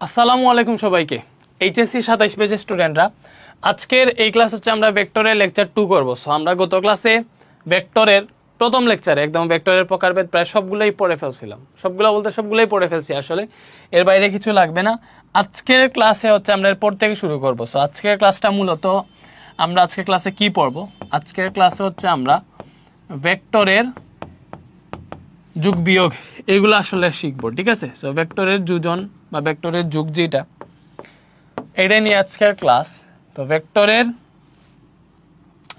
আসসালামু আলাইকুম সবাইকে। এইচএসসি 27 পেজের স্টুডেন্টরা, আজকের এই ক্লাস হচ্ছে আমরা ভেক্টরের লেকচার 2 করব। সো আমরা গত ক্লাসে ভেক্টরের প্রথম লেকচারে একদম ভেক্টরের প্রকারভেদ প্রায় সবগুলোই পড়ে ফেলছিলাম। সবগুলো বলতে সবগুলোই পড়ে ফেলছি, আসলে এর বাইরে কিছু লাগবে না। আজকের ক্লাসে হচ্ছে আমরা এরপর থেকে শুরু করব। সো আজকের ক্লাসটা মূলত আমরা আজকের ক্লাসে কি পড়ব? আজকের ক্লাসে হচ্ছে আমরা ভেক্টরের যোগ বিয়োগ এগুলো আসলে শিখবো, ঠিক আছে? সো ভেক্টরের যোজন বা ভেক্টরের যোগ যেটা, এটাই নিয়ে আজকের ক্লাস। তো ভেক্টরের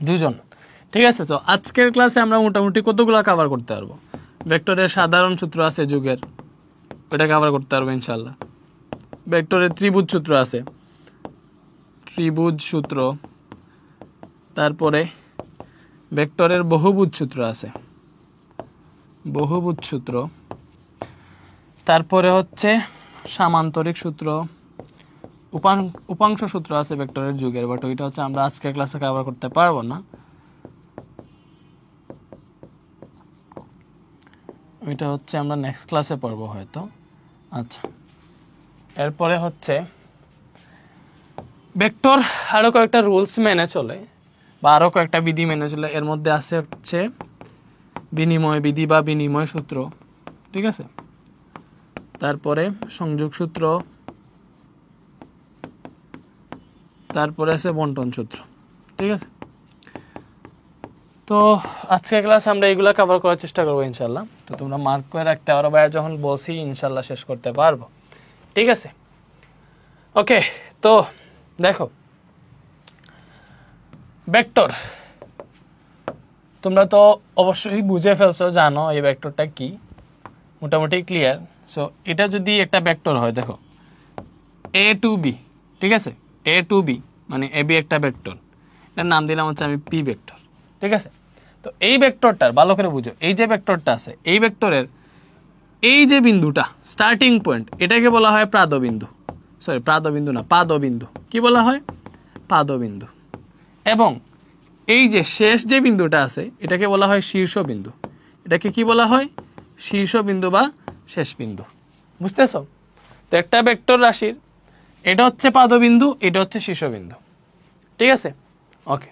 যোজন, ঠিক আছে? তো আজকের ক্লাসে আমরা মোটামুটি কতগুলো কভার করতে পারবো? ভেক্টরের সাধারণ সূত্র আছে যোগের, ওটা কভার করতে পারবো ইনশাল্লাহ। ভেক্টরের ত্রিভুজ সূত্র আছে, ত্রিভুজ সূত্র। তারপরে ভেক্টরের বহুভুজ সূত্র আছে, বহুভুজ সূত্র। তারপরে হচ্ছে সামান্তরিক সূত্র, উপাংশ সূত্র আছে ভেক্টরের যুগের, বাট ওইটা হচ্ছে আমরা আজকের ক্লাসে কভার করতে পারবো না, ওইটা হচ্ছে আমরা নেক্সট ক্লাসে পড়বো হয়তো। আচ্ছা, এরপরে হচ্ছে ভেক্টর আরও কয়েকটা রুলস মেনে চলে বা আরও কয়েকটা বিধি মেনে চলে। এর মধ্যে আছে হচ্ছে বিনিময় বিধি বা বিনিময় সূত্র, ঠিক আছে? তারপরে সংযোগ সূত্র, তারপরে আছে বন্টন সূত্র, ঠিক আছে? তো আজকের ক্লাস আমরা এগুলা কভার করার চেষ্টা করবো ইনশাল্লাহ। তো তোমরা মার্ক করে রাখতে পারো, ভাইয়া যখন বসি ইনশাল্লাহ শেষ করতে পারবো, ঠিক আছে? ওকে, তো দেখো ভেক্টর তোমরা তো অবশ্যই বুঝে ফেলছো, জানো এই ভেক্টরটা কি, মোটামুটি ক্লিয়ার। সো এটা যদি একটা ভেক্টর হয়, দেখো এ টু বি, ঠিক আছে? এ টু বি মানে এ বি একটা ভেক্টর, এটার নাম দিলাম হচ্ছে আমি পি ভেক্টর, ঠিক আছে? তো এই ভেক্টরটার ভালো করে বুঝো, এই যে ভেক্টরটা আছে এই ভেক্টরের এই যে বিন্দুটা স্টার্টিং পয়েন্ট, এটাকে বলা হয় প্রাদবিন্দু, সরি প্রাদবিন্দু না, পাদবিন্দু। কি বলা হয়? পাদবিন্দু। এবং এই যে শেষ যে বিন্দুটা আছে এটাকে বলা হয় শীর্ষবিন্দু। এটাকে কি বলা হয়? শীর্ষবিন্দু বা শেষ বিন্দু। বুঝতেছো? তো একটা ভেক্টর রাশির এটা হচ্ছে পাদবিন্দু, এটা হচ্ছে শীর্ষবিন্দু, ঠিক আছে? ওকে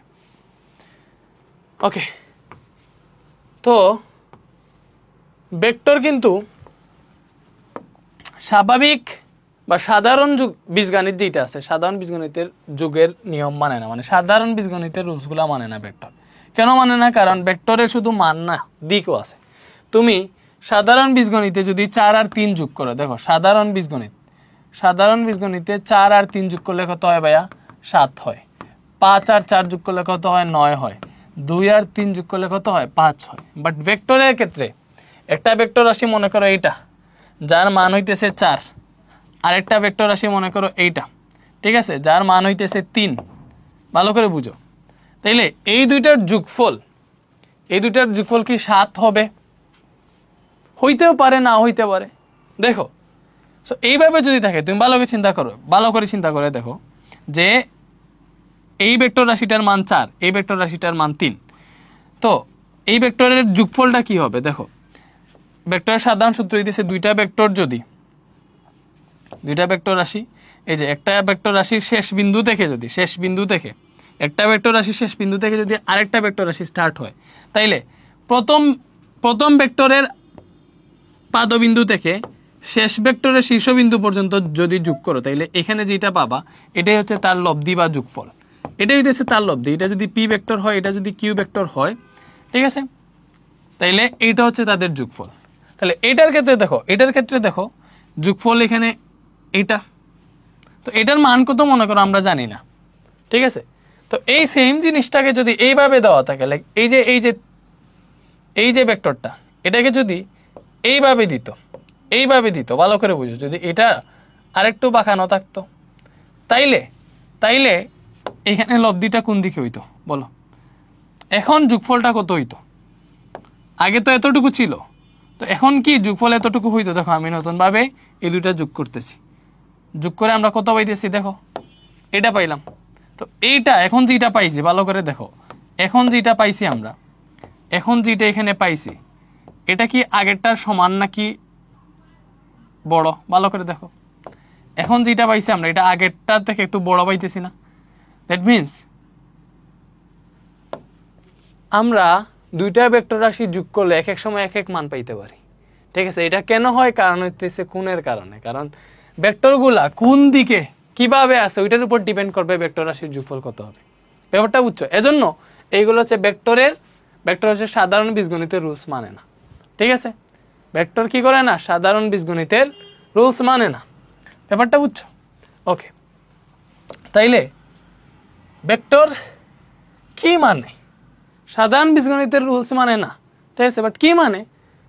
ওকে, তো ভেক্টর কিন্তু স্বাভাবিক বা সাধারণ বীজগণিত যেটা আছে, সাধারণ বীজগণিতের যুগের নিয়ম মানে না, মানে সাধারণ বীজগণিতের রুলসগুলো মানে না ভেক্টর। কেন মানে না? কারণ ভেক্টরের শুধু মান না, দিকও আছে। তুমি সাধারণ বীজগণিতে যদি 4 আর 3 যোগ করো, দেখো সাধারণ বীজগণিতে 4 আর 3 যোগ করলে কত হয় ভাইয়া? 7 হয়। 5 আর 4 যোগ করলে কত হয়? 9 হয়। 2 আর 3 যোগ করলে কত হয়? 5 হয়। বাট ভেক্টরের ক্ষেত্রে একটা ভেক্টর রাশি মনে করো এইটা, যার মান হইতেছে 4, আরেকটা ভেক্টর রাশি মনে করো এইটা, ঠিক আছে, যার মান হইতেছে 3। ভালো করে বুঝো, তাইলে এই দুইটার যোগফল কি 7 হবে? হইতেও পারে, না হইতে পারে। দেখো, সো এইভাবে যদি থাকে, তুমি ভালো করে চিন্তা করে দেখো যে এই ভেক্টর রাশিটার মান 4, এই ভেক্টর রাশিটার মান 3, তো এই ভেক্টরের যোগফলটা কি হবে? দেখো, ভেক্টরের সাধারণ সূত্র হইতেছে দুইটা ভেক্টর রাশি, এই যে একটা ভেক্টর রাশির শেষ বিন্দু থেকে একটা ভেক্টর রাশির শেষ বিন্দু থেকে যদি আরেকটা ভেক্টর রাশি স্টার্ট হয়, তাইলে প্রথম ভেক্টরের পাদবিন্দু থেকে শেষ ভেক্টরের শীর্ষবিন্দু পর্যন্ত যদি যোগ করো, তাইলে এখানে যেটা পাবা এটাই হচ্ছে তার লব্ধি বা যোগফল। এটাই হইতেছে তার লব্ধি। এটা যদি পি ভেক্টর হয়, এটা যদি কিউ ভেক্টর হয়, ঠিক আছে, তাইলে এইটা হচ্ছে তাদের যোগফল। তাহলে এটার ক্ষেত্রে দেখো যোগফল এখানে এইটা, তো এটার মান কত মনে করো আমরা জানি না, ঠিক আছে? তো এই সেম জিনিসটাকে যদি এইভাবে দেওয়া থাকে, লাইক এই যে ভেক্টরটা, এটাকে যদি এইভাবে দিত, ভালো করে বুঝো, যদি এটা আরেকটু বাঁকানো থাকতো, তাইলে এখানে লব্ধিটা কোন দিকে হইতো বলো? এখন যোগফলটা কত হইতো? আগে তো এতটুকু ছিল, তো এখন কি যোগফল এতটুকু হইতো? দেখো আমি নতুন ভাবে এই দুইটা যোগ করতেছি, যোগ করে আমরা কত পাইতেছি? দেখো এটা পাইলাম। তো এইটা এখন যেটা পাইছি, ভালো করে দেখো, এখন যেটা পাইছি আমরা, এখন যেটা এখানে পাইছি, এটা কি আগেরটার সমান নাকি বড়? ভালো করে দেখো, এখন যেটা পাইছি আমরা এটা আগেরটার থেকে একটু বড় পাইতেছি না? দ্যাট মিনস আমরা দুইটা ভেক্টর রাশি যোগ করলে এক এক সময় এক এক মান পাইতে পারি। ঠিক আছে, এটা কেন হয়? কারণ হচ্ছে কোণের কারণে। কারণ ভেক্টরগুলা কোন দিকে কিভাবে আছে ওইটার উপর ডিপেন্ড করবে ভেক্টর রাশির যোগফল কত হবে। ব্যাপারটা বুঝছো? এজন্য এইগুলো হচ্ছে ভেক্টর হচ্ছে সাধারণ বীজগণিতের রুলস মানে না। ঠিক আছে, ভেক্টর কি করে না? সাধারণ বীজগণিতের রুলস মানে না। ব্যাপারটা বুঝছো? ওকে, তাইলে ভেক্টর কি মানে? সাধারণ বীজগণিতের রুলস মানে না, ঠিক আছে, বাট কি মানে?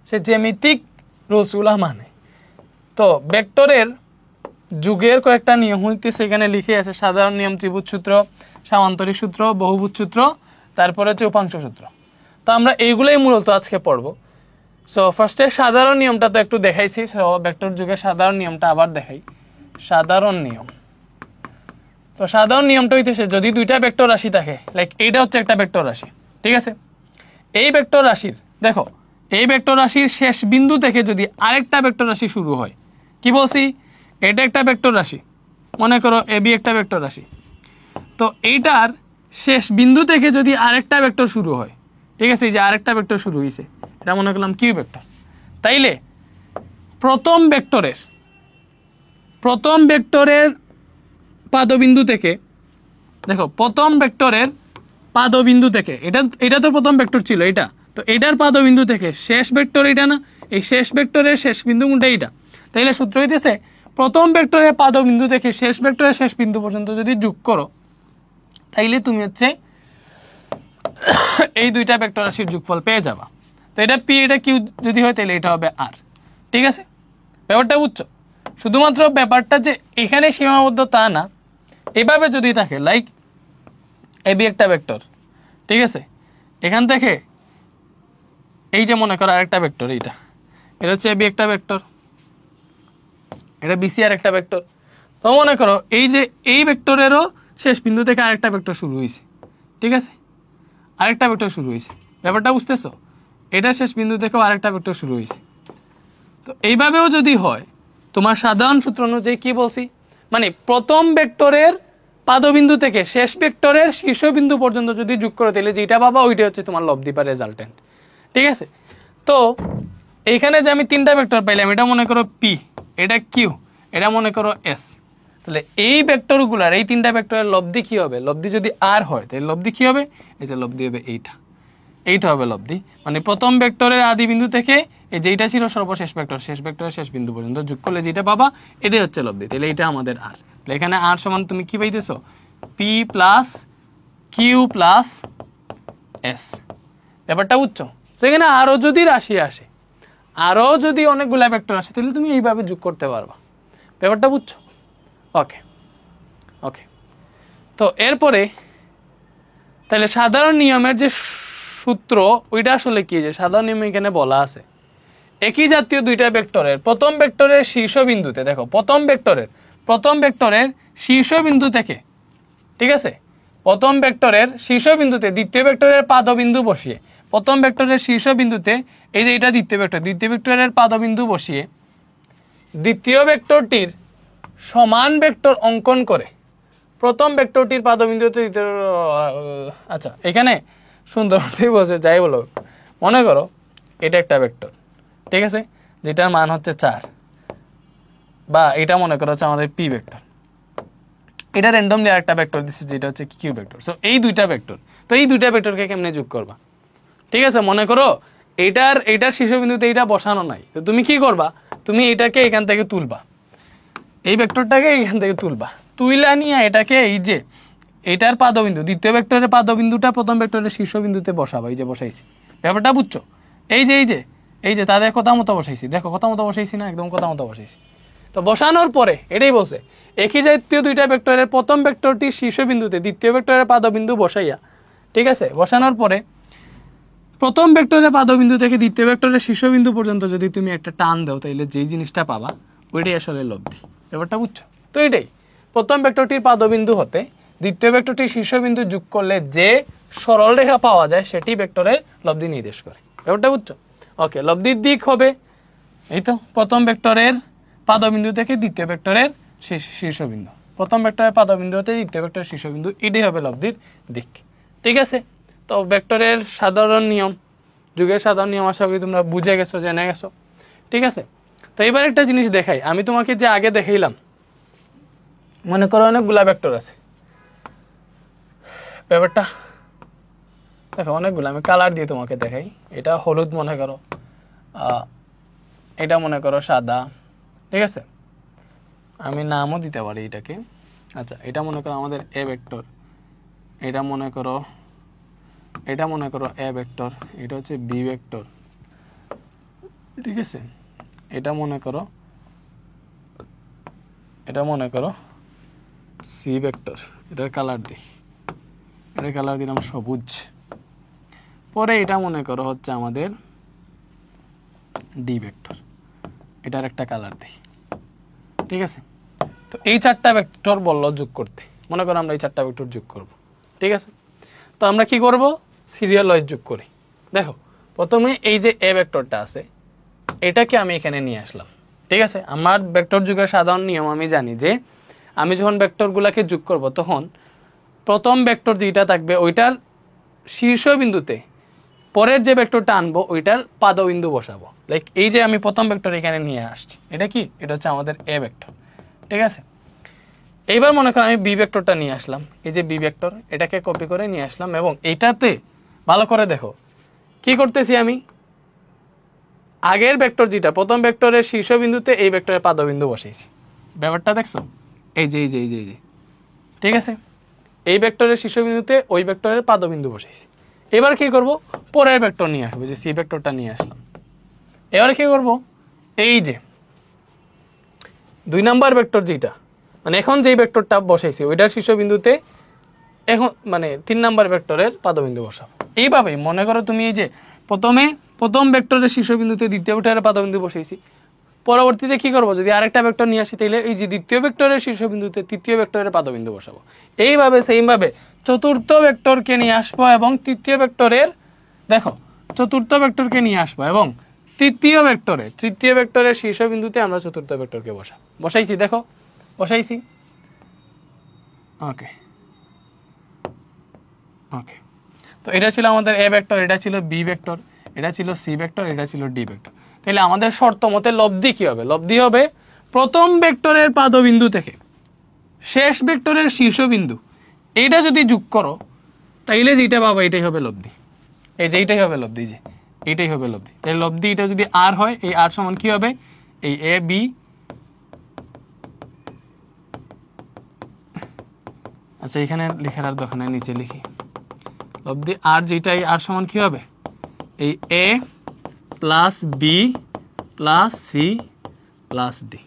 সে জ্যামিতিক রুলসগুলা মানে। তো ভেক্টরের যুগের কয়েকটা নিয়ম হইতেছে এখানে লিখে আছে। সাধারণ নিয়ম, ত্রিভুজ সূত্র, সামান্তরিক সূত্র, বহুভুজ সূত্র, তারপরে হচ্ছে উপাংশ সূত্র। তো আমরা এইগুলোই মূলত আজকে পড়বো। সো ফার্স্টে সাধারণ নিয়মটা তো একটু দেখাইছি। সো ভেক্টর যুগের সাধারণ নিয়মটা আবার দেখাই। সাধারণ নিয়ম, তো সাধারণ নিয়মটা হইতেছে যদি দুইটা ভেক্টর রাশি থাকে, লাইক এইটা হচ্ছে একটা ভেক্টর রাশি, ঠিক আছে, এই ভেক্টর রাশির দেখো এই ভেক্টর রাশির শেষ বিন্দু থেকে যদি আরেকটা ভেক্টর রাশি শুরু হয়, কি বলছি? এটা একটা ভেক্টর রাশি, মনে করো এবি একটা ভেক্টর রাশি। তো এইটার শেষ বিন্দু থেকে যদি আরেকটা ভেক্টর শুরু হয়, ঠিক আছে, এই যে আরেকটা ভেক্টর শুরু হয়েছে, এটা মনে করলাম কিউ ভেক্টর। তাইলে প্রথম ভেক্টরের পাদবিন্দু থেকে, দেখো প্রথম ভেক্টরের পাদবিন্দু থেকে, এটা তো প্রথম ভেক্টর ছিল এটা, তো এটার পাদবিন্দু থেকে শেষ ভেক্টর এটা না, এই শেষ ভেক্টরের শেষ বিন্দু কোনটা? এইটা। তাইলে সূত্র হইতেছে প্রথম ভেক্টরের পাদবিন্দু থেকে শেষ ভেক্টরের শেষ বিন্দু পর্যন্ত যদি যোগ করো, তাইলে তুমি হচ্ছে এই দুইটা ভেক্টর রাশির যোগফল পেয়ে যাবা। তো এটা পি, এটা কিউ যদি হয় তাহলে এটা হবে আর। ঠিক আছে, ব্যাপারটা বুঝছো? শুধুমাত্র ব্যাপারটা যে এখানে সীমাবদ্ধ তা না, এভাবে যদি থাকে, লাইক এবি একটা ভেক্টর, ঠিক আছে, এখান থেকে এই যে মনে করো আরেকটা ভেক্টর, এটা হচ্ছে এবি একটা ভেক্টর, এটা বিসি আর একটা ভেক্টর। তো মনে করো এই যে এই ভেক্টরেরও শেষ বিন্দু থেকে আরেকটা ভেক্টর শুরু হয়েছে, ঠিক আছে, আরেকটা ভেক্টর শুরু হয়েছে। ব্যাপারটা বুঝতেছো? এটা শেষ বিন্দু থেকেও আরেকটা ভেক্টর শুরু হয়েছে। তো এইভাবেও যদি হয়, তোমার সাধারণ সূত্র অনুযায়ী কি বলছি, মানে প্রথম ভেক্টরের পাদবিন্দু থেকে শেষ ভেক্টরের শীর্ষবিন্দু পর্যন্ত যদি যোগ করে তাহলে যেটা পাবা ওইটা হচ্ছে তোমার লব্ধি বা রেজাল্টেন্ট। ঠিক আছে, তো এইখানে যে আমি তিনটা ভেক্টর পাইলাম, এটা মনে করো পি, এটা কিউ, এটা মনে করো এস। তাহলে এই ভেক্টরগুলার, এই তিনটা ভেক্টরের লব্ধি কি হবে? লব্ধি যদি আর হয় তাহলে লব্ধি কি হবে? এই যে লব্ধি হবে এইটা হবে লব্ধি। মানে প্রথম ভেক্টরের আদি বিন্দু থেকে এই যেটা ছিল সর্বশেষ ভেক্টর, শেষ ভেক্টরের শেষ বিন্দু পর্যন্ত যোগ করলে যেটা পাবা এটাই হচ্ছে লব্ধি। তাহলে এটা আমাদের আর। তাহলে এখানে আর সমান তুমি কি পাইতেছো? P plus Q plus S. ব্যাপারটা বুঝছো? সেখানে আরো যদি রাশি আসে, আরো যদি অনেকগুলা ভেক্টর আসে, তাহলে তুমি এইভাবে যোগ করতে পারবা। ব্যাপারটা বুঝছো? ওকে ওকে, তো এরপরে তাহলে সাধারণ নিয়মের যে সূত্র ওইটা আসলে কি? যে সাধারণ নিয়ম এখানে বলা আছে একই জাতীয় দুইটা ভেক্টরের প্রথম ভেক্টরের শীর্ষবিন্দুতে, দেখো প্রথম ভেক্টরের শীর্ষবিন্দু থেকে, ঠিক আছে, প্রথম ভেক্টরের শীর্ষবিন্দুতে দ্বিতীয় ভেক্টরের পাদবিন্দু বসিয়ে, প্রথম ভেক্টরের শীর্ষবিন্দুতে এই যে এটা দ্বিতীয় ভেক্টরের পাদবিন্দু বসিয়ে দ্বিতীয় ভেক্টরটির সমান ভেক্টর অঙ্কন করে প্রথম ভেক্টরটির পাদবিন্দুতে, আচ্ছা এখানে সুন্দর বসে যাই বলো, মনে করো এটা একটা ভেক্টর, ঠিক আছে, যেটার মান হচ্ছে 4, বা এটা মনে করো হচ্ছে আমাদের পি ভেক্টর, এটা র্যান্ডমলি আরেকটা ভেক্টর দিচ্ছে যেটা হচ্ছে কিউ ভেক্টর। সো এই দুইটা ভেক্টর, তো এই দুইটা ভেক্টরকে কেমনে যোগ করবা? ঠিক আছে, মনে করো এইটার শীর্ষবিন্দুতে এইটা বসানো নাই, তো তুমি কি করবা? তুমি এটাকে এখান থেকে তুলবা, এই ভেক্টরটাকে এখান থেকে তুলবা, তুইলা নিয়ে এটাকে এই যে এটার পাদবিন্দু, দ্বিতীয় ভেক্টরের পাদবিন্দুটা প্রথম ভেক্টরের শীর্ষবিন্দুতে বসাবা, এই যে বসাইছি। ব্যাপারটা বুঝছো? এই যে তাদের কথা মতো বসাইছি, দেখো কথা মতো বসাইছি না, একদম কথা মতো বসাইছি। তো বসানোর পরে এটাই বলছে একই জাতীয় দুইটা ভেক্টরের প্রথম ভেক্টরটির শীর্ষবিন্দুতে দ্বিতীয় ভেক্টরের পাদবিন্দু বসাইয়া, ঠিক আছে, বসানোর পরে প্রথম ভেক্টরের পাদবিন্দু থেকে দ্বিতীয় ভেক্টরের শীর্ষবিন্দু পর্যন্ত যদি তুমি একটা টান দাও, তাহলে যেই জিনিসটা পাবা ওইটাই আসলে লব্ধি। ব্যাপারটা বুঝছো? তো এটাই প্রথম ভেক্টরটির পাদবিন্দু হতে দ্বিতীয় ভেক্টরটির শীর্ষবিন্দু যোগ করলে যে সরল রেখা পাওয়া যায় সেটি ভেক্টরের লব্ধি নির্দেশ করে। ব্যাপারটা বুঝছো? ওকে, লব্ধির দিক হবে এই তো প্রথম ভেক্টরের পাদবিন্দু থেকে দ্বিতীয় ভেক্টরের শীর্ষবিন্দু, প্রথম ভেক্টরের পাদবিন্দু হতে দ্বিতীয় ভেক্টরের শীর্ষবিন্দু, এটাই হবে লব্ধির দিক। ঠিক আছে, তো ভেক্টরের সাধারণ নিয়ম, যুগের সাধারণ নিয়ম আশা করি তোমরা বুঝে গেছো, জেনে গেছো। ঠিক আছে, তো এবার একটা জিনিস দেখাই, আমি তোমাকে যে আগে দেখাইলাম, মনে করো অনেকগুলা ভেক্টর আছে, ব্যাপারটা দেখো অনেকগুলো, আমি কালার দিয়ে তোমাকে দেখাই। এটা হলুদ মনে করো, এটা মনে করো সাদা। ঠিক আছে, আমি নামও দিতে পারি এটাকে। আচ্ছা, এটা মনে করো আমাদের এ ভেক্টর, এটা মনে করো এ ভেক্টর, এটা হচ্ছে বি ভেক্টর। ঠিক আছে, এটা মনে করো সি ভেক্টর। এটার কালার দিই, এটার কালার দিলাম সবুজ। পরে এটা মনে করো হচ্ছে আমাদের ডি ভেক্টর, এটার একটা কালার দিই। ঠিক আছে, তো এই চারটা ভেক্টর বললো যোগ করতে, মনে করো আমরা এই চারটা ভেক্টর যোগ করব। ঠিক আছে, তো আমরা কি করব, সিরিয়াল ওয়াইজ যোগ করি। দেখো প্রথমে এই যে এ ভেক্টরটা আছে, এটাকে আমি এখানে নিয়ে আসলাম। ঠিক আছে, আমার ভেক্টর যুগের সাধারণ নিয়ম আমি জানি যে আমি যখন ভেক্টরগুলোকে যোগ করব তখন প্রথম ভেক্টর যেটা থাকবে ওইটার শীর্ষবিন্দুতে পরের যে ভেক্টরটা আনবো ওইটার পাদবিন্দু বসাবো। লাইক এই যে আমি প্রথম ভেক্টর এখানে নিয়ে আসছি, এটা কি, এটা হচ্ছে আমাদের এ ভেক্টর। ঠিক আছে, এইবার মনে করো আমি বি ভেক্টরটা নিয়ে আসলাম, এই যে বি ভেক্টর, এটাকে কপি করে নিয়ে আসলাম এবং এইটাতে ভালো করে দেখো কি করতেছি, আমি আগের ভেক্টর যেটা প্রথম ভেক্টরের শীর্ষবিন্দুতে এই ভেক্টরের পাদবিন্দু বসাইছি। ব্যাপারটা দেখছো, এই যে ঠিক আছে, এই ভেক্টরের শীর্ষবিন্দুতে ওই ভেক্টরের পাদবিন্দু বসাইছি। এবার কি করব, পরের ভেক্টর নিয়ে আসবো, যে সি ভেক্টরটা নিয়ে আসলাম। এবার কি করব, এই যে 2 নাম্বার ভেক্টর যেটা, মানে এখন যেই ভেক্টরটা বসাইছি ওইটার শীর্ষবিন্দুতে এখন মানে 3 নাম্বার ভেক্টরের পাদবিন্দু বসাবো। এইভাবেই মনে করো তুমি এই যে প্রথম ভেক্টরের শীর্ষবিন্দুতে দ্বিতীয় ভেক্টরের পাদবিন্দু বসাইছি, পরবর্তীতে কি করব, যদি আরেকটা ভেক্টর নিয়ে আসি তাহলে এই যে দ্বিতীয় ভেক্টরের শীর্ষবিন্দুতে তৃতীয় ভেক্টরের পাদবিন্দু বসাবো। এইভাবে সেইভাবে চতুর্থ ভেক্টরকে নিয়ে আসবো এবং তৃতীয় ভেক্টরের, দেখো চতুর্থ ভেক্টরকে নিয়ে আসবো এবং তৃতীয় ভেক্টরের শীর্ষবিন্দুতে আমরা চতুর্থ ভেক্টরকে বসাইছি। দেখো বসাইছি, ওকে। তো এটা ছিল আমাদের এ ভেক্টর, এটা ছিল বি ভেক্টর, এটা ছিল সি ভেক্টর, এটা ছিল ডি ভেক্টর। তাহলে আমাদের শর্ত মতে লব্ধি কি হবে, লব্ধি হবে প্রথম ভেক্টরের পাদবিন্দু থেকে শেষ ভেক্টরের শীর্ষবিন্দু, এইটা যদি যোগ করো তাইলে যেটা পাবো এটাই হবে লব্ধি। এই যে এইটাই হবে লব্ধি, যে এইটাই হবে লব্ধি। তাহলে লব্ধি এটা যদি আর হয়, এই আর সমান কি হবে, এই এ বি, আচ্ছা এখানে লেখার আর দোকানে নিচে লিখি, লব্ধি আর যেটাই আর সমান কি হবে, এই A plus B plus C plus D.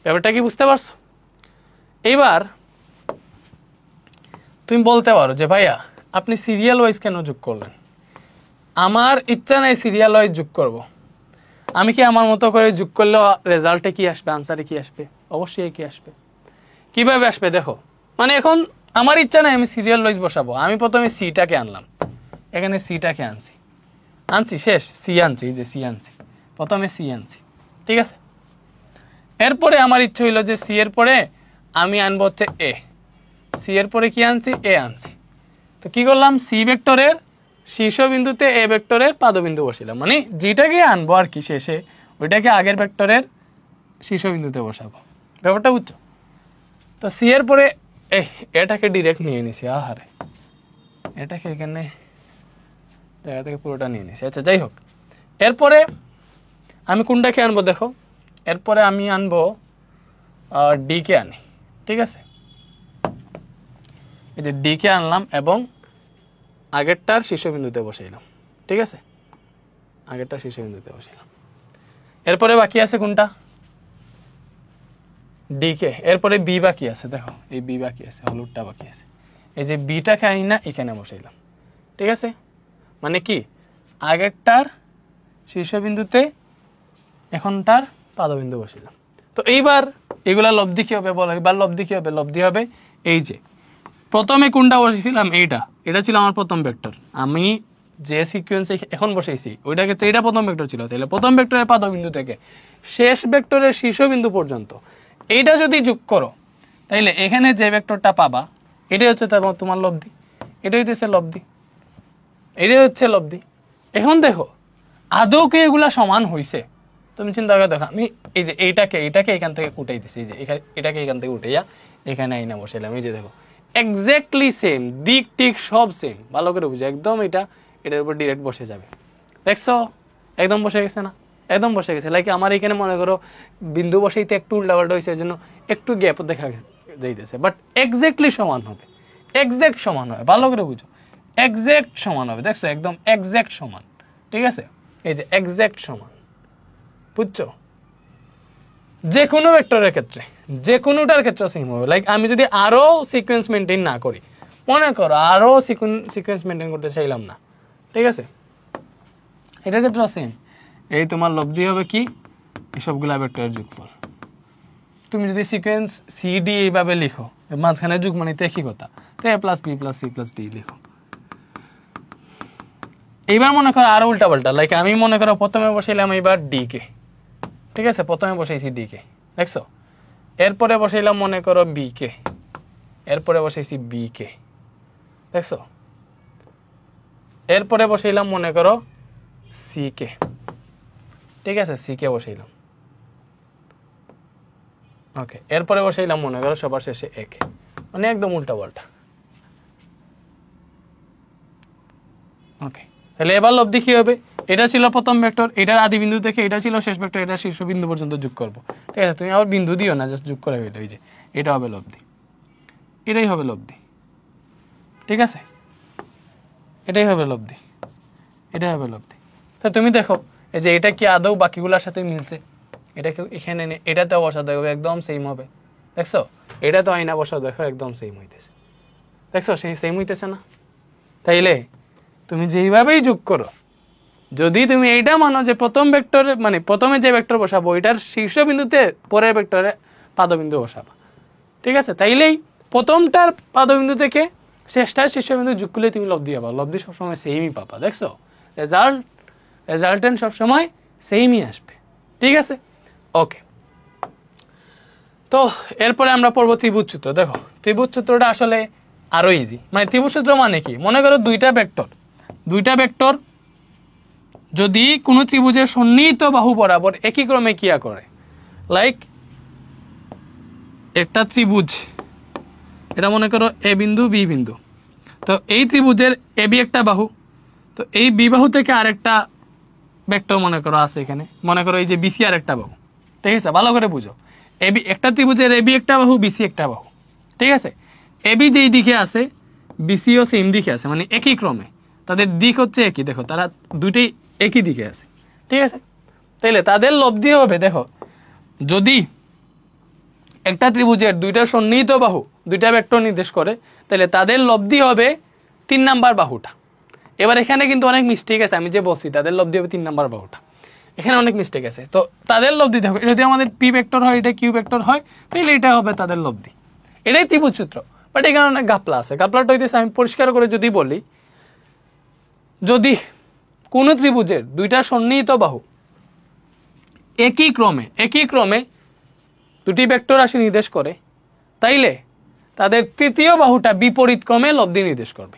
ব্যাপারটা কি বুঝতে পারছো? এইবার তুমি বলতে পারো যে ভাইয়া আপনি সিরিয়াল ওয়াইজ কেন যোগ করলেন? আমার ইচ্ছা নাই সিরিয়াল ওয়াইজ যোগ করব। আমি কি আমার মতো করে যোগ করলে রেজাল্টে কি আসবে, আনসারে কি আসবে? অবশ্যই কি আসবে। কিভাবে আসবে দেখো, মানে এখন আমার ইচ্ছা নাই আমি সিরিয়াল ওয়াইজ বসাবো। আমি প্রথমে সিটাকে আনলাম, এখানে সিটাকে আনছি শেষ, সি আনছি, এই যে সি আনছি, প্রথমে সি আনছি। ঠিক আছে, এরপরে আমার ইচ্ছে হইলো যে সি এর পরে আমি আনবো হচ্ছে এ, সি এর পরে কি আনছি, এ আনছি। তো কি করলাম, সি ভেক্টরের শীর্ষবিন্দুতে এ ভেক্টরের পাদবিন্দু বসালাম, মানে যেটাকে আনবো আর কি শেষে ওইটাকে আগের ভেক্টরের শীর্ষবিন্দুতে বসাবো। ব্যাপারটা বুঝছো? তো সি এর পরে এটাকে ডিরেক্ট নিয়ে নিছি, আহারে এটাকে এখানে জায়গা থেকে পুরোটা নিয়ে নিছি। আচ্ছা যাই হোক, এরপরে আমি কোনটাকে আনবো দেখো, এরপরে আমি আনবো ডি কে আনি। ঠিক আছে, এই যে ডি কে আনলাম এবং আগেরটার শীর্ষবিন্দুতে বসাইলাম। ঠিক আছে, আগেরটার শীর্ষবিন্দুতে বসাইলাম। এরপরে বাকি আছে কোনটা, ডি কে। এরপরে বি বাকি আছে, দেখো এই বি বাকি আছে, হলুদটা বাকি আছে। এই যে বিটাকে আনি না এখানে বসাইলাম। ঠিক আছে, মানে কি আগেরটার শীর্ষবিন্দুতে এখনটার পাদবিন্দু বসাইলাম। তো এইবার এগুলা লব্ধি কি হবে বলো, এবার লব্ধি কি হবে, লব্ধি হবে এই যে প্রথমে কোনটা বসেছিলাম, এটা ছিল আমার প্রথম ভেক্টর, আমি যে সিকোয়েন্সে এখন বসাইছি ওইটা ক্ষেত্রে এটা প্রথম ভেক্টর ছিল। তাহলে প্রথম ভেক্টরের পাদবিন্দু থেকে শেষ ভেক্টরের শীর্ষবিন্দু পর্যন্ত এইটা যদি যোগ করো তাইলে এখানে যে ভেক্টরটা পাবা এটাই হচ্ছে তোমার লব্ধি, এটাই হচ্ছে লব্ধি, এটাই হচ্ছে লব্ধি। এখন দেখো আদৌ কি এগুলা সমান হইছে? তুমি চিন্তা করে দেখো, আমি এই যে এইটাকে এখান থেকে উঠাই দিছি, এই যে এটাকে এখান থেকে উঠাইয়া এখানে আইনা বসাইলাম, এই যে দেখো এক্স্যাক্টলি সেম, দিক টিক সব সেম। ভালো করে বুঝো, একদম এটার উপর ডিরেক্ট বসে যাবে। দেখছো একদম বসে গেছে না? একদম বসে গেছে। লাইক আমার এখানে মনে করো বিন্দু বসাইতে একটু উল্টাপাল্টা হয়েছে, এই জন্য একটু গ্যাপ দেখা যাইতেছে, বাট এক্স্যাক্টলি সমান হবে, এক্স্যাক্ট সমান হবে। ভালো করে বুঝো, এক্স্যাক্ট সমান হবে। দেখছো একদম এক্স্যাক্ট সমান, ঠিক আছে? এই যে এক্স্যাক্ট সমান, বুঝছো? যে কোনো ভেক্টরের ক্ষেত্রে, যে কোনোটার ক্ষেত্রে সেম হবে। লাইক আমি যদি আরো সিকোয়েন্স মেনটেন না করি, মনে করো আরো সিকোয়েন্স মেনটেন করতে চাইলাম না, ঠিক আছে, এটার ক্ষেত্রে সেম। এই তোমার লব্ধি হবে কি? এসবগুলা ভেক্টরের যোগফল। তুমি যদি সিকোয়েন্স সিডি এইভাবে লিখো, মাঝখানে যুগ মানে একই কথা, তো a plus B plus C plus D লিখো। এইবার মনে করো আরো উল্টা পাল্টা, লাইক আমি মনে করো প্রথমে বসাইলাম এইবার ডি কে, ঠিক আছে, প্রথমে বসাইছি ডি কে, দেখছো? এরপরে বসাইলাম মনে করো বি কে, এরপরে বসাইছি বি কে, দেখছো? এরপরে বসাইলাম মনে করো সি কে, ঠিক আছে, সি কে বসাইলাম, ওকে। এরপরে বসাইলাম মনে করো সবার শেষে এ কে, মানে একদম উল্টা পাল্টা, ওকে। তাহলে এবার লব্ধি কি হবে? এটা ছিল প্রথম ভেক্টর, এটার আদি বিন্দু থেকে এটা ছিল শেষ ভেক্টর, এটা শীর্ষ বিন্দু পর্যন্ত যোগ করব, ঠিক আছে? তুমি আবার বিন্দু দিও না, জাস্ট যোগ করে ফেলো। এই যে এটা হবে লব্ধি, এটাই হবে লব্ধি, ঠিক আছে, এটাই হবে লব্ধি, এটাই হবে লব্ধি। তা তুমি দেখো এই যে এটা কি আদৌ বাকিগুলোর সাথে মিলছে? এটাকে এখানে এনে এটাতেও বসা দেখো একদম সেম হবে, দেখছো? এটা তো আইনা বসা দেখো একদম সেম হইতেছে, দেখছো? সেই সেম হইতেছে না? তাইলে তুমি যেইভাবেই যোগ করো, যদি তুমি এইটা মানো যে প্রথম ভেক্টরে মানে প্রথমে যে ভেক্টর বসাবো এটার শীর্ষবিন্দুতে পরের ভেক্টরে পাদবিন্দু বসাবা, ঠিক আছে? তাইলেই প্রথমটার পাদবিন্দু থেকে শেষটার শীর্ষবিন্দু যোগ করলে তুমি লব্ধি পাবা। লব্ধি সবসময় সেমই পাবা, দেখছো? রেজাল্টেন্ট সবসময় সেমই আসবে, ঠিক আছে, ওকে। তো এরপরে আমরা পড়বো ত্রিভুজ সূত্র। দেখো ত্রিভুজ সূত্রটা আসলে আরো ইজি। মানে ত্রিভুজ সূত্র মানে কি? মনে করো দুইটা ভেক্টর যদি কোনো ত্রিভুজের সন্নিহিত বাহু বরাবর একই ক্রমে ক্রিয়া করে, লাইক একটা ত্রিভুজ, এটা মনে করো এ বিন্দু বি বিন্দু, তো এই ত্রিভুজের এ বি একটা বাহু, তো এই বি বাহু থেকে আরেকটা ভেক্টর মনে করো আছে এখানে, মনে করো এই যে বিসি আরেকটা বাহু, ঠিক আছে? ভালো করে বুঝো, এবি একটা ত্রিভুজের এবি একটা বাহু, বিসি একটা বাহু, ঠিক আছে? এবি যেই দিকে আছে বিসিও সেম দিকে আছে, মানে একই ক্রমে, তাদের দিক হচ্ছে একই। দেখো তারা দুইটাই একই দিকে আছে, ঠিক আছে? তাইলে তাদের লব্ধি হবে, দেখো যদি একটা ত্রিভুজের দুইটা সন্নিহিত বাহু দুইটা ভেক্টর নির্দেশ করে, তাহলে তাদের লব্ধি হবে 3 নাম্বার বাহুটা। এবার এখানে কিন্তু অনেক মিস্টেক আছে, আমি যে বলছি তাদের লব্ধি হবে 3 নাম্বার বাহুটা, এখানে অনেক মিস্টেক আছে। তো তাদের লব্ধি দেখো, এটা যদি আমাদের পি ভেক্টর হয়, এটা কিউ ভেক্টর হয়, তাহলে এটা হবে তাদের লব্ধি, এটাই ত্রিভুজ সূত্র। বাট এখানে অনেক গাপলা আছে। গাপলাটা হইতেছে, আমি পরিষ্কার করে যদি বলি, যদি কোন ত্রিভুজের দুইটা সন্নিহিত বাহু একই ক্রমে দুটি ভেক্টর রাশি নির্দেশ করে, তাইলে তাদের তৃতীয় বাহুটা বিপরীত ক্রমে লব্ধি নির্দেশ করবে।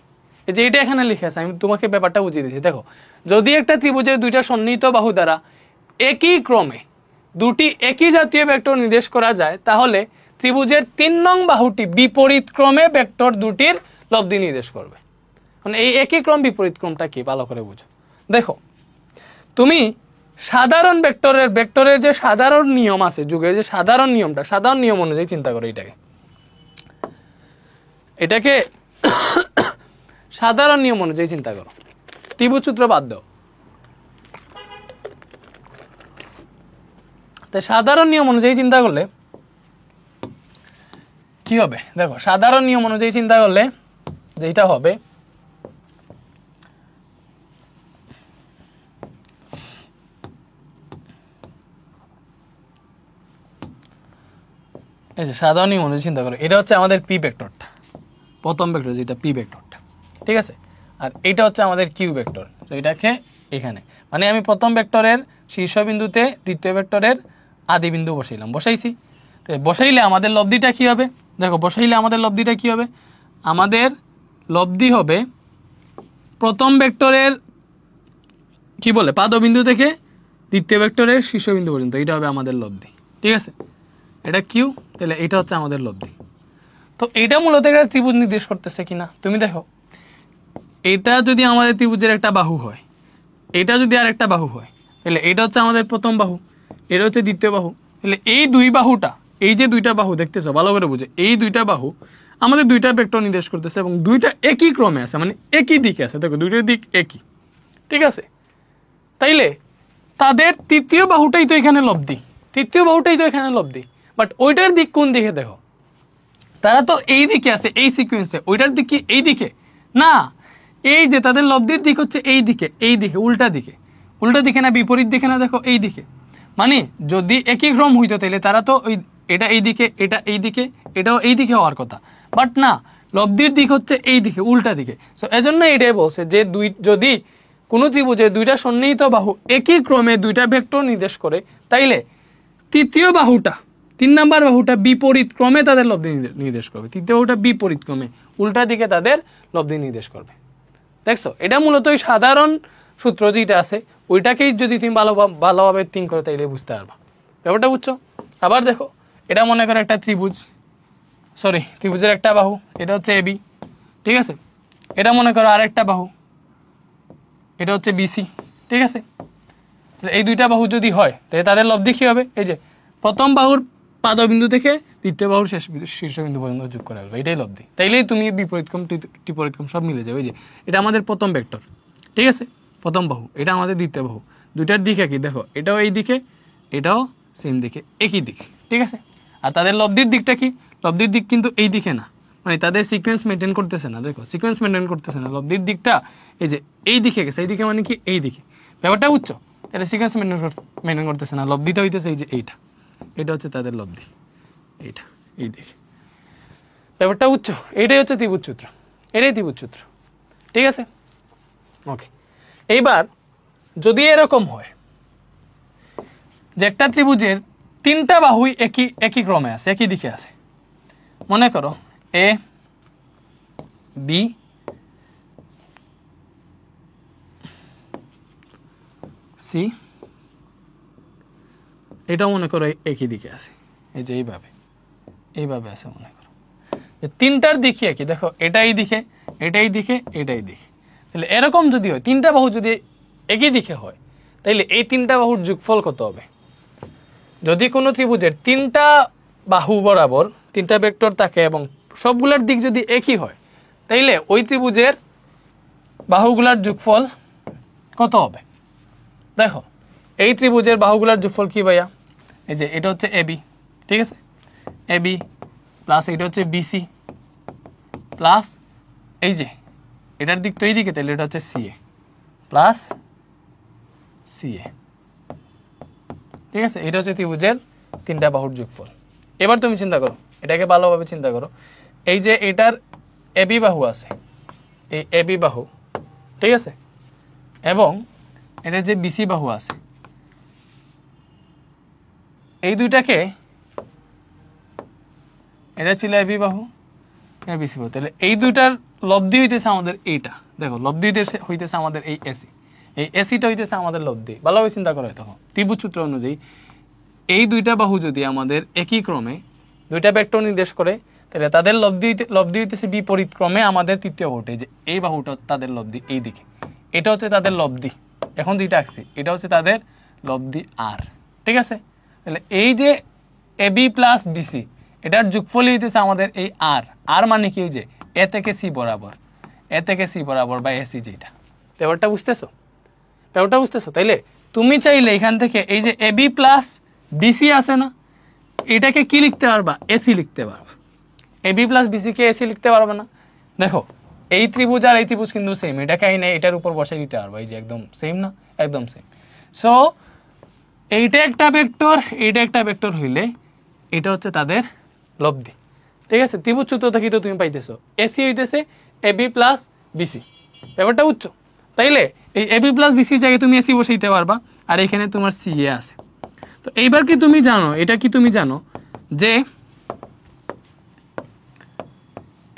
এই যে এটা এখানে লিখে আছে, আমি তোমাকে ব্যাপারটা বুঝিয়ে দিচ্ছি। দেখো যদি একটা ত্রিভুজের দুইটা সন্নিহিত বাহু দ্বারা একই ক্রমে দুটি একই জাতীয় ভেক্টর নির্দেশ করা যায়, তাহলে ত্রিভুজের 3 নং বাহুটি বিপরীত ক্রমে ভেক্টর দুটির লব্ধি নির্দেশ করবে। মানে এই একই ক্রম বিপরীত ক্রমটা কি ভালো করে বুঝো। দেখো তুমি সাধারণ ভেক্টরের যে সাধারণ নিয়ম আছে, যুগের যে সাধারণ নিয়ম অনুযায়ী চিন্তা করো। এটাকে সাধারণ নিয়ম অনুযায়ী চিন্তা করো, ত্রিভুজ সূত্র বাদ দাও। তাই সাধারণ নিয়ম অনুযায়ী চিন্তা করলে কি হবে? দেখো সাধারণ নিয়ম অনুযায়ী চিন্তা করলে যেটা হবে, এই যে সাধারণ নিয়ম অনুযায়ী চিন্তা করো, এটা হচ্ছে আমাদের পি ভেক্টরটা, প্রথম ভেক্টর যেটা পি ভেক্টরটা, ঠিক আছে? আর এটা হচ্ছে আমাদের কিউ ভেক্টর, তো এটাকে এখানে মানে আমি প্রথম ভেক্টরের শীর্ষবিন্দুতে দ্বিতীয় ভেক্টরের আদি বিন্দু বসাইছি। তো বসাইলে আমাদের লব্ধিটা কি হবে দেখো বসাইলে আমাদের লব্ধিটা কি হবে আমাদের লব্ধি হবে প্রথম ভেক্টরের কি বলে পাদবিন্দু থেকে দ্বিতীয় ভেক্টরের শীর্ষবিন্দু পর্যন্ত এটা হবে আমাদের লব্ধি ঠিক আছে এটা কিউ তাহলে এটা হচ্ছে আমাদের লব্ধি তো এটা মূলত একটা ত্রিভুজ নির্দেশ করতেছে কিনা তুমি দেখো এটা যদি আমাদের ত্রিভুজের একটা বাহু হয় এটা যদি আর একটা বাহু হয় তাহলে এটা হচ্ছে আমাদের প্রথম বাহু এটা হচ্ছে দ্বিতীয় বাহু তাহলে এই দুই বাহুটা এই যে দুইটা বাহু দেখতেছো ভালো করে বুঝে এই দুইটা বাহু আমাদের দুইটা ভেক্টর নির্দেশ করতেছে এবং দুইটা একই ক্রমে আছে মানে একই দিকে আছে দেখো দুইটার দিক একই ঠিক আছে তাইলে তাদের তৃতীয় বাহুটাই তো এখানে লব্ধি তৃতীয় বাহুটাই তো এখানে লব্ধি বাট ওইটার দিক কোন দিকে দেখো তারা তো এই দিকে আছে এই সিকোয়েন্সে ওইটার দিক কি এই দিকে না এই যে তাদের লব্ধির দিক হচ্ছে এই দিকে উল্টা দিকে না বিপরীত দিকে না দেখো এই দিকে মানে যদি একই ক্রম হইতো তাহলে তারা তো ওই এটা এই দিকে এটা এই দিকে এটাও এই দিকে হওয়ার কথা বাট না লব্ধির দিক হচ্ছে এই দিকে উল্টা দিকে সো এজন্য এটাই বলছে যে যদি কোনো ত্রিভুজে দুইটা সন্নিহিত বাহু একই ক্রমে দুইটা ভেক্টর নির্দেশ করে তাইলে তৃতীয় বাহুটা 3 নাম্বার বাহুটা বিপরীত ক্রমে তাদের লব্ধি নির্দেশ করবে তৃতীয় বাহুটা বিপরীত ক্রমে উল্টা দিকে তাদের লব্ধি নির্দেশ করবে দেখছো এটা মূলত ওই সাধারণ সূত্র যেটা আছে ওইটাকেই যদি তুমি ভালোভাবে থিঙ্ক করো তাইলে বুঝতে পারবা ব্যাপারটা বুঝছো আবার দেখো এটা মনে করো একটা ত্রিভুজের একটা বাহু এটা হচ্ছে এবি ঠিক আছে এটা মনে করো আরেকটা বাহু এটা হচ্ছে বিসি ঠিক আছে এই দুইটা বাহু যদি হয় তাহলে তাদের লব্ধি কি হবে এই যে প্রথম বাহুর পাদবিন্দু থেকে দ্বিতীয় বাহুর শীর্ষবিন্দু পর্যন্ত যোগ করা হবে এটাই লব্ধি তাইলেই তুমি বিপরীতক্রম ত্রিপরীতক্রম সব মিলে যাবে এই যে এটা আমাদের প্রথম ভেক্টর ঠিক আছে প্রথম বাহু এটা আমাদের দ্বিতীয় বাহু দুইটার দিক একই দেখো এটাও এই দিকে এটাও সেম দিকে একই দিকে ঠিক আছে আর তাদের লব্ধির দিকটা কি লব্ধির দিক কিন্তু এই দিকে না মানে তাদের সিকোয়েন্স মেনটেন করতেছে না দেখো সিকোয়েন্স মেনটেন করতেছে না লব্ধির দিকটা এই যে এই দিকে গেছে এই দিকে মানে কি এই দিকে ব্যাপারটা বুঝছো তাহলে সিকোয়েন্স মেনটেন করতেছে না লব্ধিটা হইতেছে এই যে এটা হচ্ছে তাদের লব্ধি এইটা এই দিকে ব্যাপারটা বুঝছো এইটাই হচ্ছে ত্রিভুজ সূত্র এটাই ত্রিভুজ সূত্র ঠিক আছে ওকে এইবার যদি এরকম হয় যে একটা ত্রিভুজের 3টা বাহুই একই ক্রমে আছে একই দিকে আছে মনে করো এ বি সি এটাও মনে করো একই দিকে আছে এই যে এইভাবে আছে মনে করো 3টার দিকে একই দেখো এটাই দিকে তাহলে এরকম যদি হয় 3টা বাহু যদি একই দিকে হয় তাহলে এই 3টা বাহুর যোগফল কত হবে যদি কোনো ত্রিভুজের 3টা বাহু বরাবর 3টা ভেক্টর থাকে এবং সবগুলোর দিক যদি একই হয় তাইলে ওই ত্রিভুজের বাহুগুলোর যোগফল কত হবে দেখো এই ত্রিভুজের বাহুগুলোর যোগফল কি ভাইয়া এই যে এটা হচ্ছে এবি ঠিক আছে এবি প্লাস এটা হচ্ছে বিসি প্লাস এই যে এটার দিক তো এই দিকে তাহলে এটা হচ্ছে সিএ প্লাস সিএ ঠিক আছে এটা হচ্ছে ত্রিভুজের 3টা বাহুর যোগফল এবার তুমি চিন্তা করো এটাকে ভালোভাবে চিন্তা করো এই যে এটার এবি বাহু আছে এই এবি বাহু ঠিক আছে এবং এটার যে বিসি বাহু আছে এই দুইটাকে এটা ছিল এবি বাহু এটা বিসি বাহু তাহলে এই দুইটার লব্ধি হইতেছে আমাদের এইটা দেখো লব্ধি হইতেছে আমাদের এই এসিটা হইতেছে আমাদের লব্ধি ভালোভাবে চিন্তা করা হয় তখন ত্রিভুজ সূত্র অনুযায়ী এই দুইটা বাহু যদি আমাদের একই ক্রমে দুইটা ভেক্টর নির্দেশ করে তাহলে তাদের লব্ধি হইতেছে বিপরীত ক্রমে আমাদের তৃতীয় বাহুটা যে এই বাহুটা তাদের লব্ধি এই দিকে এটা হচ্ছে তাদের লব্ধি এখন দুইটা আসছে এটা হচ্ছে তাদের লব্ধি আর ঠিক আছে তাহলে এই যে এবি প্লাস বিসি এটার যোগফল হইতেছে আমাদের এই আর মানে কি যে এ থেকে সি বরাবর বা এসি যেটা ব্যাপারটা বুঝতেছো তাইলে তুমি চাইলে এখান থেকে এই যে এবি প্লাস বিসি আছে না এটাকে কি লিখতে পারবা এসি লিখতে পারবা এবি প্লাস বিসি কে এসি লিখতে পারবে না দেখো এই ত্রিভুজ আর এই ত্রিভুজ কিন্তু সেম এটাকে আইনে এটার উপর বসাই দিতে পারবা এই যে একদম সেম না একদম সেম সো এইটা একটা ভেক্টর হইলে এটা হচ্ছে তাদের লব্ধি ঠিক আছে ত্রিভুজ সূত্র থেকে তো তুমি পাইতেছো এসি হইতেছে এবি প্লাস বিসি ব্যাপারটা বুঝছো তাইলে এই এবি প্লাস বিসির জায়গায় তুমি এসি বসাইতে পারবা আর এখানে তোমার সিএ আছে তো এইবার কি তুমি জানো এটা কি তুমি জানো যে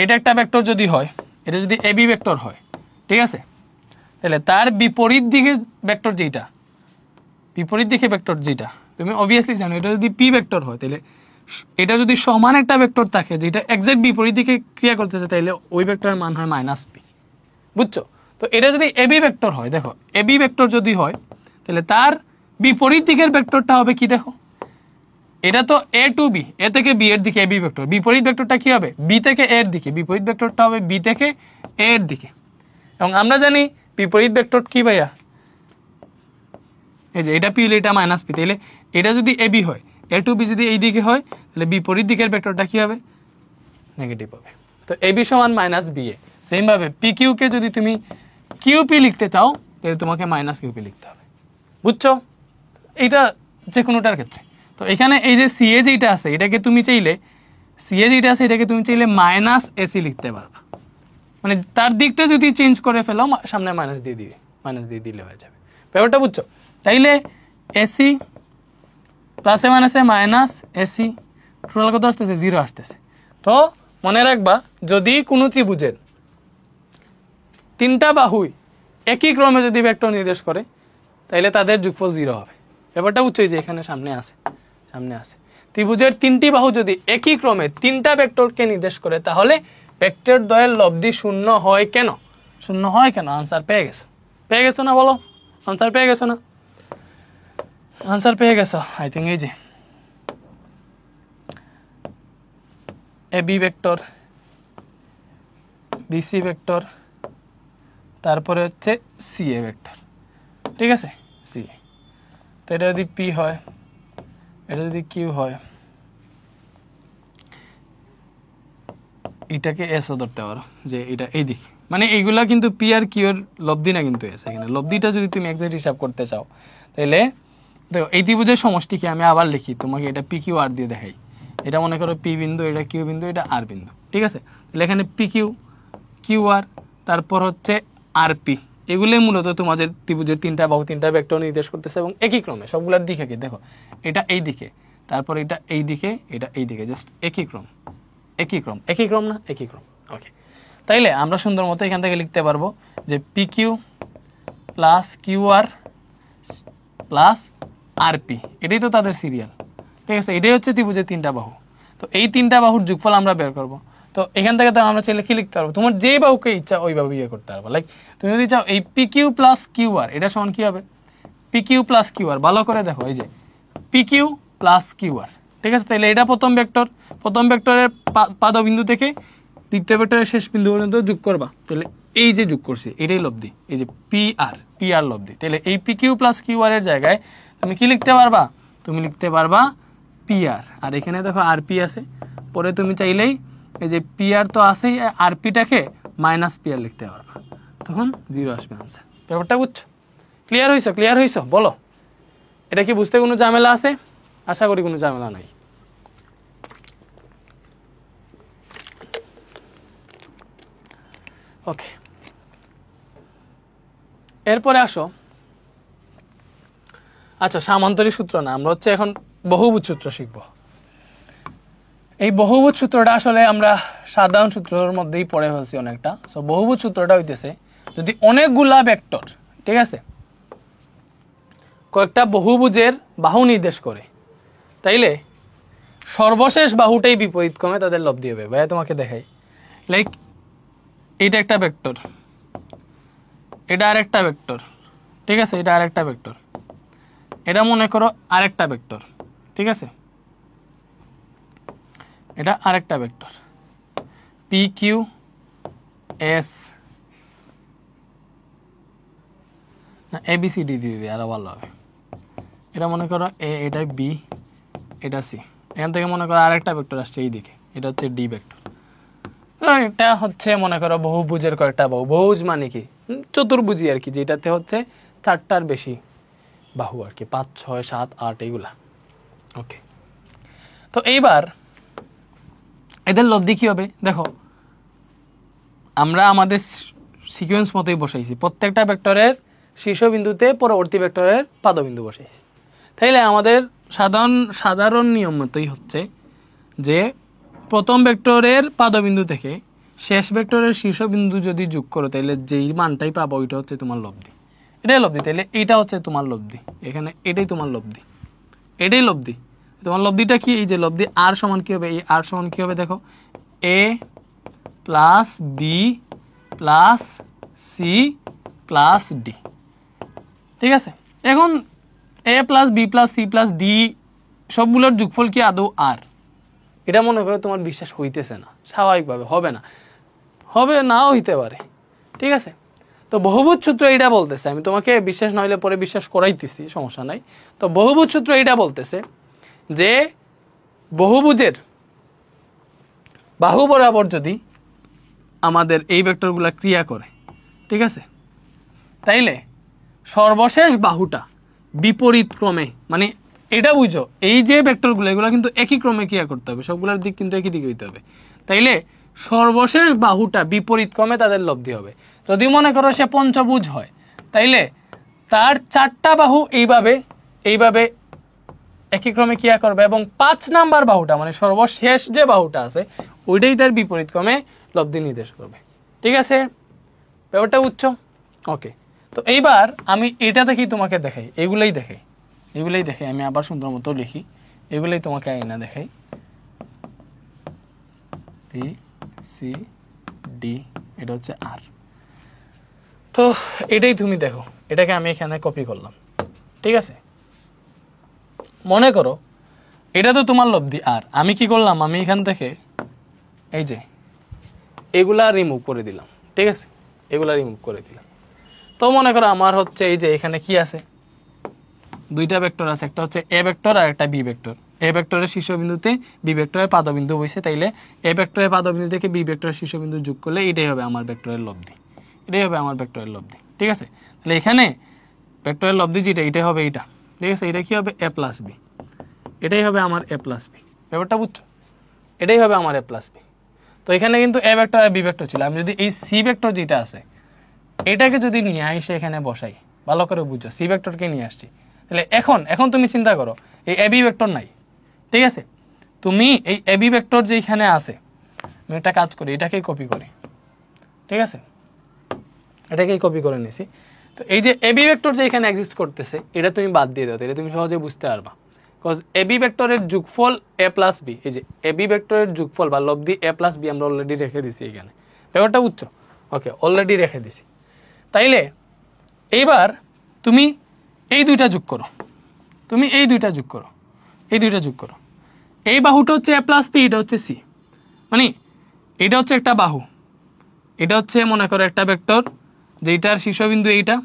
এটা একটা ভেক্টর যদি হয়, এটা যদি এবি ভেক্টর হয়, ঠিক আছে, তাহলে তার বিপরীত দিকে ভেক্টর যেটা, বিপরীত দিকে ভেক্টর যেটা তুমি অবভিয়াসলি জানো, এটা যদি পি ভেক্টর হয় তাহলে এটা যদি সমান একটা ভেক্টর থাকে যেটা এক্সাক্ট বিপরীত দিকে ক্রিয়া করতেছে, তাহলে ওই ভেক্টরের মান হয় -p, বুঝছো? তো এটা যদি এবি ভেক্টর হয়, দেখো এবি ভেক্টর যদি হয় তাহলে তার বিপরীত দিকের ভেক্টরটা হবে কি, দেখো এটা তো এ টু বি, এ থেকে বি এর দিকে এবি ভেক্টর, বিপরীত ভেক্টরটা কি হবে, বি থেকে এ এর দিকে, বিপরীত ভেক্টরটা হবে বি থেকে এ এর দিকে। এবং আমরা জানি বিপরীত ভেক্টর কি ভাইয়া, এই যে এটা পি হলে এটা -p, তাহলে এটা যদি এবি হয়, এ টু বি যদি এই দিকে হয়, তাহলে বিপরীত দিকের ভেক্টরটা কি হবে, নেগেটিভ হবে। তো এবি সমান -ba। সেম ভাবে পি কিউ কে যদি তুমি কিউপি লিখতে চাও তাহলে তোমাকে -কিউপি লিখতে হবে, বুঝছো? এইটা যে কোনোটার ক্ষেত্রে। তো এখানে এই যে সিএ যেটা আছে এটাকে তুমি চাইলে, সিএ যেটা আছে এটাকে তুমি চাইলে -ac লিখতে পারবা, মানে তার দিকটা যদি চেঞ্জ করে ফেলো সামনে মাইনাস দিয়ে দিবে, মাইনাস দিয়ে দিলে হয়ে যাবে, ব্যাপারটা বুঝছো? তাইলে এসি প্লাসে মাইনাসে -ac, টোটাল কত আসতেছে, 0 আসতেছে। তো মনে রাখবা যদি কোনো ত্রিভুজের তিনটা বাহুই একই ক্রমে যদি ভেক্টর নির্দেশ করে তাহলে তাদের যোগফল 0 হবে, ব্যাপারটা বুঝছো? যে এখানে সামনে আছে, সামনে আছে ত্রিভুজের তিনটি বাহু যদি একই ক্রমে তিনটা ভেক্টরকে নির্দেশ করে তাহলে ভেক্টর দ্বয়ের লব্ধি শূন্য হয় কেন, শূন্য হয় কেন? আনসার পেয়ে গেছো, পেয়ে গেছো না, বলো আনসার পেয়ে গেছো না, আনসার পেয়ে গেছো আই থিঙ্ক। এই যে A B vector, BC vector, তারপরে হচ্ছে সিএ ভেক্টর, ঠিক আছে, সিএ। তো এটা যদি পি হয়, এটা যদি কিউ হয়, এটাকে এসও ধরতে পারো যে এটা এই দিকে, মানে এইগুলা কিন্তু পি আর কিউ এর লব্ধি না, কিন্তু এস। এখানে লব্ধিটা যদি তুমি এক্সাক্ট হিসাব করতে চাও তাহলে দেখো এই ত্রিভুজের সমষ্টিকে আমি আবার লিখি তোমাকে, এটা পি কিউ আর দিয়ে দেখাই। এটা মনে করো পি বিন্দু, এটা কিউ বিন্দু, এটা আর বিন্দু, ঠিক আছে। তাহলে এখানে পি কিউ, কিউ আর, তারপর হচ্ছে আর পি, এগুলোই মূলত তোমাদের ত্রিভুজের তিনটা বাহু তিনটা ভেক্টর নির্দেশ করতেছে এবং একই ক্রমে সবগুলোর দিকে কি দেখো, এটা এই দিকে, তারপর এটা এই দিকে, এটা এই দিকে, জাস্ট একই ক্রম, একই ক্রম, একই ক্রম না, একই ক্রম। ওকে, তাইলে আমরা সুন্দর মতো এখান থেকে লিখতে পারবো যে P Q plus Q R plus আর পি, এটাই তো তাদের সিরিয়াল, ঠিক আছে। এটাই হচ্ছে ত্রিভুজের তিনটা বাহু। তো এই তিনটা বাহুর যোগফল আমরা বের করব। তো এখান থেকে তো আমরা চাইলে কি লিখতে পারবো, তোমার যেই বাহুকে ইচ্ছা ওই বাহু ইয়ে করতে পারবো। লাইক তুমি যদি চাও এই P Q plus Q R, এটা সমান কি হবে, P Q plus Q R, ভালো করে দেখো এই যে P Q plus Q R, ঠিক আছে। তাহলে এটা প্রথম ভেক্টর, প্রথম ভেক্টরের পাদবিন্দু থেকে দ্বিতীয় ভেক্টরের শেষ বিন্দু পর্যন্ত যোগ করবা, তাহলে এই যে যোগ করছি এটাই লব্ধি, এই যে পি আর লব্ধি। তাহলে এই P Q plus Q R এর জায়গায় তুমি কি লিখতে পারবা, তুমি লিখতে পারবা পি আর, আর এখানে দেখো আর পি আছে, পরে তুমি চাইলেই এই যে পি আর তো আছেই, আর পিটাকে -পি আর লিখতে পারবা, তখন 0 আসবে আনসার। ব্যাপারটা বুঝছো? ক্লিয়ার হইছো? ক্লিয়ার হইছো? বলো এটা কি বুঝতে কোনো ঝামেলা আছে? আশা করি কোনো ঝামেলা নাই। ওকে, এরপরে আসো, আচ্ছা সামান্তরিক সূত্র না, আমরা হচ্ছে এখন বহুভুজ সূত্র শিখব। এই বহুভুজ সূত্রটা আসলে আমরা সাধারণ সূত্রের মধ্যেই পড়ে ফেলছি অনেকটা। সো বহুভুজ সূত্রটা হইতেছে যদি অনেকগুলা ভেক্টর, ঠিক আছে, কয়েকটা বহুভুজের বাহু নির্দেশ করে তাইলে সর্বশেষ বাহুটাই বিপরীত ক্রমে তাদের লব্ধি হবে। ভাইয়া তোমাকে দেখাই, লাইক এটা একটা ভেক্টর, এটা আরেকটা ভেক্টর, ঠিক আছে, এটা আরেকটা ভেক্টর, এটা মনে করো আরেকটা ভেক্টর, ঠিক আছে, এটা আরেকটা ভেক্টর পি কিউ এস, না এ বি সি ডি দিয়ে দিই আরো ভালো হবে। এটা মনে করো এ, এটা বি, এটা সি, এখান থেকে মনে করো আরেকটা ভেক্টর আসছে এই দিকে, এটা হচ্ছে ডি ভেক্টর। এটা হচ্ছে মনে করো বহুভুজের কয়েকটা বাহু, বহুভুজ মানে কি চতুর্ভুজি আর কি, যেটাতে হচ্ছে 4টার বেশি বাহু আর কি, 5, 6, 7, 8 এইগুলা। ওকে, তো এইবার এদের লব্ধি কি হবে দেখো, আমরা আমাদের সিকোয়েন্স মতোই বসাইছি, প্রত্যেকটা ভেক্টরের শীর্ষবিন্দুতে পরবর্তী ভেক্টরের পাদবিন্দু বসাইছি। তাইলে আমাদের সাধারণ নিয়ম মতোই হচ্ছে যে প্রথম ভেক্টরের পাদবিন্দু থেকে শেষ ভেক্টরের শীর্ষবিন্দু যদি যোগ করো তাহলে যেই মানটাই পাবো ওইটা হচ্ছে তোমার লব্ধি। এটাই লব্ধি, তাহলে এইটা হচ্ছে তোমার লব্ধি, এখানে এটাই তোমার লব্ধি, এটাই লব্ধি। তোমার লব্ধিটা কি? এই যে লব্ধি আর সমান কি হবে? এই আর সমান কি হবে দেখো, A plus B plus C plus D. ঠিক আছে, এখন A plus B plus C plus D সবগুলোর যোগফল কি আদৌ আর? এটা মনে করো তোমার বিশ্বাস হইতেছে না, স্বাভাবিকভাবে হবে না, হবে নাও হইতে পারে। ঠিক আছে, তো বহুভুজ সূত্র এইটা বলতেছে, আমি তোমাকে বিশ্বাস না হইলে পরে বিশ্বাস করাইতেছি, সমস্যা নাই। তো বহুভুজ সূত্র এইটা বলতেছে যে বহুভুজের বাহু বরাবর যদি আমাদের এই ভেক্টরগুলা ক্রিয়া করে, ঠিক আছে, তাইলে সর্বশেষ বাহুটা বিপরীত ক্রমে, মানে এটা বুঝো, এই যে ভেক্টরগুলো এগুলো কিন্তু একই ক্রমে ক্রিয়া করতে হবে, সবগুলোর দিক কিন্তু একই দিকে হইতে হবে। তাইলে সর্বশেষ বাহুটা বিপরীত ক্রমে তাদের লব্ধি হবে। যদি মনে করো সে পঞ্চভুজ হয়, তাইলে তার 4টা বাহু এইভাবে এইভাবে একই ক্রমে ক্রিয়া করবে এবং 5 নাম্বার বাহুটা মানে সর্বশেষ যে বাহুটা আছে ওইটাই তার বিপরীত ক্রমে লব্ধি নির্দেশ করবে। ঠিক আছে, ব্যাপারটা বুঝছো? ওকে, তো এইবার আমি এটা দেখেই তোমাকে দেখাই, এগুলাই দেখাই, এগুলাই দেখাই, আমি আবার সুন্দর মতো লিখি, এগুলাই তোমাকে আইনা দেখাই, বি সি ডি, এটা হচ্ছে আর। তো এটাই তুমি দেখো, এটাকে আমি এখানে কপি করলাম। ঠিক আছে, মনে করো এটা তো তোমার লব্ধি আর আমি কি করলাম, আমি এখান থেকে এই যে এগুলা রিমুভ করে দিলাম। ঠিক আছে, এগুলা রিমুভ করে দিলাম। তো মনে করো আমার হচ্ছে এই যে এখানে কি আছে, দুইটা ভেক্টর আছে, একটা হচ্ছে এ ভেক্টর আর একটা বি ভেক্টর। এ ভেক্টরের শীর্ষবিন্দুতে বি ভেক্টরের পাদবিন্দু বসে, তাইলে এ ভেক্টরের পাদবিন্দু থেকে বি ভেক্টরের শীর্ষবিন্দু যোগ করলে এটাই হবে আমার ভেক্টরের লব্ধি, এটাই হবে আমার ভেক্টরের লব্ধি। ঠিক আছে, তাহলে এখানে ভেক্টরের লব্ধি যেটা এটাই হবে এইটা। ঠিক আছে, এটা কি হবে? এ প্লাস বি, এটাই হবে আমার এ প্লাস বি। ব্যাপারটা বুঝছো? এটাই হবে আমার এ প্লাস বি। তো এখানে কিন্তু এ ভেক্টর আর বি ভেক্টর ছিল, আমি যদি এই সি ভেক্টর যেটা আছে এটাকে যদি নিয়ে এসে এখানে বসাই, ভালো করে বুঝছো, সি ভেক্টরকে নিয়ে আসছি, তাহলে এখন তুমি চিন্তা করো এই এ বি ভেক্টর নাই। ঠিক আছে, তুমি এই এ বি ভেক্টর যেখানে আছে, আমি একটা কাজ করি, এটাকেই কপি করি। ঠিক আছে, এটাকেই কপি করে নিছি। তো এই যে এ বি ভেক্টর যে এখানে এক্সিস্ট করতেছে এটা তুমি বাদ দিয়ে দাও, এটা তুমি সহজে বুঝতে পারবা। বিকজ এ বি ভেক্টরের যোগফল এ প্লাস বি, এই যে এ বি ভেক্টরের যোগফল বা লব্ধি এ প্লাস বি আমরা অলরেডি রেখে দিছি এখানে। ব্যাপারটা বুঝছো? ওকে, অলরেডি রেখে দিছি। তাইলে এইবার তুমি এই দুইটা যোগ করো, তুমি এই দুইটা যোগ করো, এই দুইটা যোগ করো। এই বাহুটা হচ্ছে এ প্লাস বি, এটা হচ্ছে সি, মানে এটা হচ্ছে একটা বাহু, এটা হচ্ছে মনে করো একটা ভেক্টর যেটার শীর্ষবিন্দু এইটা,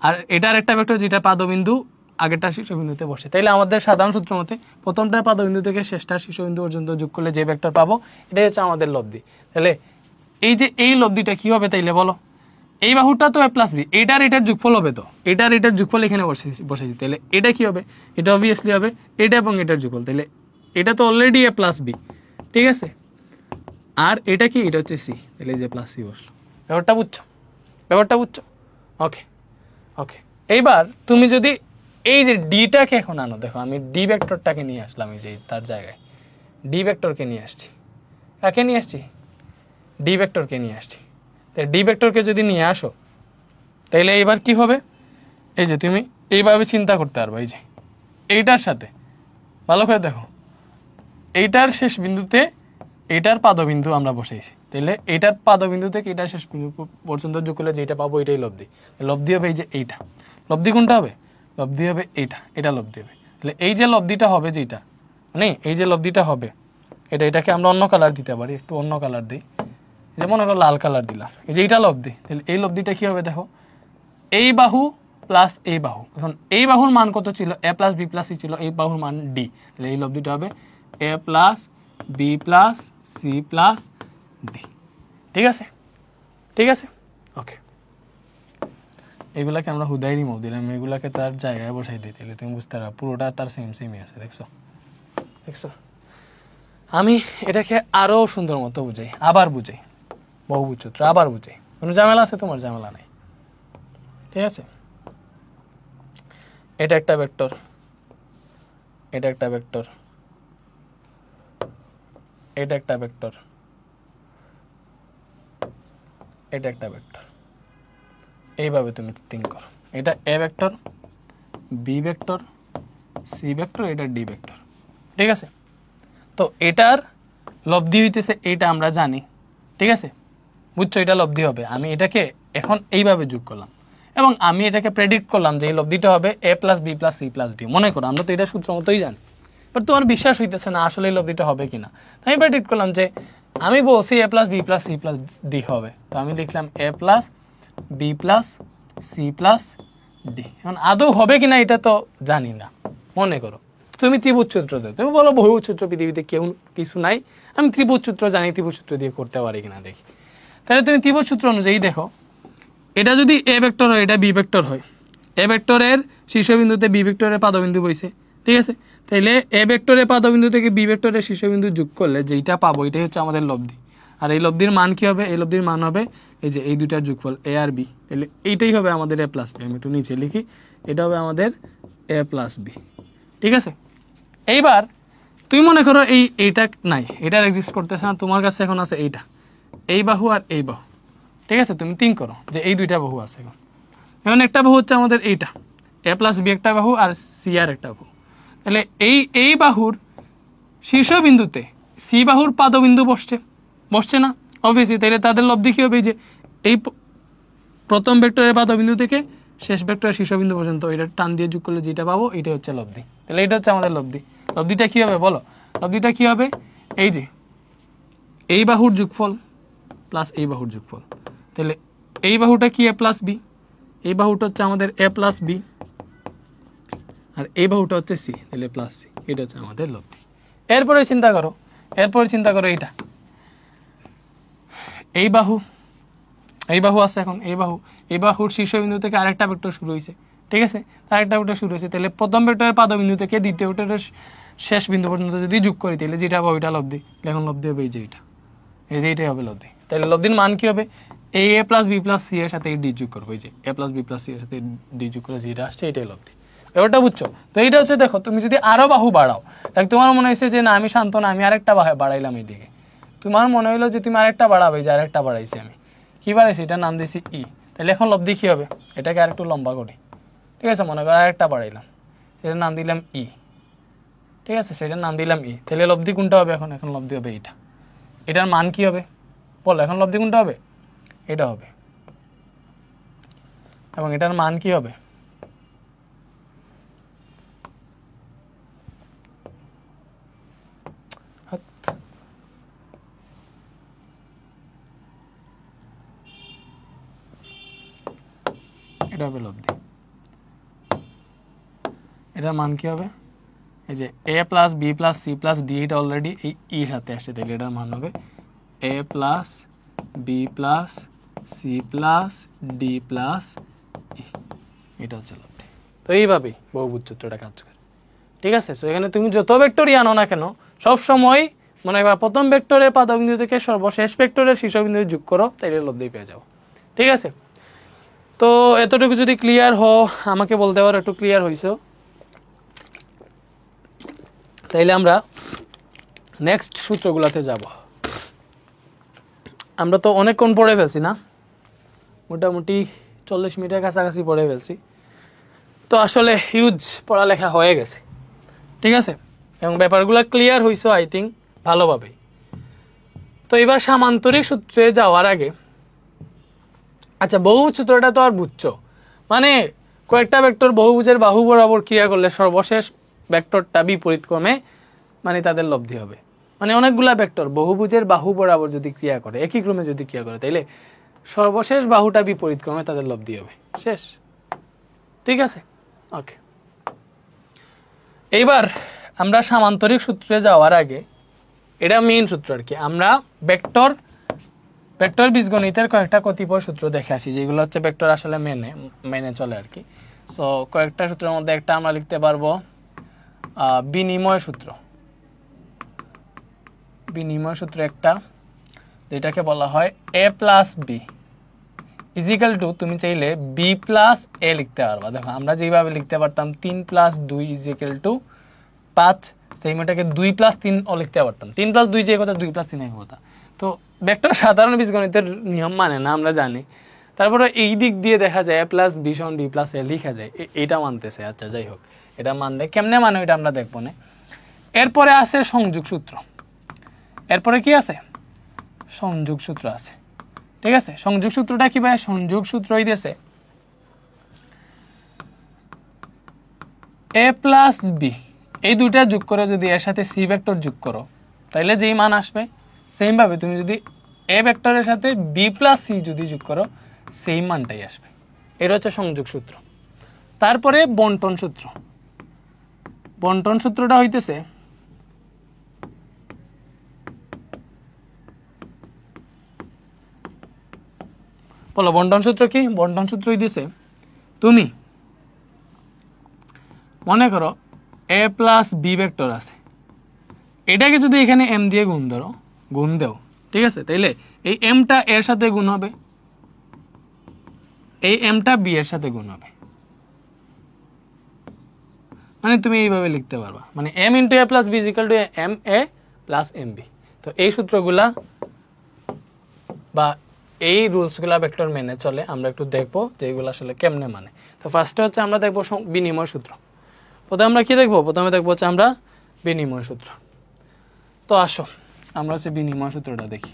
আর এটার একটা ভেক্টর যেটা পাদবিন্দু আগেরটার শীর্ষবিন্দুতে বসে। তাইলে আমাদের সাধারণ সূত্র মতে প্রথমটার পাদবিন্দু থেকে শেষটার শীর্ষবিন্দু পর্যন্ত যোগ করলে যে ভেক্টর পাবো এটাই হচ্ছে আমাদের লব্ধি। তাহলে এই যে এই লব্ধিটা কি হবে তাইলে বলো? এই বাহুটা তো এ প্লাস বি, এটার এটার যোগফল হবে, তো এটার এটার যোগফল এখানে বসেছি, তাহলে এটা কি হবে? এটা অবভিয়াসলি হবে এটা এবং এটার যোগফল, তাহলে এটা তো অলরেডি এ প্লাস বি। ঠিক আছে, আর এটা কি? এটা হচ্ছে সি, তাহলে এই যে প্লাস সি বসলো। ব্যাপারটা বুঝছো? ব্যাপারটা বুঝছো? ওকে ওকে, এইবার তুমি যদি এই যে ডিটাকে এখন আনো, দেখো আমি ডি ভেক্টরটাকে নিয়ে আসলাম, এই যে তার জায়গায় ডি ভেক্টরকে নিয়ে আসছি। কাকে নিয়ে আসছি? ডি ভেক্টরকে নিয়ে আসছি। তাই ডি ভেক্টরকে যদি নিয়ে আসো তাইলে এইবার কি হবে? এই যে তুমি এইভাবে চিন্তা করতে পারবে, এই যে এইটার সাথে ভালো করে দেখো, এইটার শেষ বিন্দুতে এইটার পাদবিন্দু আমরা বসাইছি, তাহলে এইটার পাদবিন্দু থেকে এটার শেষ বিন্দু পর্যন্ত যোগ করলে যেটা পাবো এটাই লব্ধি। লব্ধি হবে এই যে এইটা, লব্ধি কোনটা হবে? লব্ধি হবে এইটা, এটা লব্ধি হবে। তাহলে এই যে লব্ধিটা হবে যেটা, মানে এই যে লব্ধিটা হবে এটাকে আমরা অন্য কালার দিতে পারি, একটু অন্য কালার দিই, যেমন আমরা লাল কালার দিলাম, এই যে এইটা লব্ধি। তাহলে এই লব্ধিটা কি হবে দেখো, এই বাহু প্লাস এই বাহু, এখন এই বাহুর মান কত ছিল? A plus B plus C ছিল, এই বাহুর মান ডি, তাহলে এই লব্ধিটা হবে A plus B plus C plus D. ঠিক আছে, ঠিক আছে, ওকে। এগুলাকে আমরা হুদাই রিমুভ দিলাম, এগুলাকে তার জায়গায় বসাই দিই, তাহলে তুমি বুঝতে পারো পুরোটা তার সেমই আছে। দেখছো দেখছো, আমি এটাকে আরো সুন্দর মতো বুঝাই, আবার বুঝাই, বহুভুজ সূত্র আবার বুঝাই। কোনো ঝামেলা আছে? তোমার ঝামেলা নাই। ঠিক আছে, এটা একটা ভেক্টর, এটা একটা ভেক্টর, এটা একটা ভেক্টর, এটা একটা ভেক্টর। এইভাবে তুমি থিঙ্ক করো, এটা A vector, B vector, C vector, এটা ডি ভেক্টর, ঠিক আছে? তো এটার লব্ধি হইতেছে এইটা, আমরা জানি, ঠিক আছে? বুঝছো, এটা লব্ধি হবে। আমি এটাকে এখন এইভাবে যোগ করলাম এবং আমি এটাকে প্রেডিক্ট করলাম যে এই লব্ধিটা হবে A plus B plus C plus D. মনে করো আমরা তো এটা সূত্র মতোই জানি, বাট তোমার বিশ্বাস হইতেছে না আসলে এই লব্ধিটা হবে কিনা। তো আমি প্রেডিক্ট করলাম যে আমি বলছি A plus B plus C plus D হবে, তো আমি লিখলাম A plus B plus C plus D. এখন আদৌ হবে কিনা এটা তো জানি না। মনে করো তুমি ত্রিভুজ সূত্র দাও, তুমি বলো বহু সূত্র পৃথিবীতে কেউ কিছু নাই, আমি ত্রিভুজ সূত্র জানি, ত্রিভুজ সূত্র দিয়ে করতে পারি কিনা দেখি। তাহলে তুমি ত্রিভুজ সূত্র অনুযায়ী দেখো, এটা যদি এ ভেক্টর হয়, এটা বি ভেক্টর হয়, এ ভেক্টরের শীর্ষবিন্দুতে বি ভেক্টরের পাদবিন্দু বইছে, ঠিক আছে? তাইলে এ ভেক্টরের পাদবিন্দু থেকে বি ভেক্টরের শীর্ষবিন্দু যোগ করলে যেইটা পাবো এটাই হচ্ছে আমাদের লব্ধি। আর এই লব্ধির মান কি হবে? এই লব্ধির মান হবে এই যে এই দুইটার যোগফল এ আর বি। তাহলে এইটাই হবে আমাদের এ প্লাস বি। আমি একটু নিচে লিখি, এটা হবে আমাদের এ প্লাস বি, ঠিক আছে? এইবার তুমি মনে করো এইটা নাই, এটার এক্সিস্ট করতেছে না, তোমার কাছে এখন আছে এইটা, এই বাহু আর এই বাহু, ঠিক আছে? তুমি থিঙ্ক করো যে এই দুইটা বাহু আছে। এখন একটা বাহু হচ্ছে আমাদের এইটা, এ প্লাস বি একটা বাহু আর সি আর একটা বাহু। তাহলে এই বাহুর শীর্ষবিন্দুতে সি বাহুর পাদবিন্দু বসছে না অবভিয়াসলি। তাইলে তাদের লব্ধি কি হবে? যে এই প্রথম ভেক্টরের পাদবিন্দু থেকে শেষ ভেক্টরের শীর্ষবিন্দু পর্যন্ত এটা টান দিয়ে যোগ করলে যেটা পাবো এটা হচ্ছে লব্ধি। তাহলে এটা হচ্ছে আমাদের লব্ধি। লব্ধিটা কি হবে বলো? লব্ধিটা কি হবে? এই যে এই বাহুর যোগফল প্লাস এই বাহুর যোগফল। তাহলে এই বাহুটা কি? এ প্লাস বি। এই বাহুটা হচ্ছে আমাদের এ প্লাস বি আর এই বাহুটা হচ্ছে সি, তাহলে প্লাস সি। এটা হচ্ছে আমাদের লব্ধি। এরপরে চিন্তা করো এইটা, এই বাহু আছে। এখন এই বাহুর শীর্ষবিন্দু থেকে আরেকটা ভেক্টর শুরু হয়েছে, ঠিক আছে? আরেকটা ভেক্টর শুরু হয়েছে। তাহলে প্রথম ভেক্টরের পাদবিন্দু থেকে দ্বিতীয় ভেক্টরের শেষ বিন্দু পর্যন্ত যদি যোগ করি তাহলে যেটা হবে ওইটা লব্ধি। এখন লব্ধি হবে এই যে এইটা, এই যে এইটাই হবে লব্ধি। তাহলে লব্ধির মান কি হবে? এই A plus B plus C এর সাথে এই ডি যোগ করবো, এই যে A plus B plus C এর সাথে ডি যোগ করে যেটা আসছে এটাই লব্ধি। ব্যাপারটা বুঝছো? তো এইটা হচ্ছে, দেখো তুমি যদি আরো বাহু বাড়াও, তাহলে তোমার মনে হয়েছে যে না আমি শান্ত না, আমি আরেকটা বাড়াইলাম এইদিকে, তোমার মনে হইলো যে তুমি আরেকটা বাড়াবে, যে আরেকটা বাড়াইছি আমি, কি বাড়াইছি? এটার নাম দিয়েছি ই। তাহলে এখন লব্ধি কি হবে? এটাকে আরেকটু লম্বা করি, ঠিক আছে? মনে করো আরেকটা বাড়াইলাম, এটার নাম দিলাম ই, ঠিক আছে? সেটার নাম দিলাম ই। তাহলে লব্ধি কোনটা হবে? এখন লব্ধি হবে এইটা। এটার মান কি হবে বলো? এখন লব্ধি কোনটা হবে? এটা হবে। এবং এটার মান কি হবে? এটা হবে লব্ধি। এটার মান কি হবে? এই যে A plus B plus C plus D, এটা অলরেডি এই ই সাথে আসছে, তাহলে এটার মান হবে A plus B plus C plus D plus E. এটা হচ্ছে লব্ধি। তো এইভাবেই বহুভুজ সূত্রটা কাজ করে, ঠিক আছে? তো এখানে তুমি যত ভেক্টরই আনো না কেন, সবসময় মনে হয় প্রথম ভেক্টরের পাদবিন্দু থেকে সর্বশেষ ভেক্টরের শীর্ষবিন্দু যোগ করো, তাইলে লব্ধি পেয়ে যাও, ঠিক আছে? তো এতটুকু যদি ক্লিয়ার হও আমাকে বলতে পারো একটু ক্লিয়ার হয়েছে? তাইলে আমরা নেক্সট সূত্রগুলোতে যাব। আমরা তো অনেকক্ষণ পড়ে ফেলছি না, মোটামুটি 40 মিনিটের কাছাকাছি পড়ে ফেলছি। তো আসলে হিউজ পড়ালেখা হয়ে গেছে, ঠিক আছে? এবং ব্যাপারগুলো ক্লিয়ার হয়েছে আই থিঙ্ক ভালোভাবেই। তো এবার সামান্তরিক সূত্রে যাওয়ার আগে, আচ্ছা বহুভুজ সূত্রটা তো আর বুঝছো, মানে কয়েকটা ভেক্টর বহুভুজের বাহু বরাবর ক্রিয়া করলে সর্বশেষ ভেক্টরটা বিপরীত ক্রমে মানে তাদের লব্ধি হবে। মানে অনেকগুলা ভেক্টর বহুভুজের বাহু বরাবর যদি ক্রিয়া করে, একই ক্রমে যদি ক্রিয়া করে, তাইলে সর্বশেষ বাহুটা বিপরীত ক্রমে তাদের লব্ধি হবে। শেষ, ঠিক আছে? ওকে, এইবার আমরা সামান্তরিক সূত্রে যাওয়ার আগে, এটা মেইন সূত্র আর কি, আমরা ভেক্টর বীজগণিতের কয়েকটা কতিপয় সূত্র দেখে আসি, যেগুলো হচ্ছে ভেক্টর আসলে মেনে চলে আর কি। সো কয়েকটা সূত্রের মধ্যে একটা আমরা লিখতে পারবো বিনিময় সূত্র একটা, যেটাকে বলা হয় এ প্লাস বি ইজিক্যাল টু, তুমি চাইলে বি প্লাস এ লিখতে পারবা। দেখো আমরা যেভাবে লিখতে পারতাম 3 + 2 ইজিক্যাল টু 5, সেম এটাকে 2+3 ও লিখতে পারতাম, 3+2 যে কথা, 2+3 এক কথা। তো ভেক্টর সাধারণ বীজগণিতের নিয়ম মানে না, আমরা জানি। তারপরে এই দিক দিয়ে দেখা যায় a + b = b + a লেখা যায়, এটা মানতেছে। আচ্ছা যাই হোক, এটা মানলে কেমনে মানে এটা আমরা দেখবো না। এরপরে আছে সংযোগ সূত্র। এরপরে কি আছে? সংযোগ সূত্র আছে, ঠিক আছে। সংযোগ সূত্রটা কি ভাই? সংযোগ সূত্র হইতেছে a + b, এই দুইটা যোগ করে যদি এর সাথে c ভেক্টর যোগ করো, তাহলে যেই মান আসবে, সেম ভাবে তুমি যদি a ভেক্টরের সাথে b + c যদি যোগ করো, সেই মানটাই আসবে। এটা হচ্ছে সংযোগ সূত্র। তারপরে বন্টন সূত্র। বন্টন সূত্রটা হইতেছে বলো, বন্টন সূত্র কি? বন্টন সূত্র হইতেছে, তুমি মনে করো a + b ভেক্টর আছে, এটাকে যদি এখানে m দিয়ে গুণ দাও, ঠিক আছে, তাইলে এই mটা এর সাথে গুণ হবে, এই mটা b এর সাথে গুণ হবে। মানে তুমি এইভাবে লিখতে পারবা, মানে m × a + b = ma + mb। তো এই সূত্রগুলা বা এই রুলসগুলা ভেক্টর মেনে চলে। আমরা একটু দেখবো যে এগুলো আসলে কেমনে মানে। তো ফার্স্টে হচ্ছে আমরা দেখবো বিনিময় সূত্র। প্রথমে আমরা কি দেখবো? প্রথমে দেখবো হচ্ছে আমরা বিনিময় সূত্র। তো আসো আমরা হচ্ছে বিনিময় সূত্রটা দেখি।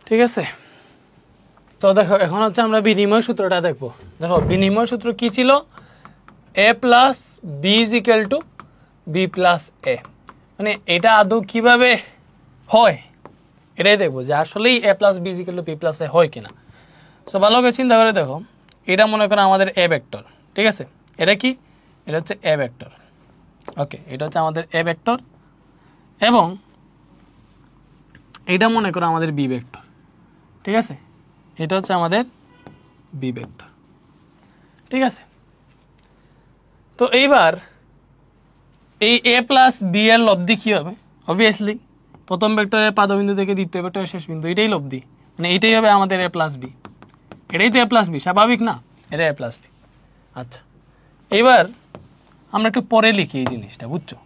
ঠিক আছে, তো দেখো এখন হচ্ছে আমরা বিনিময় সূত্রটা দেখবো। দেখো বিনিময় সূত্র কি ছিল? a + b = b + a। মানে এটা আদৌ কিভাবে হয় এটাই দেখবো, যে আসলেই a + b = b + a হয় কিনা। সো ভালো করে চিন্তা করে দেখো, এটা মনে করো আমাদের a ভেক্টর, ঠিক আছে। এটা কি? এটা হচ্ছে a ভেক্টর। ওকে, এটা হচ্ছে আমাদের a ভেক্টর, এবং এটা মনে করো আমাদের b ভেক্টর, ঠিক আছে। এটা হচ্ছে আমাদের b ভেক্টর, ঠিক আছে। তো এইবার এই a + b এর লব্ধি কি হবে? অবভিয়াসলি প্রথম ভেক্টরের পাদবিন্দু থেকে দ্বিতীয় ভেক্টরের শেষ বিন্দু, এটাই লব্ধি, মানে এটাই হবে আমাদের a + b। এটাই তো a + b, স্বাভাবিক না? এটা a + b। আচ্ছা, এইবার আমরা একটু পরে লিখি এই জিনিসটা, বুঝছো?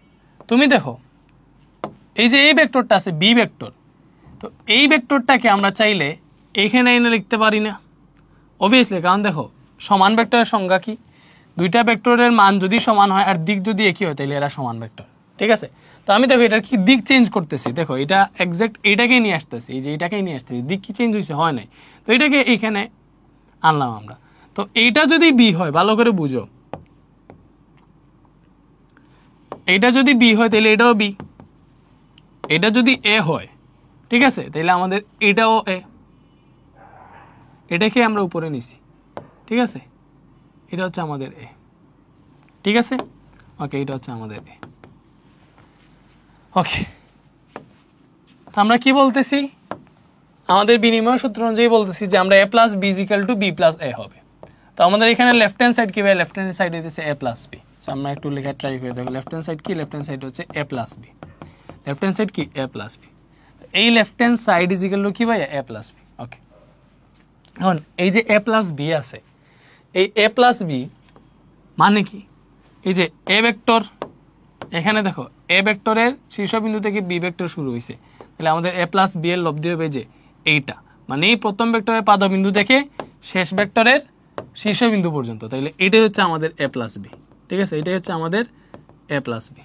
তুমি দেখো এই যে এই ভেক্টরটা আছে b ভেক্টর, তো এই ভেক্টরটাকে আমরা চাইলে এইখানে এনে লিখতে পারি না? অবভিয়াসলি, কারণ দেখো সমান ভেক্টরের সংজ্ঞা কি? দুইটা ভেক্টরের মান যদি সমান হয় আর দিক যদি একই হয়, তাহলে এরা সমান ভেক্টর, ঠিক আছে। তো আমি দেখো এটার কি দিক চেঞ্জ করতেছি, দেখো এটা এক্সাক্ট এটাকেই নিয়ে আসতেছি, এই যে এটাকেই নিয়ে আসতেছি, দিক কি চেঞ্জ হয়েছে? হয় নাই। তো এটাকে এইখানে আনলাম আমরা। তো এইটা যদি বি হয়, ভালো করে বুঝো, এইটা যদি বি হয় তাহলে এটাও বি, এটা যদি এ হয়, ঠিক আছে, তাহলে আমাদের এটাও এ, এটাকে আমরা উপরে নিছি, ঠিক আছে। এটা হচ্ছে আমাদের এ, ঠিক আছে। ওকে, এটা হচ্ছে আমাদের এ। ওকে, তো আমরা কি বলতেছি? আমাদের বিনিময় সূত্র অনুযায়ী বলতেছি যে আমরা a + b = b + a হবে। তো আমাদের এখানে লেফট হ্যান্ড সাইড কি ভাই? লেফট হ্যান্ড সাইড হইতেছে a + b। সো আমরা একটু লেখা ট্রাই করে দেখো, লেফট হ্যান্ড সাইড কি? লেফট হ্যান্ড সাইড হচ্ছে a + b। Left hand side কি? a + b। এই লেফট হ্যান্ড সাইড = কি ভাই? a + b। ওকে, এখন এই যে a + b আছে, এই a + b মানে কি? এই যে a ভেক্টর, এখানে দেখো a ভেক্টরের শীর্ষবিন্দু থেকে b ভেক্টর শুরু হয়েছে, তাহলে আমাদের a + b এর লব্ধি হবে যে এইটা, মানে এই প্রথম ভেক্টরের পাদবিন্দু থেকে শেষ ভেক্টরের শীর্ষবিন্দু পর্যন্ত, তাহলে এটাই হচ্ছে আমাদের a + b, ঠিক আছে। এটাই হচ্ছে আমাদের a + b,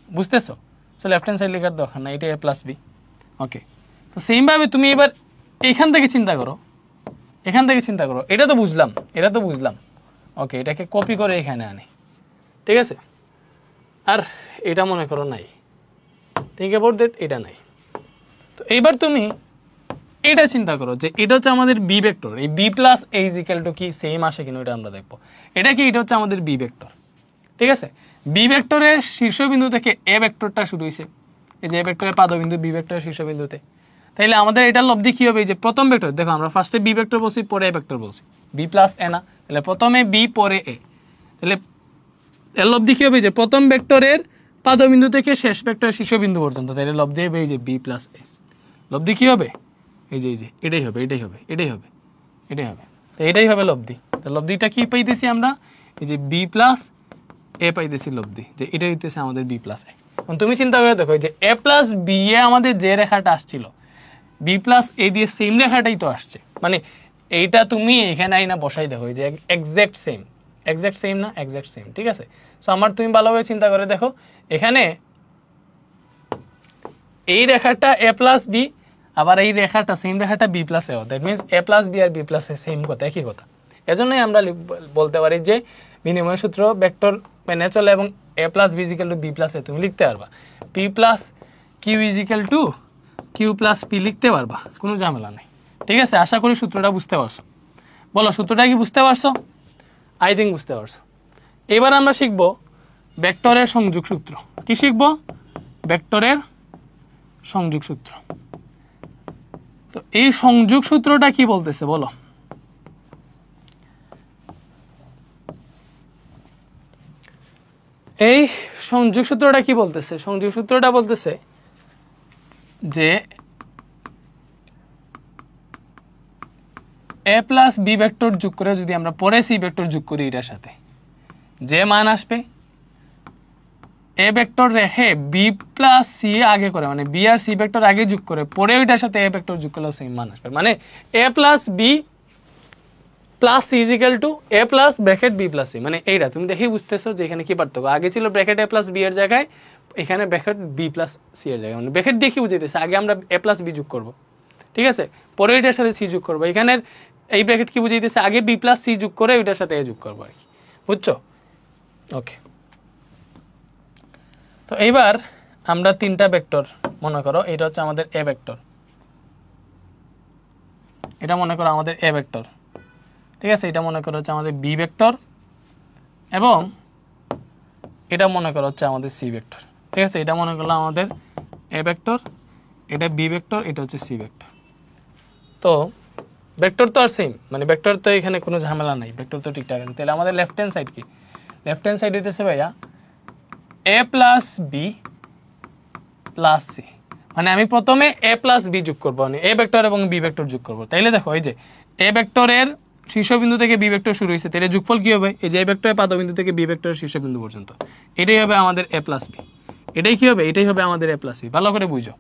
বুঝতেছো? সো লেফট হ্যান্ড সাইড লেখার দরকার না, এটাই a + b। ওকে, তো সেম ভাবে তুমি এবার এখান থেকে চিন্তা করো, এখান থেকে চিন্তা করো, এটা তো বুঝলাম, এটা তো বুঝলাম। ওকে, এটাকে কপি করে এখানে আনি, ঠিক আছে। আর এটা মনে করো নাই, থিঙ্ক অ্যাবাউট দ্যাট, এটা নাই। তো এইবার তুমি এটা চিন্তা করো যে এটা হচ্ছে আমাদের বি ভেক্টর, এই b + a = কি সেম আসে কিনা এটা আমরা দেখবো। এটা কি? এটা হচ্ছে আমাদের বি ভেক্টর, ঠিক আছে। বি ভেক্টরের শীর্ষবিন্দু থেকে এ ভেক্টরটা শুরু হয়েছে, এই যে এ ভেক্টরের পাদবিন্দু বি ভেক্টরের শীর্ষবিন্দুতে, তাইলে আমাদের এটার লব্ধি কি হবে? এই যে প্রথম ভেক্টর, দেখো আমরা ফার্স্টে বি ভেক্টর বলছি, পরে এ ভেক্টর বলছি, b + a না, তাহলে প্রথমে বি পরে এ, তাহলে এর লব্ধি কি হবে? যে প্রথম ভেক্টরের পাদবিন্দু থেকে শেষ ভেক্টরের শীর্ষবিন্দু পর্যন্ত, তাহলে লব্ধি হবে এই যে b + a। লব্ধি কি হবে? এই যে এটাই হবে তো এটাই হবে লব্ধি। তো লব্ধিটা কি পাইতেছি আমরা, এই যে বি প্লাস এ পাইতেছি লব্ধি, যে এটা হইতেছে আমাদের বি প্লাস এ। তুমি চিন্তা করে দেখো, যে এ প্লাস বি এ আমাদের যে রেখাটা আসছিল, বি প্লাস এ দিয়ে সেম রেখাটাই তো আসছে, মানে এইটা তুমি এখানে আইনা বসাই দেখো, যে এক্সাক্ট সেম না, এক্সাক্ট সেম, ঠিক আছে। সো আমার তুমি ভালোভাবে চিন্তা করে দেখো, এখানে এই রেখাটা এ প্লাস বি, আবার এই রেখাটা সেম রেখাটা B plus A, that means A plus B আর বি প্লাস এ সেম কথা, একই কথা। এজন্যই আমরা বলতে পারি যে বিনিময় সূত্র ভেক্টর মেনে চলে, এবং A plus B equal to B plus A তুমি লিখতে পারবা, P plus Q equal to Q plus P লিখতে পারবা, কোনো ঝামেলা নেই, ঠিক আছে। আশা করি সূত্রটা বুঝতে পারছো। বলো সূত্রটা কি বুঝতে পারছো? আই থিঙ্ক বুঝতে পারছো। এবার আমরা শিখব ভেক্টরের সংযোগ সূত্র। কি শিখব? ভেক্টরের সংযোগ সূত্র। তো এই সংযোগ সূত্রটা কি বলতেছে বলো? এই সংযোগ সূত্রটা কি বলতেছে? সংযোগ সূত্রটা বলতেছে যে এ প্লাস বি ভেক্টর যোগ করে যদি আমরা পরে সি ভেক্টর যোগ করি, এটার সাথে যে মান আসবে, এ ভেক্টর রেখে বি প্লাস সি আগে করে, মানে বি আর সি ভেক্টর আগে যোগ করে পরে ওইটার সাথে এ ভেক্টর যোগ করলেও সেম মান আসবে, মানে A plus B plus C equal to A plus bracket B plus C. মানে এইটা তুমি দেখেই বুঝতেছো যে এখানে কি পার্থক্য। আগে ছিল ব্র্যাকেট এ প্লাস বি এর জায়গায়, এখানে ব্র্যাকেট বি প্লাস সি এর জায়গায়, মানে ব্র্যাকেট দিয়ে কি বুঝাইতেছে, আগে আমরা এ প্লাস বি যোগ করবো, ঠিক আছে, পরে ওইটার সাথে সি যোগ করবো। এখানে এই ব্র্যাকেট কি বুঝাইতেছে, আগে বি প্লাস সি যোগ করে ওইটার সাথে এ যোগ করবো আর কি, বুঝছো? ওকে, তো এইবার আমরা তিনটা ভেক্টর মনে করো, এটা হচ্ছে আমাদের এ ভেক্টর, এটা মনে করো আমাদের এ ভেক্টর, ঠিক আছে, এটা মনে করো হচ্ছে আমাদের বি ভেক্টর, এবং এটা মনে করো হচ্ছে আমাদের সি ভেক্টর, ঠিক আছে। এটা মনে করলাম আমাদের এ ভেক্টর, এটা বি ভেক্টর, এটা হচ্ছে সি ভেক্টর। তো ভেক্টর তো আর সেম, মানে ভেক্টর তো এখানে কোনো ঝামেলা নাই, ভেক্টর তো ঠিকঠাক আছে। তাহলে আমাদের লেফট হ্যান্ড সাইড কি? লেফট হ্যান্ড সাইড হইতেছে ভাইয়া এ প্লাস বি প্লাস সি, মানে আমি প্রথমে এ প্লাস বি যোগ করবো, মানে এ ভেক্টর এবং বি ভেক্টর যোগ করবো। তাইলে দেখো, এই যে এ ভেক্টরের শীর্ষবিন্দু থেকে বি ভেক্টর শুরু হয়েছে, তাহলে যোগফল কি হবে? এই যে এ ভেক্টরের পাদবিন্দু থেকে বি ভেক্টরের শীর্ষবিন্দু পর্যন্ত, এটাই হবে আমাদের এ প্লাস বি। এটাই কি হবে? এটাই হবে আমাদের এ প্লাস বি। ভালো করে বুঝো,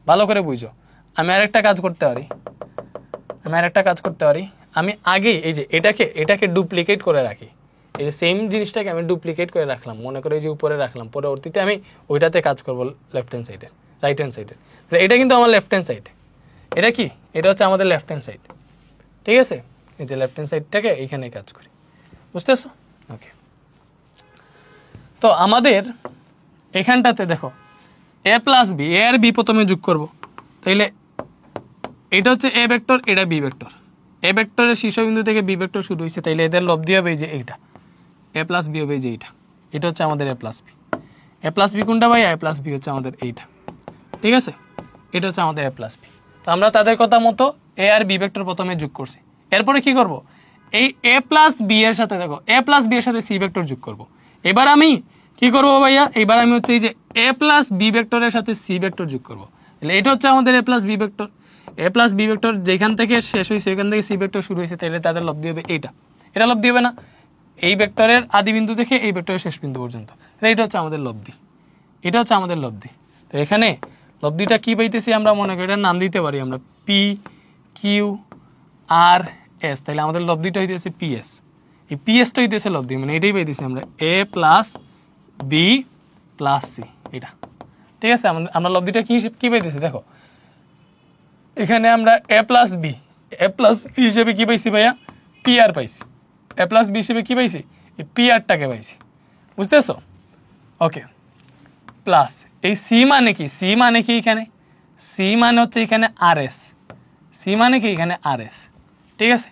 ভালো করে বুঝো। আমি আরেকটা কাজ করতে পারি, আমি আগে এই যে এটাকে ডুপ্লিকেট করে রাখি, এই যে সেম জিনিসটাকে আমি ডুপ্লিকেট করে রাখলাম, মনে করে যে উপরে রাখলাম, পরবর্তীতে আমি ওইটাতে কাজ করবো লেফট হ্যান্ড সাইডে, রাইট হ্যান্ড সাইডে। এটা কিন্তু আমার লেফট হ্যান্ড সাইড, এটা কি? এটা হচ্ছে আমাদের লেফট হ্যান্ড সাইড, ঠিক আছে। এই যে লেফট হ্যান্ড সাইডটাকে এইখানে কাজ করি, বুঝতেছো? ওকে, তো আমাদের এখানটাতে দেখো A plus B, A R B প্রথমে যোগ করবো, তাইলে এটা হচ্ছে এ ভেক্টর, এটা বি ভেক্টর, এ ভেক্টরের শীর্ষবিন্দু থেকে বি ভেক্টর শুরু হয়েছে, তাইলে এদের লব্ধি হবে এই যে এইটা, এ প্লাস বি হবে এই যে এইটা, এটা হচ্ছে আমাদের এ প্লাস বি। এ প্লাস বি কোনটা ভাই? এ প্লাস বি হচ্ছে আমাদের এইটা, ঠিক আছে, এটা হচ্ছে আমাদের এ প্লাস বি। তো আমরা তাদের কথা মতো এ আর বি ভেক্টর প্রথমে যোগ করছি, এরপরে কি করব? এই এ প্লাস বি এর সাথে দেখো, এ প্লাস বি এর সাথে সি ভেক্টর যোগ করব। এবার আমি কি করব ভাইয়া? এবার আমি হচ্ছে এই যে এ প্লাস বি ভেক্টরের সাথে সি ভেক্টর যোগ করব, তাহলে এটা হচ্ছে আমাদের এ প্লাস বি ভেক্টর। এ প্লাস বি ভেক্টর যেখান থেকে শেষ হয়েছে ওইখান থেকে সি ভেক্টর শুরু হয়েছে, তাহলে তাদের লব্ধি হবে এইটা, এটা লব্ধি হবে না? এই ভেক্টরের আদি বিন্দু থেকে এই ভেক্টরের শেষ বিন্দু পর্যন্ত, তাহলে এটা হচ্ছে আমাদের লব্ধি, এটা হচ্ছে আমাদের লব্ধি। তো এখানে লব্ধিটা কি পাইতেছি আমরা, মনে করি এটার নাম দিতে পারি আমরা পি কিউ আর এস, তাহলে আমাদের লব্ধিটা হইতেছে পিএস। এই পিএসটা হইতেছে লব্ধি, মানে এটাই পাইতেছি আমরা এ প্লাস বি প্লাস সি, এটা ঠিক আছে। আমরা লব্ধিটা কি পাইতেছি দেখো, এখানে আমরা এ প্লাস বি হিসেবে কি পাইছি ভাইয়া? পি আর পাইছি। এ প্লাস বি হিসেবে কি পাইছি? এই পি আরটাকে পাইছি, বুঝতেছো? ওকে, প্লাস এই সি মানে কি? সি মানে কি এখানে? সি মানে হচ্ছে এখানে আর এস, সি মানে কি এখানে আর এস, ঠিক আছে।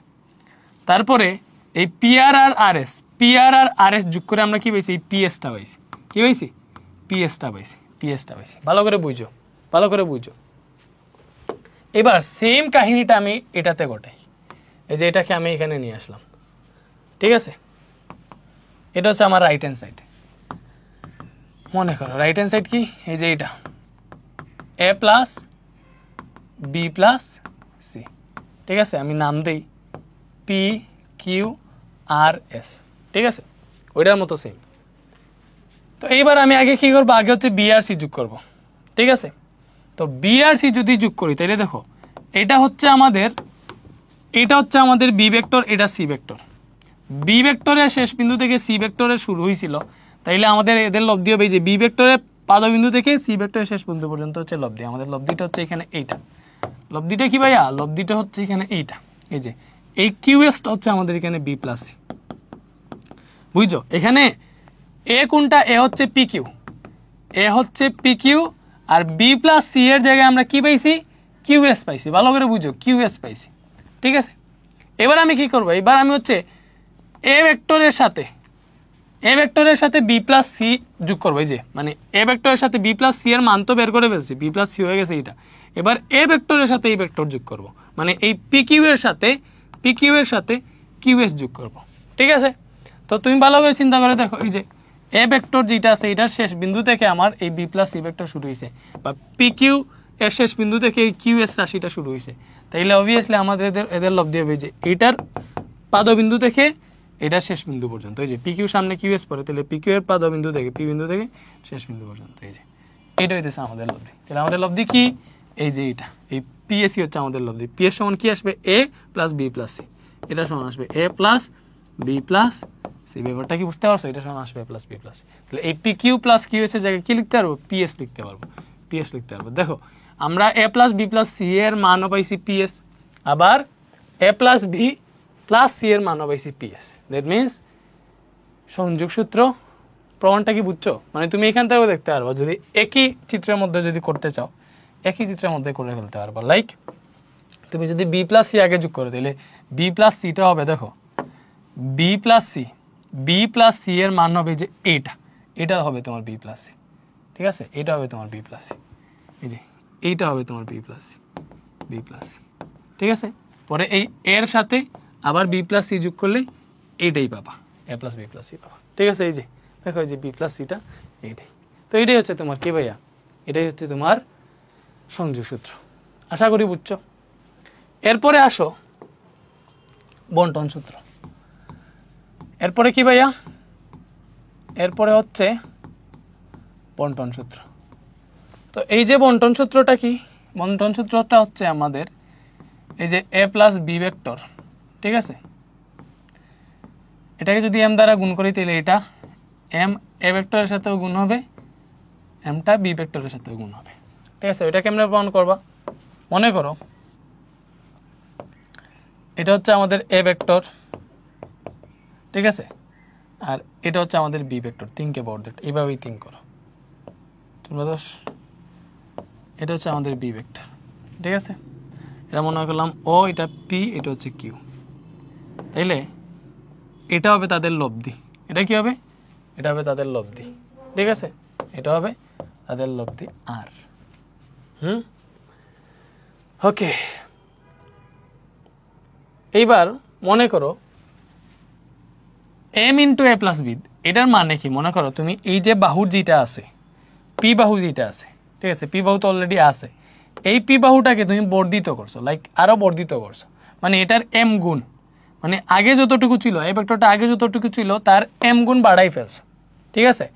তারপরে এই পিআর আর আর এস, পিআর আর আর এস যোগ করে আমরা কি পাইছি? এই পিএসটা পাইছি, কি পাইছি? পিএসটা পাইছি, পিএসটা পাইছি। ভালো করে বুঝো, ভালো করে বুঝো। এবার সেম কাহিনীটা আমি এটাতে ঘটাই, এই যে এটাকে আমি এখানে নিয়ে আসলাম, ঠিক আছে। এটা হচ্ছে আমার রাইট হ্যান্ড সাইড, মনে করো রাইট হ্যান্ড সাইড কি? এই যে এটা এ প্লাস বি প্লাস ঠিক আছে, আমি নাম দেই PQRS, ঠিক আছে, ওইটার মতো সেম। তো এইবার আমি আগে কি করবো, আগে হচ্ছে বি আর সি যোগ করব, ঠিক আছে। তো বি আর সি যদি যোগ করি তাহলে দেখো এটা হচ্ছে আমাদের বি ভেক্টর, এটা সি ভেক্টর। বি ভেক্টরের শেষ বিন্দু থেকে সি ভেক্টরের শুরু হয়েছিল, তাইলে আমাদের এদের লব্ধি হবে যে বি ভেক্টরের পাদবিন্দু থেকে সি ভেক্টরের শেষ বিন্দু পর্যন্ত হচ্ছে লব্ধি। আমাদের লব্ধিটা হচ্ছে এখানে এইটা। লব্ধিটা কি ভাইয়া? লব্ধিটা হচ্ছে এখানে এইটা, এই যে এই কিউএসটা হচ্ছে আমাদের এখানে বি প্লাস সি, বুঝছো? এখানে এ কোনটা? এ হচ্ছে পি কিউ, এ হচ্ছে পি কিউ, আর বি প্লাস সি এর জায়গায় আমরা কি পাইছি? কিউএস পাইছি। ভালো করে বুঝো, কিউএস পাইছি, ঠিক আছে। এবার আমি কি করবো? এবার আমি হচ্ছে এ ভেক্টরের সাথে বি প্লাস সি যোগ করবো। এই যে মানে এ ভেক্টরের সাথে বি প্লাস সি এর মান তো বের করে ফেলছি, বি প্লাস সি হয়ে গেছে এটা। এবার এ ভেক্টরের সাথে এই ভেক্টর যোগ করব, মানে এই পি কিউ এর সাথে কিউএস যোগ করব, ঠিক আছে। তো তুমি ভালো করে চিন্তা করে দেখো, এই যে এ ভেক্টর যেটা আছে এটার শেষ বিন্দু থেকে আমার এই বি প্লাস সি ভেক্টর শুরু হয়েছে, বা পি কিউ এর শেষ বিন্দু থেকে এই কিউএস রাশিটা শুরু হয়েছে। তাইলে অবভিয়াসলি আমাদের এদের লব্ধি হবে যে এটার পাদবিন্দু থেকে এটার শেষ বিন্দু পর্যন্ত। এই যে পি কিউ সামনে কিউএস পড়ে, তাহলে পি কিউ এর পাদবিন্দু থেকে পি বিন্দু থেকে শেষ বিন্দু পর্যন্ত, এই যে এটা হইতেছে আমাদের লব্ধি। তাহলে আমাদের লব্ধি কি? এই যে এটা, এই পিএসসি হচ্ছে আমাদের লব্ধি। পি এর সমান কি আসবে? এ প্লাস বি প্লাস সি। এটা সমান আসবে এ প্লাস বি প্লাস সি। ব্যাপারটা কি বুঝতে পারছো? এটা সমান আসবে এ প্লাস বি প্লাস সি। তাহলে এই পি কিউ প্লাস কিউএস এর জায়গায় কি লিখতে পারবো? পিএস লিখতে পারবো, পিএস লিখতে পারবো। দেখো আমরা এ প্লাস বি প্লাস সি এর মানও পাইছি পিএস, আবার এ প্লাস বি প্লাস সি এর মানও পাইছি পিএস। দ্যাট মিনস সংযোগ সূত্র প্রমাণটা কি বুঝছো? মানে তুমি এখান থেকেও দেখতে পারবা, যদি একই চিত্রের মধ্যে যদি করতে চাও, একই চিত্রের মধ্যে করে ফেলতে পারবা। লাইক তুমি যদি বি প্লাস সি আগে যোগ করো, তাহলে বি প্লাস সিটা হবে, দেখো বি প্লাস সি এর মান হবে যে এটা হবে তোমার বি প্লাস সি, ঠিক আছে। এটা হবে তোমার বি প্লাস সি, এই যে এইটা হবে তোমার বি প্লাস সি, ঠিক আছে। পরে এই এর সাথে আবার বি প্লাস সি যোগ করলে এইটাই পাবা, এ প্লাস বি প্লাস সি পাবা, ঠিক আছে। এই যে দেখো, এই যে বি প্লাস সিটা এইটাই। তো এটাই হচ্ছে তোমার কি ভাইয়া? এটাই হচ্ছে তোমার সংযোগ সূত্র। আশা করি বুঝছো। এরপরে আসো বন্টন সূত্র। এরপরে কি ভাইয়া? এরপরে হচ্ছে বন্টন সূত্র। তো এই যে বন্টন সূত্রটা কি? বন্টন সূত্রটা হচ্ছে আমাদের এই যে এ প্লাস বি ভেক্টর, ঠিক আছে। এটাকে যদি এম দ্বারা গুণ করি তাহলে এটা এম এ ভেক্টরের সাথেও গুণ হবে, এমটা বি ভেক্টরের সাথেও গুণ হবে, ঠিক আছে। এটা কেমনে প্রমাণ করবা? মনে করো এটা হচ্ছে আমাদের এ ভেক্টর, ঠিক আছে, আর এটা হচ্ছে আমাদের B vector. Think about that, এইভাবেই থিঙ্ক করো তোমরা। দোষ, এটা হচ্ছে আমাদের বি ভেক্টর, ঠিক আছে। এটা মনে করলাম ও, এটা পি, এটা হচ্ছে কিউ। তাইলে এটা হবে তাদের লব্ধি। এটা কি হবে? এটা হবে তাদের লব্ধি, ঠিক আছে। এটা হবে তাদের লব্ধি আর। ওকে, এইবার মনে করো M into A plus B, এটার মানে কি? মনে করো তুমি এই যে বাহুর যেটা আছে, পি বাহু যেটা আছে, ঠিক আছে, পি বাহু তো অলরেডি আছে, এই পি বাহুটাকে তুমি বর্ধিত করছো, লাইক আরো বর্ধিত করছো, মানে এটার এম গুণ, মানে আগে যতটুকু ছিল এই ভেক্টরটা আগে যতটুকু ছিল তার এম গুণ বাড়াই ফেলছো, ঠিক আছে,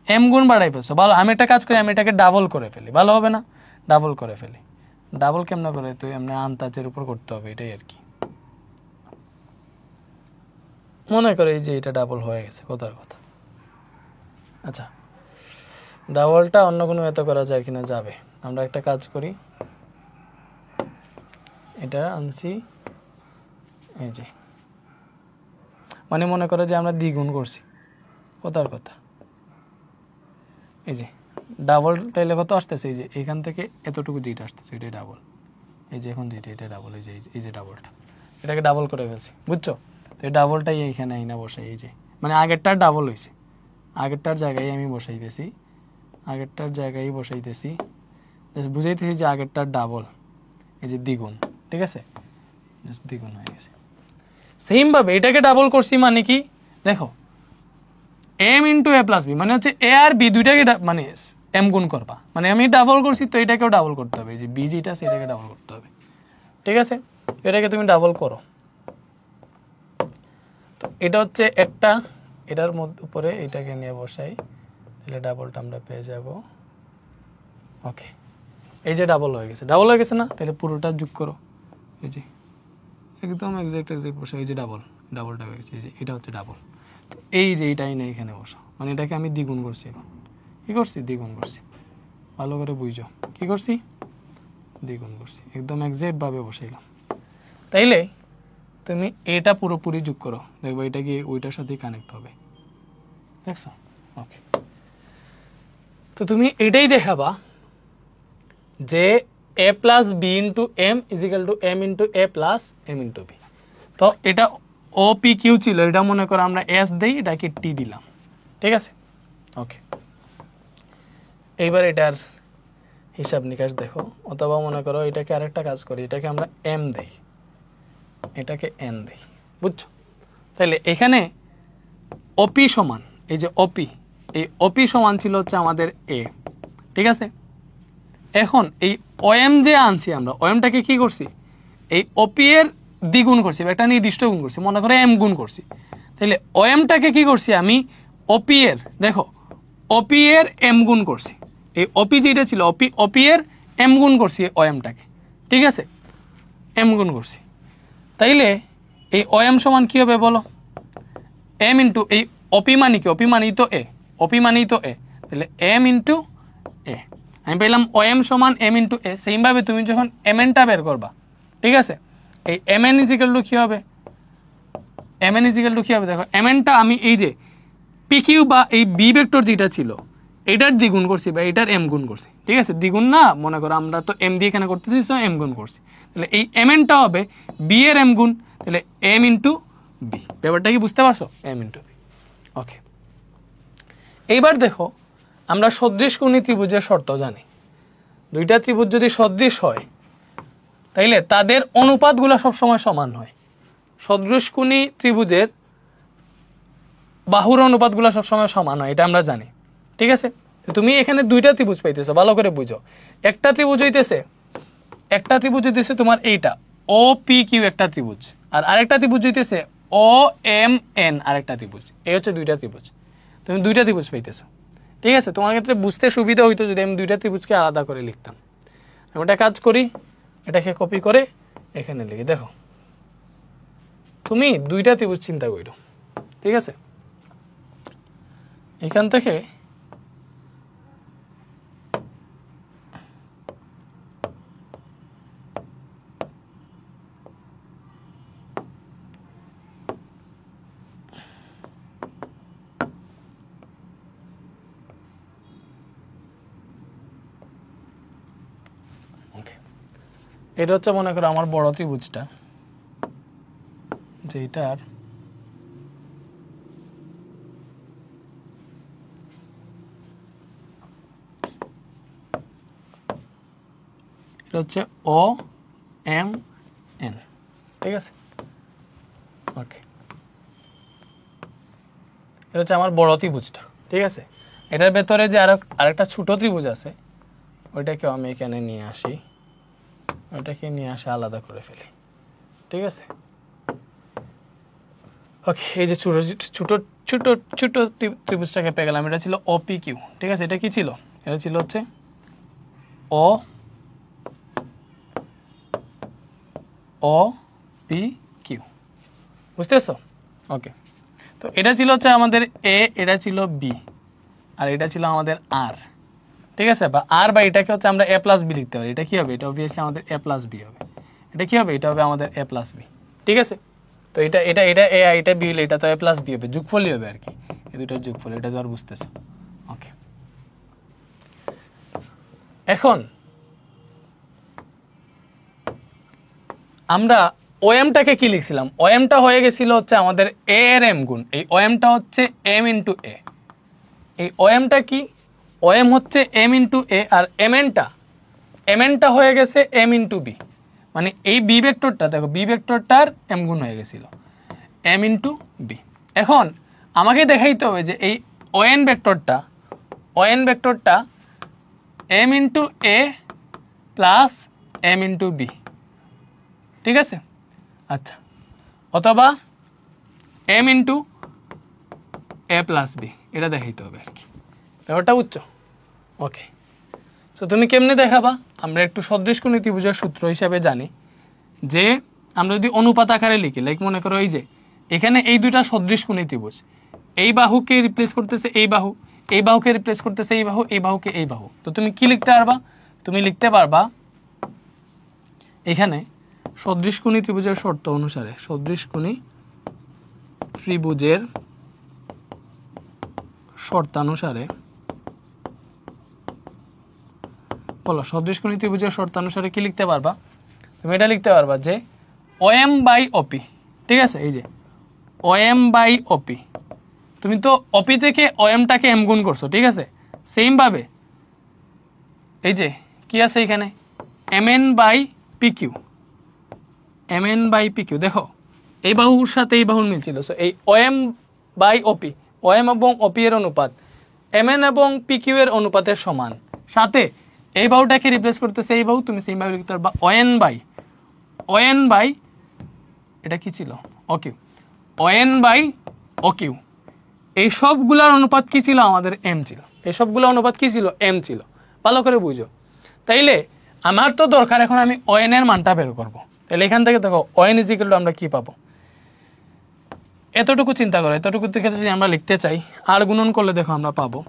এম গুণ বাড়াই ফেলছো। ভালো, আমি একটা কাজ করি, আমি এটাকে ডাবল করে ফেলি, ভালো হবে না? ডাবল করে ফেলি। ডাবল কেমন করে? তো এমনি আন্তাজের উপর করতে হবে, এটাই আর কি। মনে করে এই যে এটা ডাবল হয়ে গেছে, কথার কথা। আচ্ছা, ডাবলটা অন্য কোনো এত করা যায় কিনা? যাবে। আমরা একটা কাজ করি, এটা আনছি, এই যে মানে মনে করে যে আমরা দ্বিগুণ করছি, কথার কথা। এই যে ডাবল, তাইলে কত আসতেছে? এই যে এখান থেকে এতটুকু যেটা আসতেছে এটাই ডাবল। এই যে এখন যেটা, এটা ডাবল। এই যে ডাবলটা, এটাকে ডাবল করে ফেলছি, বুঝছো? তো এই ডাবলটাই এইখানে আইনা বসাই, এই যে মানে আগেরটার ডাবল হয়েছে, আগেরটার জায়গায় আমি বসাইতেছি, আগেরটার জায়গায় বসাইতেছি, বুঝাইতেছি যে আগেরটার ডাবল, এই যে দ্বিগুণ, ঠিক আছে, জাস্ট দ্বিগুণ হয়ে গেছে। সেম ভাবে এটাকে ডাবল করছি, মানে কি দেখো, M into A plus B, মানে হচ্ছে এ আর বি দুইটাকে মানে এম গুণ করবা, মানে আমি ডাবল করছি তো এটাকেও ডাবল করতে হবে, এই যে বি যেটা আছে এটাকে ডাবল করতে হবে, ঠিক আছে। এটাকে তুমি ডাবল করো, তো এটা হচ্ছে একটা, এটার মধ্যে উপরে এটাকে নিয়ে বসাই, তাহলে ডাবলটা আমরা পেয়ে যাব। ওকে, এই যে ডাবল হয়ে গেছে না? তাহলে পুরোটা যোগ করো, এই যে একদম এক্সাক্ট বসা, এই যে ডাবলটা হয়ে গেছে, এই যে এটা হচ্ছে ডাবল। এই যে এইটাই না এখানে বসা, মানে এটাকে আমি দ্বিগুণ করছি। এখন কি করছি? দ্বিগুণ করছি। ভালো করে বুঝো কি করছি? দ্বিগুণ করছি, একদম এক্সাক্ট ভাবে বসাইলাম। তাইলে তুমি এটা পুরোপুরি যোগ করো, দেখবো এটা কি ওইটার সাথে কানেক্ট হবে, দেখছো? ওকে, তো তুমি এটাই দেখাবা যে a plus B into M is equal to M into A plus M into B. তো এটা ও পি কিউ ছিল, এটা মনে করো আমরা এস দেই, এটাকে টি দিলাম, ঠিক আছে? ওকে, এইবার এটার হিসাব নিকাশ দেখো, অথবা মনে করো এটাকে আরেকটা কাজ করি, এটাকে আমরা এম দেই, এটাকে এন দেই, বুঝছো? তাহলে এখানে ওপি সমান, এই যে ওপি, এই ওপি সমান ছিল হচ্ছে আমাদের এ, ঠিক আছে? এখন এই ওএম যে আনছি আমরা, ওএমটাকে কি করছি? এই ওপি এর দ্বিগুণ করছি, একটা নির্দিষ্ট গুণ করছি, মনে করে এম গুণ করছি। তাহলে ওএমটাকে কি করছি আমি? ওপি এর, দেখো ওপি এর এম গুণ করছি, এই ওপি যেটা ছিল ওপি এর এম গুণ করছি ওএমটাকে, ঠিক আছে? এম গুণ করছি। তাইলে এই ওএম সমান কি হবে বলো? এম ইন্টু এই ওপি মানে কি? ওপি মানেই তো এ, ওপি মানেই তো এ, তাহলে এম ইন্টু এ। আমি পেলাম ওএম সমান এম ইন্টু এ। সেইভাবে তুমি যখন এম এনটা বের করবা, ঠিক আছে, এই এম এন ইজিক্যাল টু কি হবে? এম এন ইজিক্যাল টু কি হবে? দেখো এম এনটা আমি এই যে পি কিউ বা এই বি ভেক্টর যেটা ছিল এটার দ্বিগুণ করছি বা এটার এম গুণ করছি, ঠিক আছে? দ্বিগুণ না, মনে করো আমরা তো এম দিয়ে এখানে করতেছি, তো এম গুণ করছি, তাহলে এই এম এনটা হবে বি এর এম গুণ, তাহলে এম ইন্টু বি। ব্যাপারটা কি বুঝতে পারছো? M into B. ওকে, এইবার দেখো আমরা সদৃশ কোণী ত্রিভুজের শর্ত জানি, দুইটা ত্রিভুজ যদি সদৃশ হয় তাইলে তাদের অনুপাতগুলো সবসময় সমান হয়। সদৃশ কোণী ত্রিভুজের বাহুর অনুপাতগুলো সবসময় সমান হয়, এটা আমরা জানি, ঠিক আছে? তুমি এখানে দুইটা ত্রিভুজ পাইতেছো, ভালো করে বুঝো। একটা ত্রিভুজ হইতেছে তোমার এইটা ও পি কিউ একটা ত্রিভুজ, আর আরেকটা ত্রিভুজ হইতেছে ও এম এন আরেকটা ত্রিভুজ। এই হচ্ছে দুইটা ত্রিভুজ, তুমি দুইটা ত্রিভুজ পাইতেছো, ঠিক আছে? তোমার ক্ষেত্রে বুঝতে সুবিধা হইতো যদি আমি দুইটা ত্রিভুজকে আলাদা করে লিখতাম। আমি একটা কাজ করি, এটাকে কপি করে এখানে লিখি। দেখো তুমি দুইটা ত্রিভুজ চিন্তা করো, ঠিক আছে? এখান থেকে এটা হচ্ছে মনে করো আমার বড় ত্রিভুজটা, যেটার এটা হচ্ছে ও এম এন, ঠিক আছে? ওকে, এটা হচ্ছে আমার বড় ত্রিভুজটা, ঠিক আছে? এটার ভেতরে যে আরেকটা ছোট ত্রিভুজ আছে ওইটাকেও আমি এখানে নিয়ে আসি, ওইটাকে নিয়ে আসে আলাদা করে ফেলি, ঠিক আছে? ওকে, এই যে ছোট ছোট ছোট ছোট ত্রিভুজটাকে পেয়ে গেলাম, এটা ছিল ও পি কিউ, ঠিক আছে? এটা কি ছিল? এটা ছিল হচ্ছে ও পি কিউ, বুঝতেছো? ওকে, তো এটা ছিল হচ্ছে আমাদের এ, এটা ছিল বি, আর এটা ছিল আমাদের আর, ঠিক আছে? বা আর বা এটাকে হচ্ছে আমরা এ প্লাস বি লিখতে পারি। এটা কি হবে? এটা অবভিয়াসলি আমাদের এ প্লাস বি হবে। এটা কি হবে? এটা হবে আমাদের এ প্লাস বি, ঠিক আছে? তো এটা এটা এটা এ আর এটা বি হলে এটা তো এ প্লাস বি হবে, যোগফলই হবে আর কি, এই দুটোর যোগফল। এটা তো আর বুঝতেছো? ওকে, এখন আমরা ওএমটাকে কি লিখছিলাম? ওএমটা হয়ে গেছিল হচ্ছে আমাদের এ এর এম গুণ, এই ওএমটা হচ্ছে এম ইন্টু এ। এই ওএমটা কি? ওএম হচ্ছে এম ইন্টু এ, আর এমএনটা হয়ে গেছে এম ইন্টু বি, মানে এই বি ভেক্টরটা দেখো, বি ভেক্টরটার এম গুণ হয়ে গেছিল এম ইন্টু বি। এখন আমাকে দেখাইতে হবে যে এই ওএন ভেক্টরটা M into A plus M into B, ঠিক আছে? আচ্ছা, অথবা m into a plus B, এটা দেখাইতে হবে আর কি, ব্যাপারটা বুঝছো? ওকে, সো তুমি কেমনে দেখাবা? আমরা একটু সদৃশ কোণ ত্রিভুজের সূত্র হিসাবে জানি যে আমরা যদি অনুপাত আকারে লিখি, লাইক মনে করো এই যে এখানে এই দুইটা সদৃশ কোণ ত্রিভুজ, এই বাহুকে রিপ্লেস করতেছে এই বাহু, এই বাহুকে রিপ্লেস করতেছে এই বাহু, এই বাহুকে এই বাহু, তো তুমি কি লিখতে পারবা? তুমি লিখতে পারবা এখানে সদৃশ কোণ ত্রিভুজের শর্ত অনুসারে, সদৃশ কোণ ত্রিভুজের শর্তানুসারে, বলো সদৃশ কোণ ত্রিভুজের শর্তানুসারে কি লিখতে পারবা? তুমি এটা লিখতে পারবা যে OM বাই OP, ঠিক আছে? এই যে OM বাই OP, তুমি তো OP থেকে OMটাকে M গুণ করছো, ঠিক আছে? সেম ভাবে এই যে কি আছে এখানে MN by PQ, MN by PQ, দেখো এই বাহুর সাথে এই বাহুর মিল ছিল, সো এই OM বাই OP, OM এবং OP এর অনুপাত MN এবং PQ এর অনুপাতের সমান, সাথে এই বাহুটাকে রিপ্লেস করতেছে এই বাহু, তুমি সেম ভাবে লিখতে পারবা ON বাই এটা কি ছিল OQ, ON বাই OQ, এই সবগুলোর অনুপাত কি ছিল? আমাদের M ছিল। এই সবগুলোর অনুপাত কি ছিল? M ছিল। ভালো করে বুঝো। তাইলে আমার তো দরকার এখন আমি ON এর মানটা বের করব। তাহলে এখান থেকে দেখো ON ইকুয়াল টু আমরা কি পাবো? এতটুকু চিন্তা করো, এতটুকু থেকে যদি আমরা লিখতে চাই, আর গুণন করলে দেখো আমরা পাবো,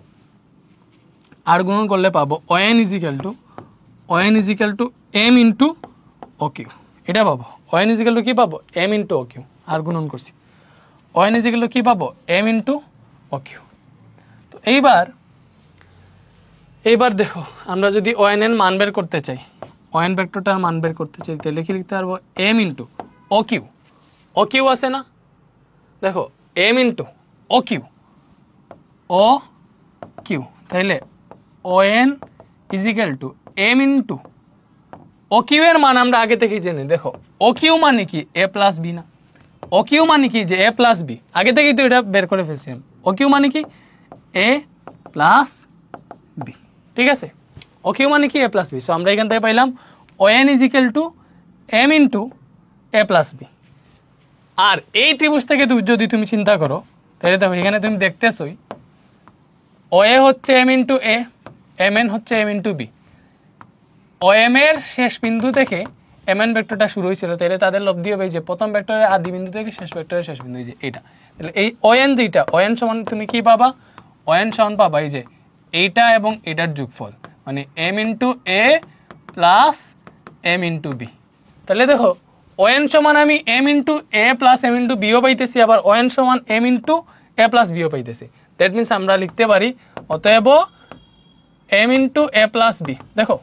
আর গুণন করলে পাবো ON equal to M into OQ, এটা পাবো। ON ইকুয়াল টু কি পাবো? M ইন্টু OQ, আর গুণন করছি। ON ইকুয়াল টু কি পাবো? M into OQ। তো এইবার দেখো আমরা যদি ON এর মান বের করতে চাই, ON ভেক্টরটার মান বের করতে চাই, তাহলে কি লিখতে পারবো? M ইন্টু OQ, OQ আছে না, দেখো M ইন্টু OQ, তাহলে ON equal to M into OQ এর মান আমরা আগে থেকেই জানি। দেখো OQ মানে কি? A প্লাস বি না? OQ মানে কি? যে A প্লাস বি, আগে থেকেই তো এটা বের করে ফেলছি। OQ মানে কি? A প্লাস বি, ঠিক আছে? OQ মানে কি? A plus B. সো আমরা এখান থেকে পাইলাম ON equal to M into A plus B. আর এই ত্রিভুজ থেকে যদি তুমি চিন্তা করো, তাহলে দেখো এখানে তুমি দেখতেছই OA হচ্ছে M ইন্টু A, MN হচ্ছে M ইন্টু বি। OM এর শেষ বিন্দু থেকে MN ভেক্টরটা শুরু হয়েছিল, তাহলে তাদের লব্ধি হবে যে প্রথম ভেক্টরের আদি বিন্দু থেকে শেষ ভেক্টরের শেষ বিন্দু, যে এটা। তাহলে এই ON যেটা, ON সমান তুমি কি পাবা? ON সমান পাবা এই যে এইটা এবং এটার যোগফল, মানে M into A plus M into B. তাহলে দেখো ON সমান আমি M into A plus M into বিও পাইতেছি, আবার ON সমান M ইন্টু A প্লাস বিও পাইতেছি। দ্যাট মিনস আমরা লিখতে পারি অতএব M into A plus B. দেখো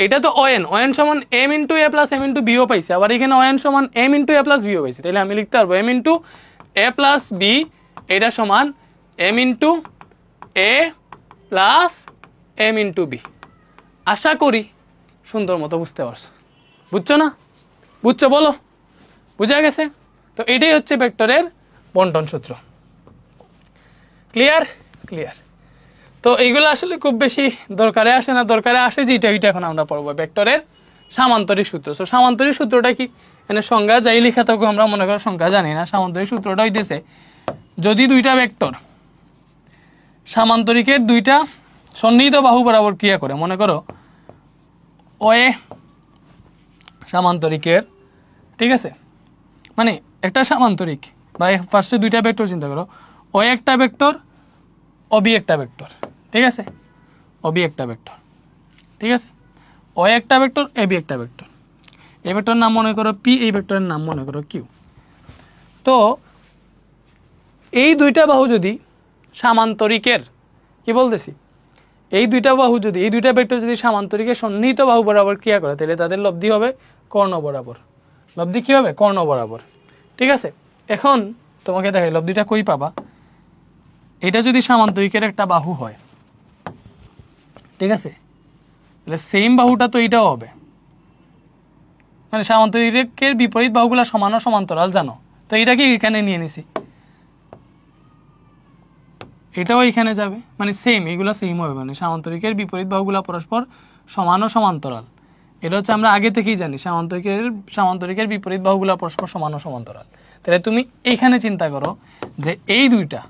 এটা তো ON সমান M into A plus M into বিও পাইছে, আবার এখানে ON সমান M ইন্টু A প্লাস বিও পাইছে, তাহলে আমি লিখতে পারবো M into A plus B এটা সমান M into A plus M into B. আশা করি সুন্দর মতো বুঝতে পারছো, বুঝছো না? বুঝছো? বলো বুঝা গেছে? তো এটাই হচ্ছে ভেক্টরের বন্টন সূত্র। ক্লিয়ার? ক্লিয়ার। তো এইগুলো আসলে খুব বেশি দরকারে আসে না, দরকারে আসে যেটা ওইটা এখন আমরা পড়বো, ভেক্টরের সামান্তরিক সূত্র। সো সামান্তরিক সূত্রটা কি? মানে সংজ্ঞা যাই লেখা থাকবে, আমরা মনে করো সংজ্ঞা জানি না। সামান্তরিক সূত্রটা হইতেছে যদি দুইটা ভেক্টর সামান্তরিকের দুইটা সন্নিহিত বাহু বরাবর ক্রিয়া করে, মনে করো OA সামান্তরিকের, ঠিক আছে, মানে একটা সামান্তরিক বা ফার্স্টে দুইটা ভেক্টর চিন্তা করো, OA একটা ভেক্টর, OB একটা ভেক্টর, ঠিক আছে? OB একটা ভেক্টর, ঠিক আছে? OA একটা ভেক্টর, AB একটা ভেক্টর। এই ভেক্টরের নাম মনে করো P, এই ভেক্টরের নাম মনে করো Q। তো এই দুইটা বাহু যদি সামান্তরিকের, কি বলতেছি, এই দুইটা বাহু যদি, এই দুইটা ভেক্টর যদি সামান্তরিকের সন্নিহিত বাহু বরাবর ক্রিয়া করে, তাহলে তাদের লব্ধি হবে কর্ণ বরাবর। লব্ধি কি হবে? কর্ণ বরাবর, ঠিক আছে? এখন তোমাকে দেখাই লব্ধিটা কই পাবা। এটা যদি সামান্তরিকের একটা বাহু হয়, ঠিক আছে, তাহলে সেম বাহুটা তো এটাও হবে, মানে সামান্তরিকের বিপরীত বাহুগুলা সমান ও সমান্তরাল, জানো তো? এটাকে এখানে নিয়ে নিছি, এটাও এখানে যাবে, মানে সেম, এগুলো সেম হবে, মানে সামান্তরিকের বিপরীত বাহুগুলা পরস্পর সমান ও সমান্তরাল। এটা হচ্ছে আমরা আগে থেকেই জানি সামান্তরিকের বিপরীত বাহুগুলো পরস্পর সমান ও সমান্তরাল। তাহলে তুমি এইখানে চিন্তা করো যে এই দুইটা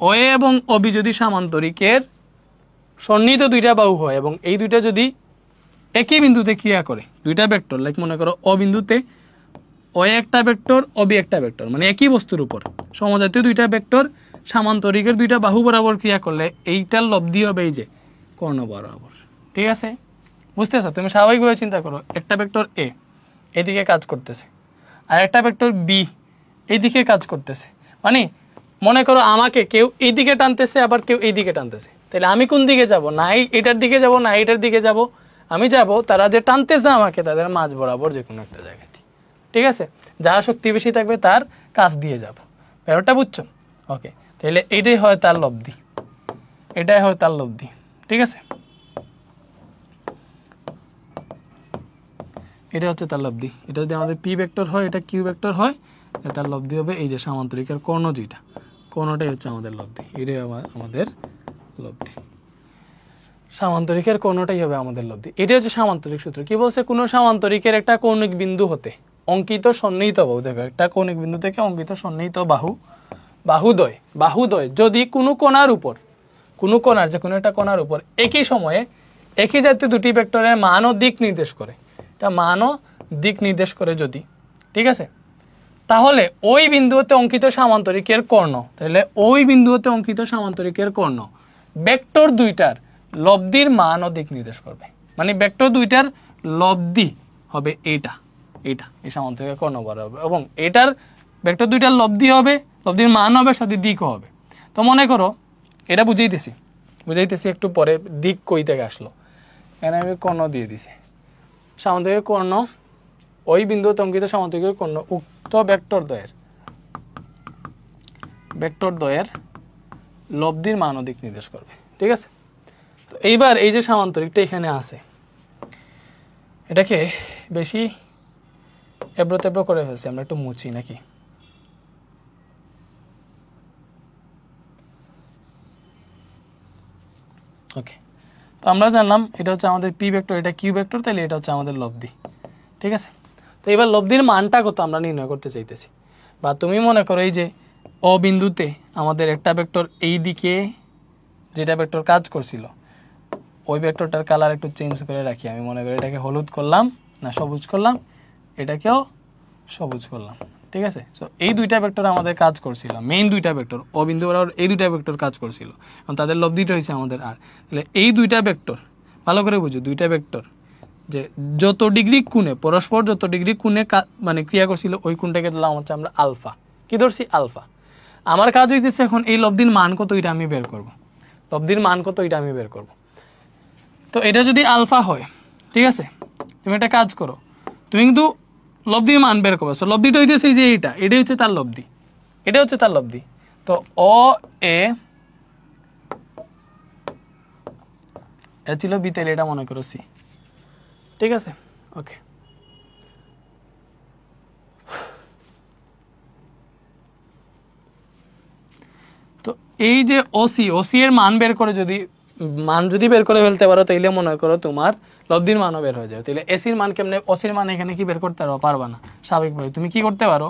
OA এবং OB যদি সামান্তরিকের সন্নিহিত দুইটা বাহু হয় এবং এই দুইটা যদি একই বিন্দুতে ক্রিয়া করে, দুইটা ভেক্টর, লাইক মনে করো O বিন্দুতে OA একটা ভেক্টর, OB একটা ভেক্টর, মানে একই বস্তুর উপর সমজাতীয় দুইটা ভেক্টর সামান্তরিকের দুইটা বাহু বরাবর ক্রিয়া করলে এইটার লব্ধি হবে এই যে কর্ণ বরাবর। ঠিক আছে, বুঝতেছো? তুমি স্বাভাবিকভাবে চিন্তা করো, একটা ভেক্টর A এদিকে কাজ করতেছে আর একটা ভেক্টর B এইদিকে কাজ করতেছে, মানে মনে করো আমাকে কেউ এইদিকে টানতেছে আবার কেউ এইদিকে টানতেছে, তাহলে আমি কোন দিকে যাব? না এটার দিকে যাব না এটার দিকে যাব, আমি যাব তারা যে টানতেছে আমাকে তাদের মাঝ বরাবর যে কোনো একটা জায়গায়। ঠিক আছে, যার শক্তি বেশি থাকবে তার কাছ দিয়ে যাব, ব্যাপারটা বুঝছো? ওকে, তাহলে এটাই হয় তার লব্ধি, এটাই হয় তার লব্ধি। ঠিক আছে, এটা হচ্ছে তার লব্ধি। এটা যদি আমাদের পি ভেক্টর হয়, এটা কিউ ভেক্টর হয়, তার লব্ধি হবে এই যে সামান্তরিকের কর্ণ, যেটা কর্ণটাই হচ্ছে আমাদের লব্ধি, এটাই আমাদের লব্ধি। সামান্তরিকের কর্ণটাই হবে আমাদের লব্ধি। এটা হচ্ছে সামান্তরিক সূত্র। কি বলছে? কোনো সামান্তরিকের একটা কৌণিক বিন্দু হতে অঙ্কিত সন্নিহিত বাহু, দেখো একটা কৌণিক বিন্দু থেকে অঙ্কিত সন্নিহিত বাহুদ্বয় যদি কোনো কোণার উপর, কোনো কোণার, যে কোনো একটা কোণার উপর একই সময়ে একই জাতীয় দুটি ভেক্টরের মান ও দিক নির্দেশ করে, এটা মান ও দিক নির্দেশ করে যদি, ঠিক আছে, তাহলে ওই বিন্দুতে অঙ্কিত সামান্তরিকের কর্ণ, তাহলে ওই বিন্দুতে অঙ্কিত সামান্তরিকের কর্ণ ভেক্টর দুইটার লব্ধির মান ও দিক নির্দেশ করবে। মানে ভেক্টর দুইটার লব্ধি হবে এইটা, এই সামান্তরিকের কর্ণ বরাবর, এবং এটার ভেক্টর দুইটার লব্ধি হবে, লব্ধির মান হবে, সাথে দিকও হবে। তো মনে করো এটা বুঝাইতেছি একটু পরে দিক কই থেকে আসলো, এখানে আমি কর্ণ দিয়ে দিছি, সামান্তরিকের কর্ণ ওই বিন্দুতে অঙ্কিত সামান্তরিকের কর্ণ উক্ত ভেক্টর দ্বয়ের লব্ধির মান ও দিক নির্দেশ করবে। ঠিক আছে, তো এইবার এই যে সামান্তরিকটা এখানে আছে, এটাকে বেশি এবড়ো তেবড়ো করে ফেলছি, আমরা একটু মুছি নাকি? ওকে, তো আমরা জানলাম এটা হচ্ছে আমাদের পি ভেক্টর, এটা কিউ ভেক্টর, তাহলে এটা হচ্ছে আমাদের লব্ধি। ঠিক আছে, তো এবার লব্ধির মানটা কত আমরা নির্ণয় করতে চাইতেছি। বা তুমি মনে করো এই যে অ বিন্দুতে আমাদের একটা ভেক্টর এই দিকে যেটা ভেক্টর কাজ করছিল, ওই ভেক্টরটার কালার একটু চেঞ্জ করে রাখি। আমি মনে করি এটাকে হলুদ করলাম, না সবুজ করলাম, এটাকেও সবুজ করলাম। ঠিক আছে, সো এই দুইটা ভেক্টর আমাদের কাজ করছিল, মেইন দুইটা ভেক্টর ও বিন্দু বরাবর এই দুইটা ভেক্টর কাজ করছিল, এবং তাদের লব্ধিটা হয়েছে আমাদের আর। তাহলে এই দুইটা ভেক্টর ভালো করে বুঝো, দুইটা ভেক্টর যে যত ডিগ্রি কোণে পরস্পর যত ডিগ্রি কোণে মানে ক্রিয়া করছিল, ওই কোণটাকে ধরলাম হচ্ছে আমরা আলফা। কি ধরছি? আলফা। আমার কাজ হইতেছে এখন এই লব্ধির মান কত এটা আমি বের করব, লব্ধির মান কত এটা আমি বের করব। তো এটা যদি আলফা হয়, ঠিক আছে, তুমি একটা কাজ করো, তুমি কিন্তু লব্ধির মান বের করবে। লব্ধিটা হইতেছে যে এটাই হচ্ছে তার লব্ধি, এটা হচ্ছে তার লব্ধি। তো অ এ এটা ছিল বি, তাহলে এটা মনে করো সি। ঠিক আছে, ওকে। তো এই যে ওসি এর মান বের করে যদি বের করে ফেলতে পারো, তাইলে মনে করো তোমার লব্ধির মানও বের হয়ে যাবে। তাহলে এসির মান কেমনে, ওসির মান এখানে কি বের করতে পারবা না স্বাভাবিকভাবে। তুমি কি করতে পারো,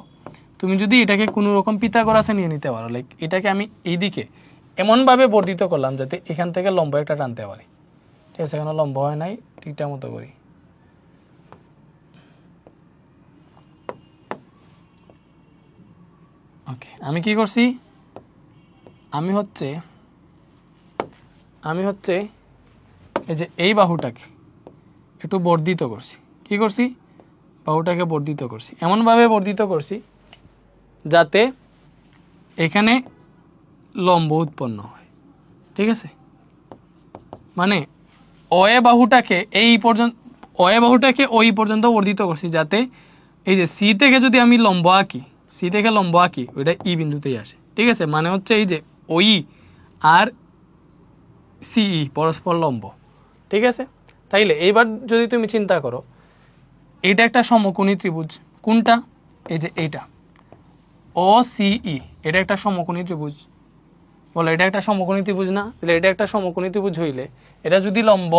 তুমি যদি এটাকে কোনো রকম পিথাগোরাসে নিয়ে নিতে পারো, লাইক এটাকে আমি এইদিকে এমনভাবে বর্ধিত করলাম যাতে এখান থেকে লম্ব একটা টানতে পারি। ঠিক আছে, এখানে লম্ব হয় নাই, ঠিকঠাক মতো করি। ওকে, আমি কি করছি, আমি হচ্ছে এই যে এই বাহুটাকে একটু বর্ধিত করছি। কি করছি? বাহুটাকে বর্ধিত করছি, এমনভাবে বর্ধিত করছি যাতে এখানে লম্ব উৎপন্ন হয়। ঠিক আছে, মানে অয়ে বাহুটাকে ওই পর্যন্ত বর্ধিত করছি যাতে এই যে সি থেকে যদি আমি লম্ব আঁকি, ওইটা ই বিন্দুতেই আসে। ঠিক আছে, মানে হচ্ছে এই যে ওই আর সিই পরস্পর লম্ব। ঠিক আছে, তাইলে এইবার যদি তুমি চিন্তা করো, এটা একটা সমকোণী ত্রিভুজ, কোনটা? এই যে এইটা ও সিই, এটা একটা সমকোণী ত্রিভুজ। বলো এটা একটা সমকোণী ত্রিভুজ না? তাহলে এটা একটা সমকোণী ত্রিভুজ হইলে এটা যদি লম্ব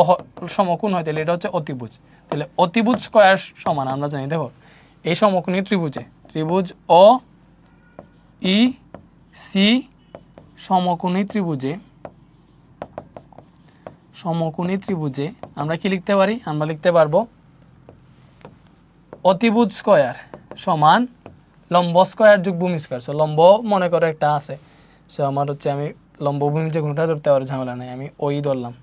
সমকোণ হয় তাহলে এটা হচ্ছে অতিভুজ। তাহলে অতিভুজ স্কয়ার সমান আমরা জানি, দেখো এই সমকোণী ত্রিভুজে ত্রিভুজ অ ই সি সমকোণী ত্রিভুজে আমরা কি লিখতে পারি? আমরা লিখতে পারবো অতিভুজ স্কয়ার সমান লম্ব স্কয়ার যোগ ভূমি স্কয়ার। সো লম্ব মনে করো একটা আছে, সো আমার হচ্ছে আমি লম্ব ভূমি যে কোনটা ধরতে পারো, ঝামেলা নাই, আমি ওই ধরলাম।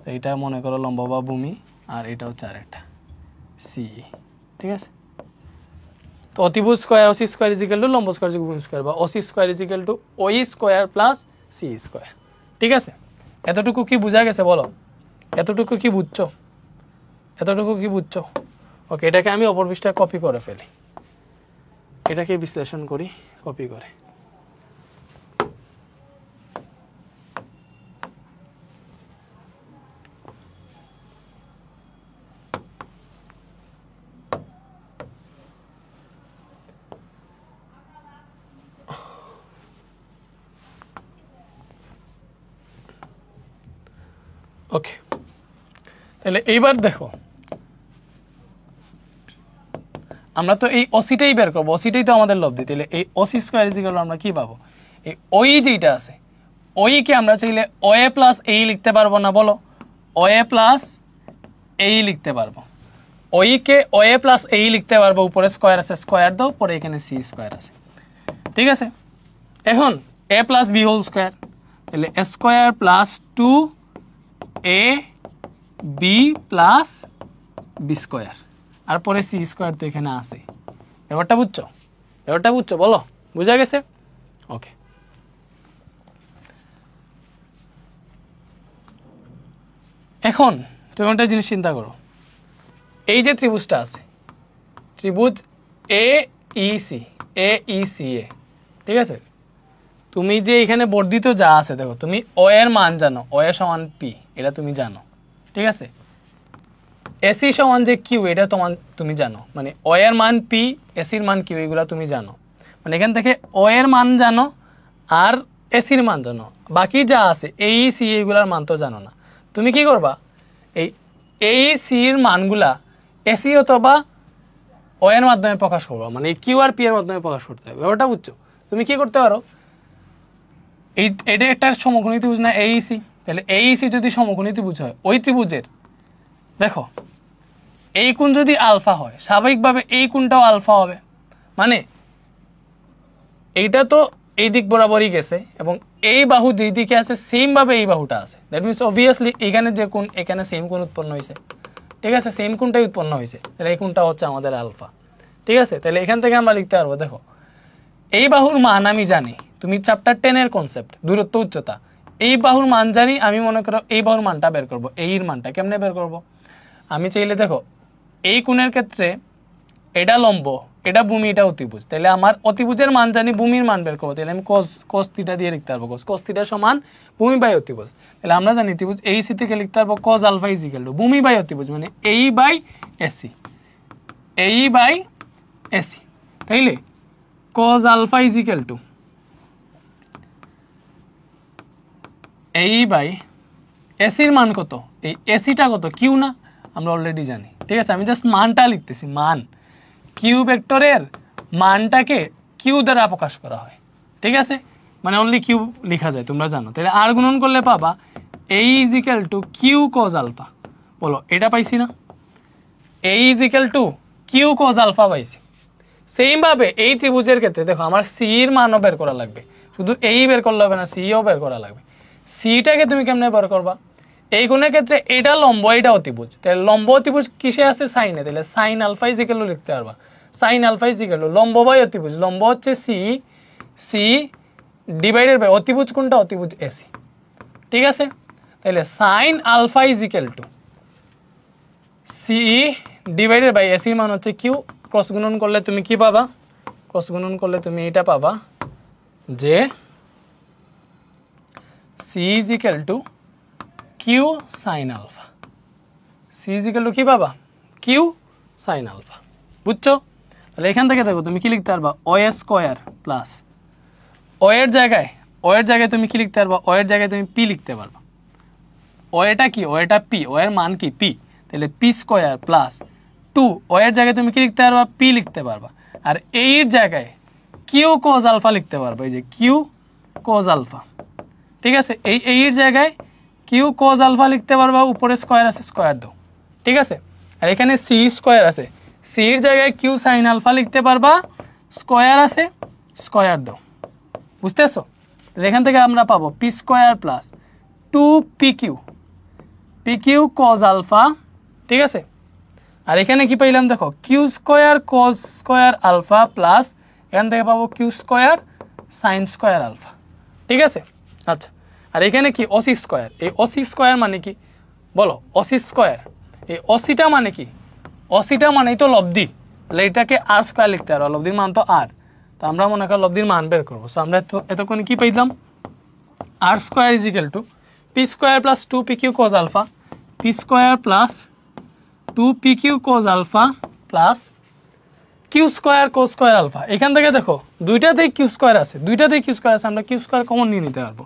তো এটা মনে করো লম্ব বা ভূমি, আর এটা হচ্ছে আরেকটা সি। ঠিক আছে, তো অতিভুজ square OC square is equal to লম্ব স্কয়ার যোগ ভূমি স্কয়ার, বা OC square is equal two ওই স্কয়ার প্লাস সি স্কয়ার। ঠিক আছে, এতটুকু কি বোঝা গেছে বলো? এতটুকু কি বুঝছো? ওকে, এটাকে আমি অপর পৃষ্ঠায় কপি করে ফেলি, এটাকে বিশ্লেষণ করি কপি করে। ওকে, তাহলে এইবার দেখো আমরা তো এই অসিটাই বের করবো, অসিটাই তো আমাদের লব্ধি। তাহলে এই অসি স্কয়ার ইজ ইকুয়াল টু আমরা কি পাবো? এই ওই যেটা আছে ওইকে আমরা চাইলে ওএ প্লাস এই লিখতে পারবো না? বলো, ওএ প্লাস এই লিখতে পারবো। ওইকে ওএ প্লাস এই লিখতে পারবো, উপরে স্কয়ার আছে স্কয়ার দাও, পরে এখানে সি স্কয়ার আছে। ঠিক আছে, এখন A plus B whole square, তাহলে এ square plus 2 A B plus B square, আর পরে সি স্কয়ার তো এখানে আছে। ব্যাপারটা বুঝছো? বলো, বুঝা গেছে? ওকে, এখন তুমি একটা জিনিস চিন্তা করো, এই যে ত্রিভুজটা আছে, ত্রিভুজ এ ই সি এ, ঠিক আছে, তুমি যে এখানে বর্ধিত যা আছে, দেখো তুমি ও এর মান জানো, ও এর সমান পি, এটা তুমি জানো। ঠিক আছে, এসি সমান যে কিউ, এটা তুমি জানো, মানে ও এর মান পি, এসির মান কিউ, এগুলো তুমি জানো। মানে এখান থেকে ও এর মান জানো আর এসির মান জানো, বাকি যা আছে এই সি এগুলার মান তো জানো না। তুমি কি করবা? এই সির মানগুলা এসি অথবা ও এর মাধ্যমে প্রকাশ করবা, মানে কিউ আর পি এর মাধ্যমে প্রকাশ করতে হবে। ব্যাপারটা বুঝছো? তুমি কি করতে পারো, এটা একটা সমকোণী ত্রিভুজ না এইসি, তাহলে এইসি যদি সমকোণী ত্রিভুজ হয়, ওই ত্রিভুজের দেখো এই কোণ যদি আলফা হয়, স্বাভাবিকভাবে এই কোণটাও আলফা হবে। মানে এইটা তো এই দিক বরাবরই গেছে, এবং এই বাহু যেই দিকে আছে সেম ভাবে এই বাহুটা আছে। দ্যাট মিনস অবভিয়াসলি এখানে যে কোণ, এখানে সেম কোণ উৎপন্ন হয়েছে। ঠিক আছে, সেম কোণটাই উৎপন্ন হয়েছে, তাহলে এই কোণটা হচ্ছে আমাদের আলফা। ঠিক আছে, তাহলে এখান থেকে আমরা লিখতে পারবো, দেখো এই বাহুর মান আমি জানি, তুমি চ্যাপ্টার 10 এর কনসেপ্ট দূরত্ব উচ্চতা, এই বাহুর মান জানি, আমি মনে করো এই বাহুর মানটা বের করবো। এর মানটা কেমনে বের করব? আমি চাইলে দেখো এই কোণের ক্ষেত্রে এটা লম্ব, এটা ভূমি, এটা অতিভুজ, তাহলে আমার অতিভুজের মান জানি, ভূমির মান বের করবো, তাহলে আমি cos থিটা দিয়ে লিখতে পারবো, cos থিটা সমান ভূমি বাই অতিভুজ। তাহলে আমরা জানি ত্রিভুজ এই সি থেকে লিখতে পারবো cos আলফা ইজ ইকুয়াল টু ভূমি বাই অতিভুজ, মানে এই বাই এসি, তাইলে cos আলফা ইজ ইকুয়াল টু এই বাই এসির মান কত? এই এসিটা কত? কিউ না? আমরা অলরেডি জানি। ঠিক আছে, আমি জাস্ট মানটা লিখতেছি, মান কিউ ভেক্টরের মানটাকে কিউ দ্বারা প্রকাশ করা হয়। ঠিক আছে, মানে অনলি কিউ লেখা যায়, তোমরা জানো। তাহলে আর গুণন করলে পাবা A is equal to Q cos alpha. বলো, এটা পাইছি না? A is equal to Q cos alpha পাইছি। সেম ভাবে এই ত্রিভুজের ক্ষেত্রে দেখো আমার সি এর মানও বের করা লাগবে, শুধু এই বের করলে হবে না, সিও বের করা লাগবে। সিটাকে তুমি কেমনে বের করবা? এই কোণের ক্ষেত্রে এটা লম্ব, এটা অতিভুজ, তাহলে লম্ব অতিভুজ কিসে আছে? সাইনে, তাহলে সাইন আলফা ইজ ইকুয়াল টু লিখতে পারবা, সাইন আলফা ইজ ইকুয়াল টু লম্ব বাই অতিভুজ, লম্ব হচ্ছে সি ডিভাইডেড বাই অতিভুজ কোনটা? অতিভুজ এসি। ঠিক আছে, তাহলে সাইন আলফা is equal to C divided by এসির মান হচ্ছে কিউ। ক্রস গুণন করলে তুমি কি পাবা? ক্রস গুণন করলে তুমি এটা পাবা যে C is equal to Q sine alpha. C is equal to কি পাবা? Q sine alpha. বুঝছো? তাহলে এখান থেকে দেখো তুমি কি লিখতে পারবা? ও স্কোয়ার প্লাস ও এর জায়গায় ও এর জায়গায় তুমি কি লিখতে পারবা, ও এর জায়গায় তুমি পি লিখতে পারবা। ও এটা কি, ও এটা পি, ও এর মান কি পি, তাহলে পি স্কোয়ার প্লাস 2, ও এর জায়গায় তুমি কি লিখতে পারবা, পি লিখতে পারবা। আর এই এর জায়গায় কিউ কজ আলফা লিখতে পারবা, এই যে কিউ কজ আলফা, ঠিক আছে। এই এর জায়গায় কিউ কজ আলফা লিখতে পারবা, উপরে স্কোয়ার আছে স্কোয়ার দাও, ঠিক আছে। আর এখানে সি স্কোয়ার আছে, সি এর জায়গায় কিউ সাইন আলফা লিখতে পারবা, স্কোয়ার আছে স্কোয়ার দাও, বুঝতেছো। এখান থেকে আমরা পাবো P square plus 2 P Q cos alpha, ঠিক আছে। আর এখানে কি পাইলাম দেখো, Q square cos square alpha plus এখান থেকে পাবো Q square sine square alpha, ঠিক আছে। আচ্ছা, আর এখানে কি ওসি স্কোয়ার, এই ওসি স্কোয়ার মানে কি বলো, ওসি স্কোয়ার, এই ওসিটা মানে কি, ওসিটা মানেই তো লব্ধি, তাহলে এটাকে আর স্কোয়ার লিখতে পারো, লব্ধির মান তো আর, তো আমরা মনে করি লব্ধির মান বের করবো। সো আমরা এতক্ষণ কি পাইলাম, R square is equal to P square plus 2 P Q cos alpha, P square plus 2 P Q cos alpha plus Q square cos square alpha. এখান থেকে দেখো দুইটাতেই কিউ স্কোয়ার আছে, আমরা কিউ স্কোয়ার কমন নিয়ে নিতে পারবো।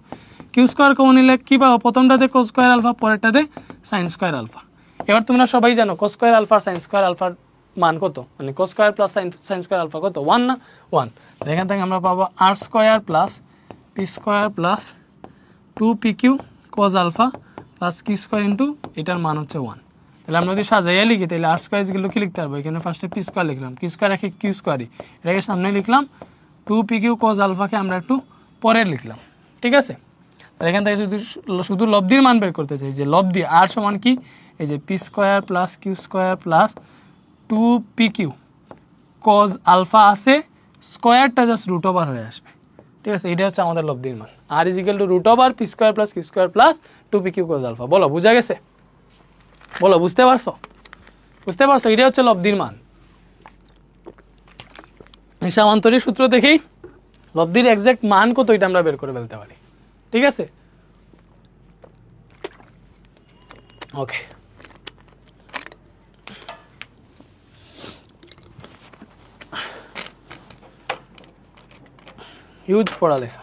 কিউ স্কোয়ার কমন নিলে কি পাবো, প্রথমটাতে কোজ স্কোয়ার আলফা, পরেরটাতে সাইন স্কোয়ার আলফা। এবার তোমরা সবাই জানো কোজ স্কোয়ার আলফা সাইন স্কোয়ার আলফার মান কত, মানে cos square plus sine square alpha কত, 1 না 1। এখান থেকে আমরা পাবো R square plus P square plus 2 P Q cos alpha plus Q square into এটার মান হচ্ছে 1। তাহলে আমরা যদি সাজাইয়া লিখি তাহলে আর স্কোয়ার গুলো কি লিখতে পারবো, এখানে ফার্স্টে পি স্কোয়ার লিখলাম, কিউ স্কোয়ার রেখে কিউ স্কোয়ারই এটাকে সামনে লিখলাম, 2 পি কিউ কজ আলফাকে আমরা একটু পরে লিখলাম, ঠিক আছে। তাহলে এখান থেকে যদি শুধু লব্ধির মান বের করতে চাই, যে লব্ধি আর সমান কি, এই যে P square plus Q square plus 2 P Q cos alpha আছে, স্কোয়ারটা জাস্ট রুট ওভার হয়ে আসবে, ঠিক আছে। এটা হচ্ছে আমাদের লব্ধির মান, R is equal to root over P square plus Q square plus 2 P Q cos alpha. বলো বুঝা গেছে, বলো বুঝতে পারছো, এটা হচ্ছে লব্ধির মান। সামান্তরিক সূত্র দেখেই লব্ধির এক্সাক্ট মান কত এটা আমরা বের করে ফেলতে পারি, ঠিক আছে। ওকে, হিউজ পড়ালেখা।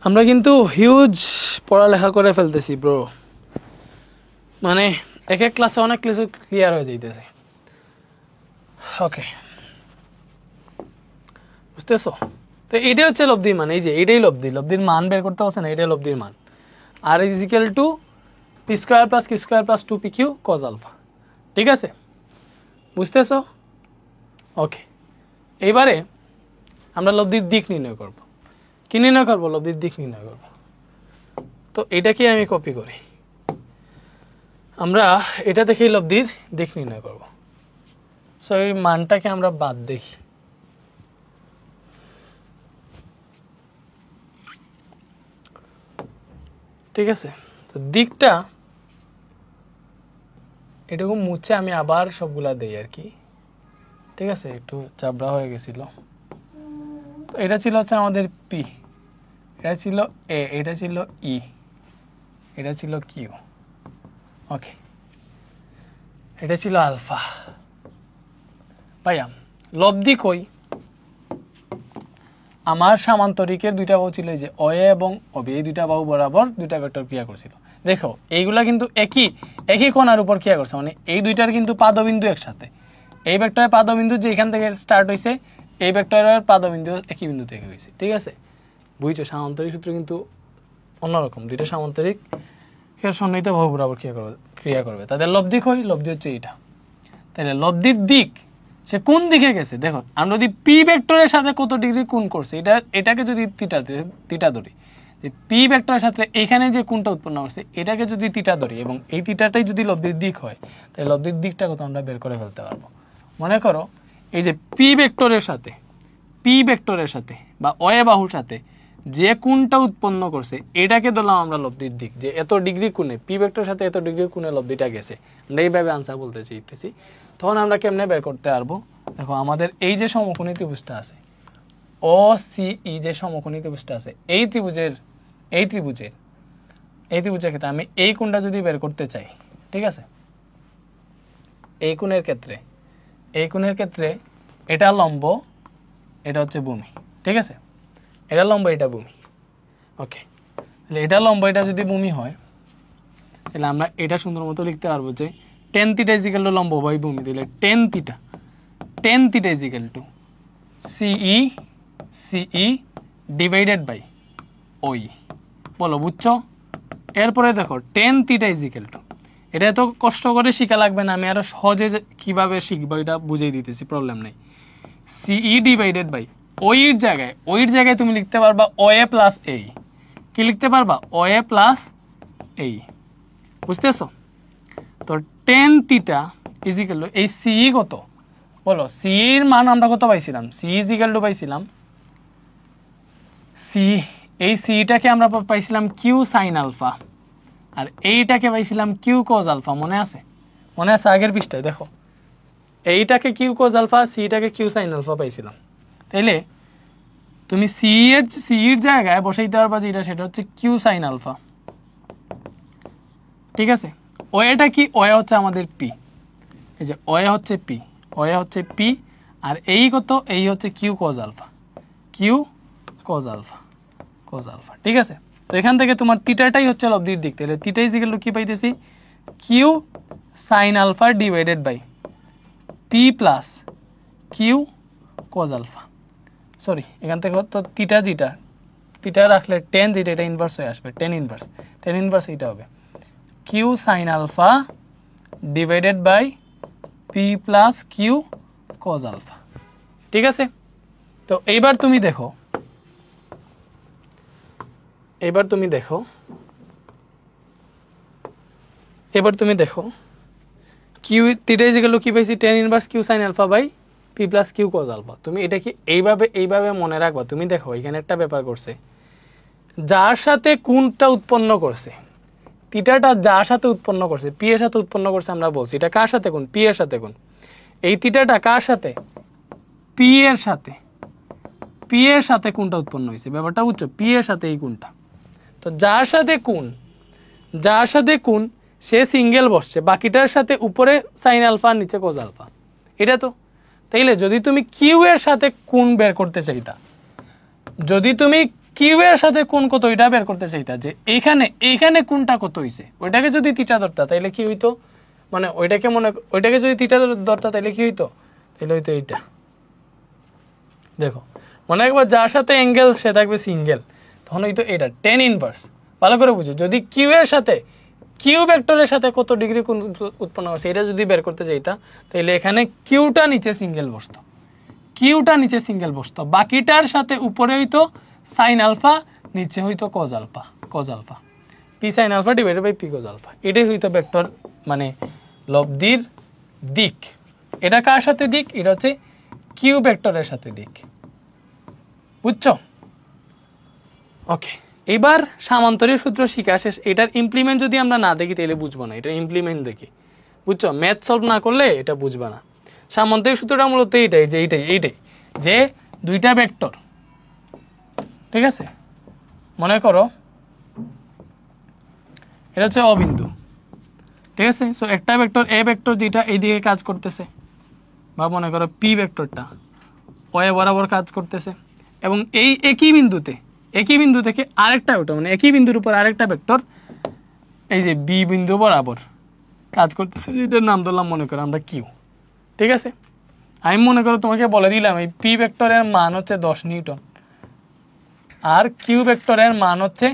আমরা কিন্তু হিউজ পড়ালেখা করে ফেলতেছি ব্রো, মানে এক এক ক্লাসে অনেক কিছু ক্লিয়ার হয়ে যাইতেছে। ওকে, বুঝতেছো। তো এইটাই হচ্ছে লব্ধির মান, এই যে এটাই লব্ধির মান বের করতে হচ্ছে না, এটাই লব্ধির মান। R is equal to P square plus Q square plus 2 P Q cos alpha, ঠিক আছে, বুঝতেছো। ওকে, এইবারে আমরা লব্ধির দিক নির্ণয় করব। কি নির্ণয় করবো, লব্ধির দিক নির্ণয় করব। তো এটাকে আমি কপি করি, আমরা এটা দেখেই লব্ধির দিক নির্ণয় করব। সো এই মানটাকে আমরা বাদ দেখি, ঠিক আছে। তো দিকটা এটুকু মুছে আমি আবার সবগুলা দেই আর কি, ঠিক আছে, একটু চাবড়া হয়ে গেছিল। তো এটা ছিল হচ্ছে আমাদের পি, এটা ছিল এ, এটা ছিল ই, এটা ছিল কিউ, ওকে, এটা ছিল আলফা। ভাইয়া লব্ধি কই, আমার সামান্তরিকের দুইটা বাহু ছিল, এই যে অ এবং অবি, এই দুইটা বাহু বরাবর দুইটা ভেক্টর ক্রিয়া করছিল। দেখো এইগুলা কিন্তু একই কোণার উপর ক্রিয়া করছে, মানে এই দুইটার কিন্তু পাদবিন্দু একসাথে। এই ভেক্টরের পাদবিন্দু যে এখান থেকে স্টার্ট হয়েছে, এই ভেক্টরের পাদবিন্দু একই বিন্দু থেকে হয়েছে, ঠিক আছে। বুঝছো, সামান্তরিক সূত্র কিন্তু অন্যরকম, দুইটা সামান্তরিক সন্নিহিত বাহু বরাবর ক্রিয়া করবে। তাদের লব্ধি কই, লব্ধি হচ্ছে এইটা। তাহলে লব্ধির দিক সে কোন দিকে গেছে, দেখো আমরা যদি পি ভেক্টরের সাথে কত ডিগ্রি কোণ করছে, এটাকে যদি থিটা ধরি, যে পি ভেক্টরের সাথে এখানে যে কোণটা উৎপন্ন করছে এটাকে যদি থিটা ধরি এবং এই থিটাটাই যদি লব্ধির দিক হয়, তাহলে লব্ধির দিকটা কত আমরা বের করে ফেলতে পারবো। মনে করো এই যে পি ভেক্টরের সাথে বা অয়ে বাহুর সাথে যে কোণটা উৎপন্ন করছে এটাকে ধরলাম আমরা লব্ধির দিক, যে এত ডিগ্রি কোণে পি ভেক্টরের সাথে এত ডিগ্রি কোণে লব্ধিটা গেছে। আমরা এইভাবে আনসার বলতে চাইতেছি। তখন আমরা কেমনে বের করতে পারবো, দেখো আমাদের এই যে সমকোণী ত্রিভুজটা আছে, ও সি ই যে সমকোণী ত্রিভুজটা আছে, এই ত্রিভুজের ক্ষেত্রে আমি এই কোণটা যদি বের করতে চাই, ঠিক আছে, এই কোণের ক্ষেত্রে এই কোণের ক্ষেত্রে এটা লম্ব, এটা হচ্ছে ভূমি, ঠিক আছে? এটা লম্ব, এটা ভূমি। ওকে, তাহলে এটা লম্ব, এটা যদি ভূমি হয় তাহলে আমরা এটা সুন্দর মতো লিখতে পারবো যে tan θ = লম্ব বাই ভূমি, তাহলে tan θ = CE divided by OE। বলো বুঝছো? এরপরে দেখো tan θ = এটা এত কষ্ট করে শিখা লাগবে না, আমি আরো সহজে কিভাবে শিখবো এটা বুঝিয়ে দিতেছি, প্রবলেম নেই। CE ডিভাইডেড বাই OE এর জায়গায় তুমি লিখতে পারবা OA প্লাস A। কি লিখতে পারবা? OA plus A। বুঝতেছো? তো tan θ = এই CE কত? বলো CE এর মান আমরা কত পাইছিলাম? CE = পাইছিলাম এই CEটাকে আমরা পাইছিলাম Q sin আলফা, আর এইটাকে পাইছিলাম Q cos আলফা। মনে আছে? মনে আছে? আগের পৃষ্ঠায় দেখো, এইটাকে Q cos আলফা, CEটাকে Q sin আলফা পাইছিলাম। তাইলে তুমি CEর জায়গায় বসাইতে পারবা যেটা, সেটা হচ্ছে Q sin আলফা, ঠিক আছে? ওয়েটা কি? ওয়ে হচ্ছে আমাদের P, এই যে ওয়ে হচ্ছে P, আর এই কত? এই হচ্ছে Q cos alpha, cos alpha, ঠিক আছে? তো এখান থেকে তোমার থিটাটাই হচ্ছে লব্ধির দিক, তাহলে থিটা = কি পাইতেছি? Q sin alpha divided by P plus Q cos alpha. Sorry, এখান থেকে তো থিটা রাখলে tan যেটা, এটা ইনভার্স হয়ে আসবে, tan ইনভার্স এটা হবে Q sin alpha divided by P plus Q cos alpha, ঠিক আছে? তো এইবার তুমি দেখো Q θ = কি পাইছি? tan inverse Q sin alpha by P plus Q cos alpha. তুমি এটা কি এইভাবে মনে রাখবা? তুমি দেখো এখানে একটা ব্যাপার করছে, যার সাথে কোণটা উৎপন্ন করছে, থিটাটা যার সাথে উৎপন্ন করছে, P এর সাথে উৎপন্ন করছে, আমরা বলছি এটা কার সাথে কোণ? P এর সাথে কোণ। এই থিটাটা কার সাথে? P এর সাথে কোণটা উৎপন্ন হয়েছে, ব্যাপারটা বুঝছো? P এর সাথে এই কোণটা। তো যার সাথে কোণ সে সিঙ্গেল বসছে, বাকিটার সাথে উপরে সাইন আলফা, নিচে cos আলফা, এটা তো। তাইলে যদি তুমি কিউ এর সাথে কোণ বের করতে চাইতা, কোণ কত এটা বের করতে চাইতা, যে এইখানে কোণটা কত হইছে, ওইটাকে যদি থিটা ধরতা তাইলে কি হইতো? মানে ওইটাকে যদি থিটা ধরতা তাইলে কি হইতো? তাইলে হইতো এইটা। দেখো মনে একবার যার সাথে অ্যাঙ্গেল সে থাকবে সিঙ্গেল, তখন হইতো এটা tan ইনভার্স। ভালো করে বুঝো, যদি কিউ ভেক্টরের সাথে কত ডিগ্রি কোণ উৎপন্ন হচ্ছে এটা যদি বের করতে চাইতা, তাহলে এখানে কিউটা নিচে সিঙ্গেল বসতো, বাকিটার সাথে উপরে হইতো সাইন আলফা, নিচে হইতো cos alpha, P sin alpha divided by P cos alpha. এটাই হইতো ভেক্টর, মানে লব্ধির দিক। এটা কার সাথে দিক? এটা হচ্ছে কিউ ভেক্টরের সাথে দিক, বুঝছো? ওকে, এবার সামান্তরিক সূত্র শিখা শেষ। এটার ইমপ্লিমেন্ট যদি আমরা না দেখি তাহলে বুঝবো না, এটা ইমপ্লিমেন্ট দেখি, বুঝছো? ম্যাথ সলভ না করলে এটা বুঝবা না। সামান্তরিক সূত্রটা মূলত এইটাই যে দুইটা ভেক্টর, ঠিক আছে? মনে করো এটা হচ্ছে অবিন্দু, ঠিক আছে? সো একটা ভেক্টর এ ভেক্টর যেটা এইদিকে কাজ করতেছে, বা মনে করো পি ভেক্টরটা ওয়ে বরাবর কাজ করতেছে, এবং এই একই বিন্দু থেকে আরেকটা ভেক্টর, মানে একই বিন্দুর উপর আরেকটা ভেক্টর এই যে বি বিন্দু বরাবর কাজ করতেছে, যেটার নাম ধরলাম মনে করো আমরা কিউ, ঠিক আছে? আমি মনে করো তোমাকে বলে দিলাম এই পি ভেক্টরের মান হচ্ছে 10 নিউটন, আর কিউ ভেক্টরের মান হচ্ছে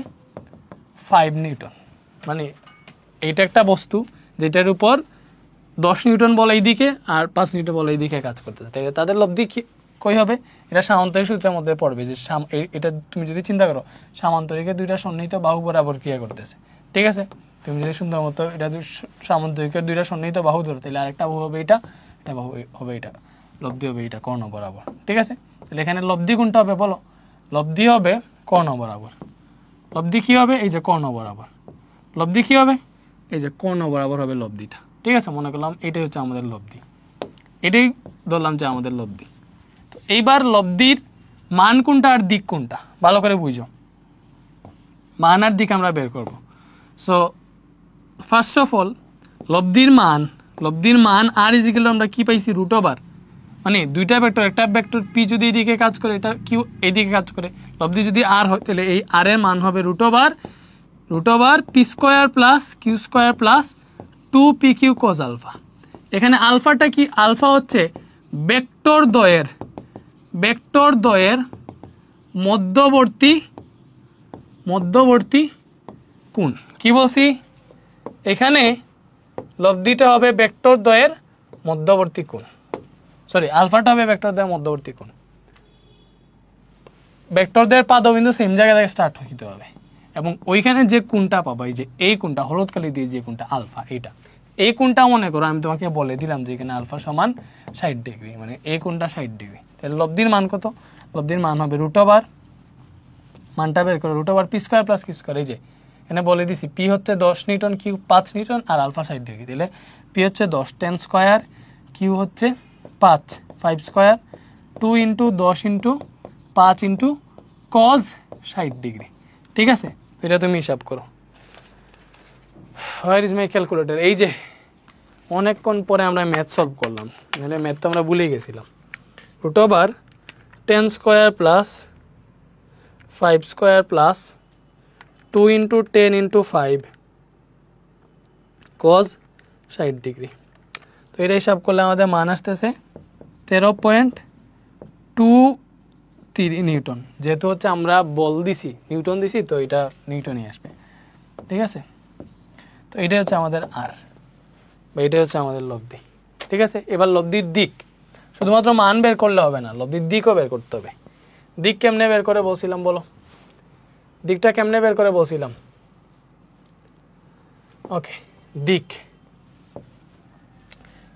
5 নিউটন। মানে এইটা একটা বস্তু যেটার উপর 10 নিউটন বল এইদিকে আর 5 নিউটন বল এইদিকে কাজ করতেছে, তাই তাদের লব্ধি কই হবে? এটা সামান্তরিক সূত্রের মধ্যে পড়বে, যে এটা তুমি যদি চিন্তা করো সামান্তরিকের দুইটা সন্নিহিত বাহু বরাবর ক্রিয়া করতেছে, ঠিক আছে? তুমি যদি সুন্দর মতো এটা সামান্তরিকের দুইটা সন্নিহিত বাহু ধরো, তাহলে আরেকটা বাহু হবে এটা বাহু হবে এটা, লব্ধি হবে এটা কর্ণ বরাবর, ঠিক আছে? তাহলে এখানে লব্ধি কোনটা হবে বলো? লব্ধি হবে কর্ণ বরাবর। লব্ধি কি হবে? এই যে কর্ণ বরাবর। লব্ধি কি হবে? এই যে কর্ণ বরাবর হবে লব্ধিটা, ঠিক আছে? মনে করলাম এটাই হচ্ছে আমাদের লব্ধি, এটাই ধরলাম যে আমাদের লব্ধি। তো এইবার লব্ধির মান কোনটা আর দিক কোনটা ভালো করে বুঝো। মান আর দিক আমরা বের করব। সো ফার্স্ট অফ অল লব্ধির মান আর ইজিক্যাল আমরা কি পাইছি? √, মানে দুইটা ভেক্টর, একটা ভেক্টর পি যদি এইদিকে কাজ করে, এটা কিউ এইদিকে কাজ করে, লব্ধি যদি আর হয় তাহলে এই আর এর মান হবে root over P square plus Q square plus 2p Q cos alpha. এখানে আলফাটা কি? আলফা হচ্ছে ভেক্টর দ্বয়ের মধ্যবর্তী কোণ। কি বলছি? এখানে লব্ধিটা হবে ভেক্টর দ্বয়ের মধ্যবর্তী কোণ, সরি আলফাটা হবে ভেক্টর দ্বয়ের মধ্যবর্তী কোণ। ভেক্টর দ্বয়ের পাদবিন্দু সেম জায়গা থেকে স্টার্ট হইতে হবে, এবং ওইখানে যে কোণটা পাবা, এই যে এই কোণটা হলুদ কালি দিয়ে যে কোণটা আলফা, এই কোণটা মনে করো আমি তোমাকে বলে দিলাম যে এখানে আলফা সমান 60 ডিগ্রি, মানে এই কোণটা 60 ডিগ্রি। তাহলে লব্ধির মান কত? লব্ধির মান হবে রুট ওভার, মানটা বের করো, root over P square plus Q square. এই যে এখানে বলে দিছি পি হচ্ছে 10 নিউটন, কিউ 5 নিউটন, আর আলফা 60 ডিগ্রি। তাহলে পি হচ্ছে 10 10 স্কোয়ার, কিউ হচ্ছে 5 square, 2 into 10 into 5 into cos 60 degree. ঠিক আছে, এটা তুমি হিসাব করো। Where is my calculator? এই যে অনেকক্ষণ পরে আমরা ম্যাথ সলভ করলাম, নাহলে ম্যাথ তো আমরা ভুলে গেছিলাম। Root over 10 square plus 5 square plus 2 into 10 into 5 cos 60 degree. তো এটা হিসাব করলে আমাদের মান আসতেছে 13.23 নিউটন। যেহেতু হচ্ছে আমরা বল দিছি, নিউটন দিছি, তো এটা নিউটনই আসবে। ঠিক আছে, তো এটাই হচ্ছে আমাদের আর, বা এটাই হচ্ছে আমাদের লব্ধি। ঠিক আছে, এবার লব্ধির দিক, শুধুমাত্র মান বের করলে হবে না, লব্ধির দিকও বের করতে হবে। দিক কেমনে বের করে বলছিলাম বলো? দিকটা কেমনে বের করে বলছিলাম? ওকে, দিক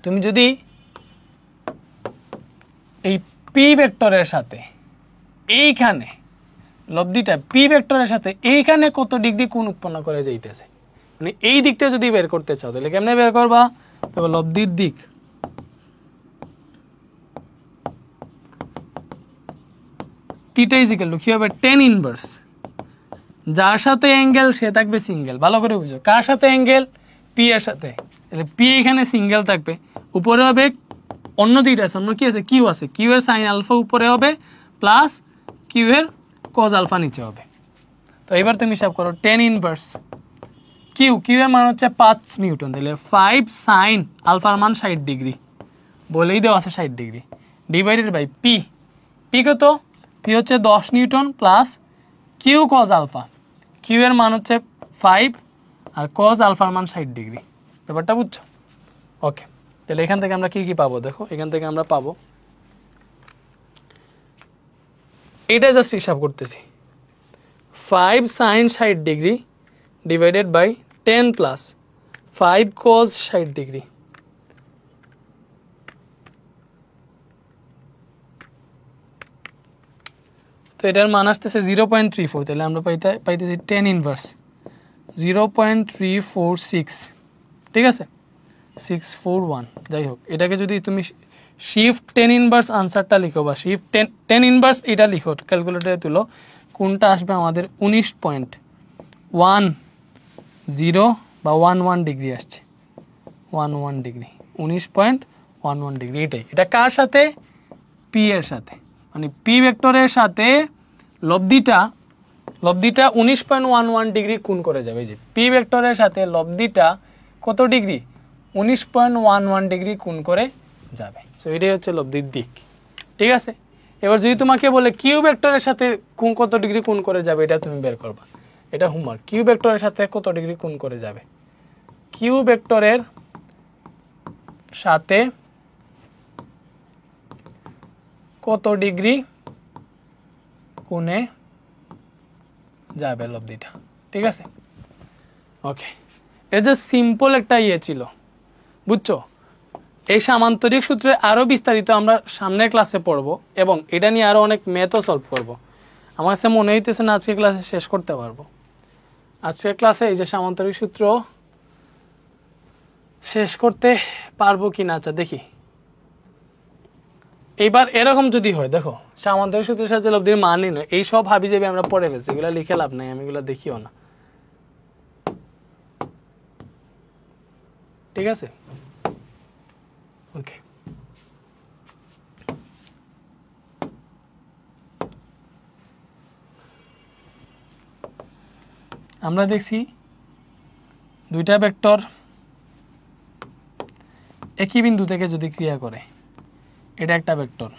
তুমি যদি এই পি ভেক্টরের সাথে এইখানে লব্ধিটা পি ভেক্টরের সাথে এইখানে কত ডিগ্রি কোণ উৎপন্ন করে যাইতেছে, মানে এই দিকটা যদি বের করতে চাও তাহলে কেমনে বের করবা? তবে লব্ধির দিক থিটা ইজ ইকুয়াল টু কি হবে? tan ইনভার্স, যার সাথে অ্যাঙ্গেল সে থাকবে সিঙ্গেল। ভালো করে বুঝো, কার সাথে অ্যাঙ্গেল? পি এর সাথে। তাহলে পি এখানে সিঙ্গেল থাকবে, উপরে হবে অন্য দুইটা আছে, অন্য কি আছে? কিউ আছে, কিউ এর সাইন আলফা উপরে হবে প্লাস কিউ এর কজ আলফা নিচে হবে। তো এবার তুমি হিসাব করো tan ইনভার্স কিউ, কিউ এর মান হচ্ছে 5 নিউটন, তাহলে 5 সাইন আলফার মান 60 ডিগ্রি, বলেই দেওয়া আছে 60 degree, divided by P. P কত? পি হচ্ছে 10 newton plus Q cos alpha, Q এর মান হচ্ছে 5 আর কজ আলফার মান 60 ডিগ্রি। ব্যাপারটা বুঝছো? ওকে, তাহলে এখান থেকে আমরা কি কি পাবো দেখো। এখান থেকে আমরা পাবো, এটা জাস্ট হিসাব করতেছি, 5 sine 60 degree divided by 10 plus 5 cos 60 degree. তো এটার মান আসতেছে 0.34, তাহলে আমরা পাইতেছি tan ইনভার্স 0.346। ঠিক আছে, 641, যাই হোক, এটাকে যদি তুমি শিফট tan ইনভার্স আনসারটা লিখো, বা শিফট tan ইনভার্স এটা লিখো, ক্যালকুলেটরে তুলো, কোনটা আসবে আমাদের 19.10 বা 11 ডিগ্রি আসছে, 11 ডিগ্রি, 19.11 ডিগ্রি। এটাই, এটা কার সাথে? পি এর সাথে, মানে পি ভেক্টরের সাথে লব্ধিটা 19.11 ডিগ্রি কোণ করে যাবে। এই যে পি ভেক্টরের সাথে লব্ধিটা কত ডিগ্রি? 19.11 ডিগ্রি কোণ করে যাবে। সো এটাই হচ্ছে লব্ধির দিক। ঠিক আছে, এবার যদি তোমাকে বলে কিউ ভেক্টরের সাথে কোণ কত ডিগ্রি কোণ করে যাবে, এটা তুমি বের করবা, এটা হোমওয়ার্ক। কিউ ভেক্টরের সাথে কত ডিগ্রি কোণ করে যাবে? কিউ ভেক্টরের সাথে কত ডিগ্রি কোণে যাবে লব্ধিটা। ঠিক আছে, ওকে, এটা যে সিম্পল একটা ইয়ে ছিল, বুঝছো? এই সামান্তরিক সূত্রে আরো বিস্তারিত আমরা সামনের ক্লাসে পড়বো, এবং এটা নিয়ে আরো অনেক ম্যাথও সলভ করব। আমার কাছে মনে হইতেছে না আজকের ক্লাসে শেষ করতে পারবো। আজকের ক্লাসে এই যে সামান্তরিক সূত্র শেষ করতে পারবো কি না, আচ্ছা দেখি। এইবার এরকম যদি হয়, দেখো সামান্তরিক সূত্রের সাথে লব্ধির মানই নয়, এই সব হাবি যাবে আমরা পড়ে ফেলছি, এগুলো লিখে লাভ নাই, আমি এগুলো দেখিও না। ঠিক আছে, ওকে, আমরা দেখছি দুইটা ভেক্টর একই বিন্দু থেকে যদি ক্রিয়া করে, এটা একটা ভেক্টর,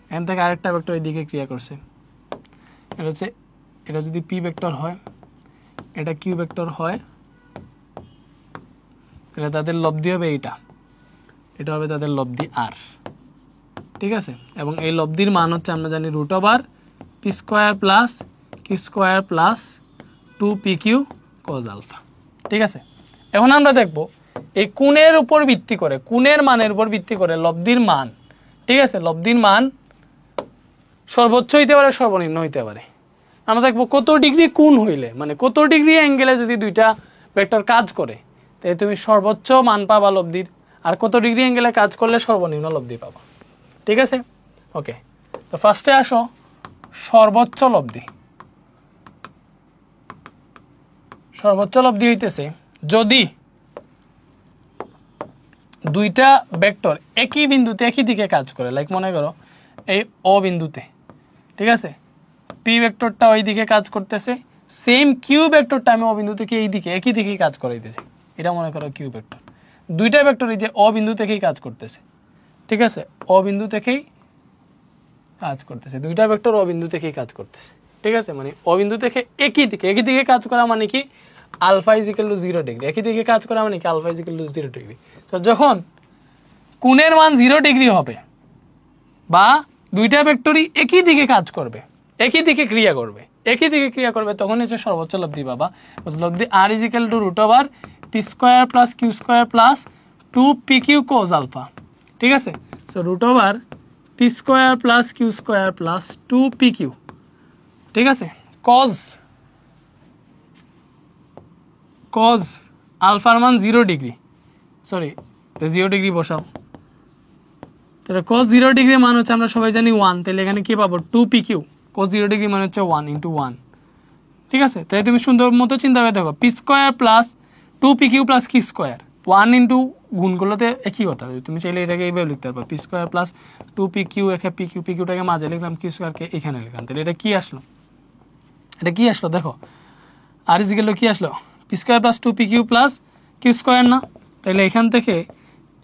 এখান থেকে আরেকটা ভেক্টর এইদিকে ক্রিয়া করছে, এটা যদি পি ভেক্টর হয়, এটা কিউ ভেক্টর হয়, তাহলে তাদের লব্ধি হবে এটা হবে তাদের লব্ধি আর। ঠিক আছে, এবং এই লব্ধির মান হচ্ছে আমরা জানি √r P square plus Q square plus 2pq cos alpha. ঠিক আছে, এখন আমরা দেখব এই কোণের উপর ভিত্তি করে, কোণের মানের উপর ভিত্তি করে লব্ধির মান, ঠিক আছে, লব্ধির মান সর্বোচ্চ হইতে পারে, সর্বনিম্ন হইতে পারে। আমরা দেখব কত ডিগ্রি কোণ হইলে, মানে কত ডিগ্রি অ্যাঙ্গেলে যদি দুইটা ভেক্টর কাজ করে, তাই তুমি সর্বোচ্চ মান পাবা লব্ধির, আর কত ডিগ্রি অ্যাঙ্গেলে কাজ করলে সর্বনিম্ন লব্ধি পাবা। ঠিক আছে, ওকে। তো ফার্স্টে আসো সর্বোচ্চ লব্ধি। সর্বোচ্চ লব্ধি হইতেছে যদি দুইটা ভেক্টর একই বিন্দুতে একই দিকে কাজ করে, লাইক মনে করো এই ও বিন্দুতে, ঠিক আছে, পি ভেক্টরটা ওই দিকে কাজ করতেছে, সেম কিউ ভেক্টরটা আমি ও বিন্দু থেকে এই দিকে একই দিকেই কাজ করাইতেছি, এটা মনে করো কিউ ভেক্টর। দুইটা ভেক্টর এই যে ও বিন্দু থেকেই কাজ করতেছে, ঠিক আছে, ও বিন্দু থেকেই কাজ করতেছে, দুইটা ভেক্টর ও বিন্দু থেকেই কাজ করতেছে। ঠিক আছে, মানে ও বিন্দু থেকে একই দিকে কাজ করা মানে কি আলফা = 0 ডিগ্রি, একই দিকে কাজ করা মানে কি আলফা = 0 ডিগ্রি। তো যখন কোণের মান 0 ডিগ্রি হবে বা দুইটা ভেক্টরই একই দিকে কাজ করবে, একই দিকে ক্রিয়া করবে, তখন হচ্ছে সর্বোচ্চ লব্ধি পাবা। লব্ধি r = √r P square plus Q square plus 2pq cos alpha. ঠিক আছে, so √r P square plus Q square plus 2pq। ঠিক আছে, cos আলফার মান 0 ডিগ্রি, সরি 0 ডিগ্রি বসাও, তাহলে cos 0 ডিগ্রি মান হচ্ছে আমরা সবাই জানি 1, তাহলে এখানে কি পাবো 2pq, cos 0 ডিগ্রি মানে হচ্ছে 1 × 1। ঠিক আছে, তাই তুমি সুন্দর মতো চিন্তা করে দেখো, P square plus 2pq plus Q square 1 × গুণগুলোতে একই কথা, তুমি চাইলে এটাকে এইভাবে লিখতে পারবা, পি স্কোয়ার প্লাস 2pq, একে পিকিউটাকে মাঝে লিখলাম, কিউ স্কোয়ারকে এখানে লিখলাম, তাহলে এটা কি আসলো, দেখো r = কি আসলো, P square plus 2pq plus Q square না, তাহলে এখান থেকে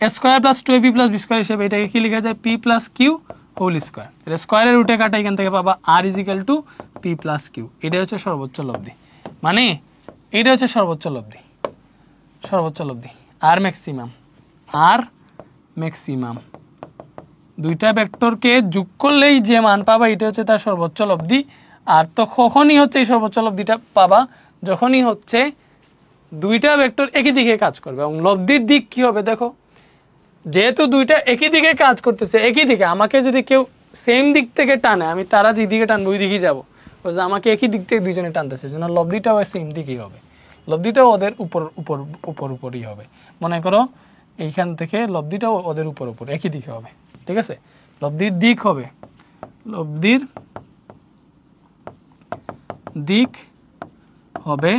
a স্কোয়ার প্লাস 2ab প্লাস বি স্কোয়ার হিসেবে এটাকে কি লেখা যায়, P plus Q whole square, তাহলে স্কোয়ারের রুটে কাটা, এখান থেকে পাবা r = পি প্লাস কিউ। এটা হচ্ছে সর্বোচ্চ লব্ধি, মানে এটা হচ্ছে সর্বোচ্চ লব্ধি, আর ম্যাক্সিমাম দুইটা ভেক্টরকে যোগ করলেই যে মান পাবা এটা হচ্ছে তার সর্বোচ্চ লব্ধি। আর তখনই হচ্ছে এই সর্বোচ্চ লব্ধিটা পাবা যখনই হচ্ছে দুইটা ভেক্টর একই দিকে কাজ করবে, এবং লব্ধির দিক কি হবে দেখো, যেহেতু দুইটা একই দিকে কাজ করতেছে, একই দিকে, আমাকে যদি কেউ সেম দিক থেকে টানে, আমি তারা যে দিকে টানবো ওই দিকেই যাবো, আমাকে একই দিক থেকে দুইজনে টানতেছে, যেন লব্ধিটাও সেম দিকেই হবে, লব্ধিটাও ওদের উপরই হবে। মনে করো এইখান থেকে লব্ধিটাও ওদের উপর একই দিকে হবে। ঠিক আছে, লব্ধির দিক হবে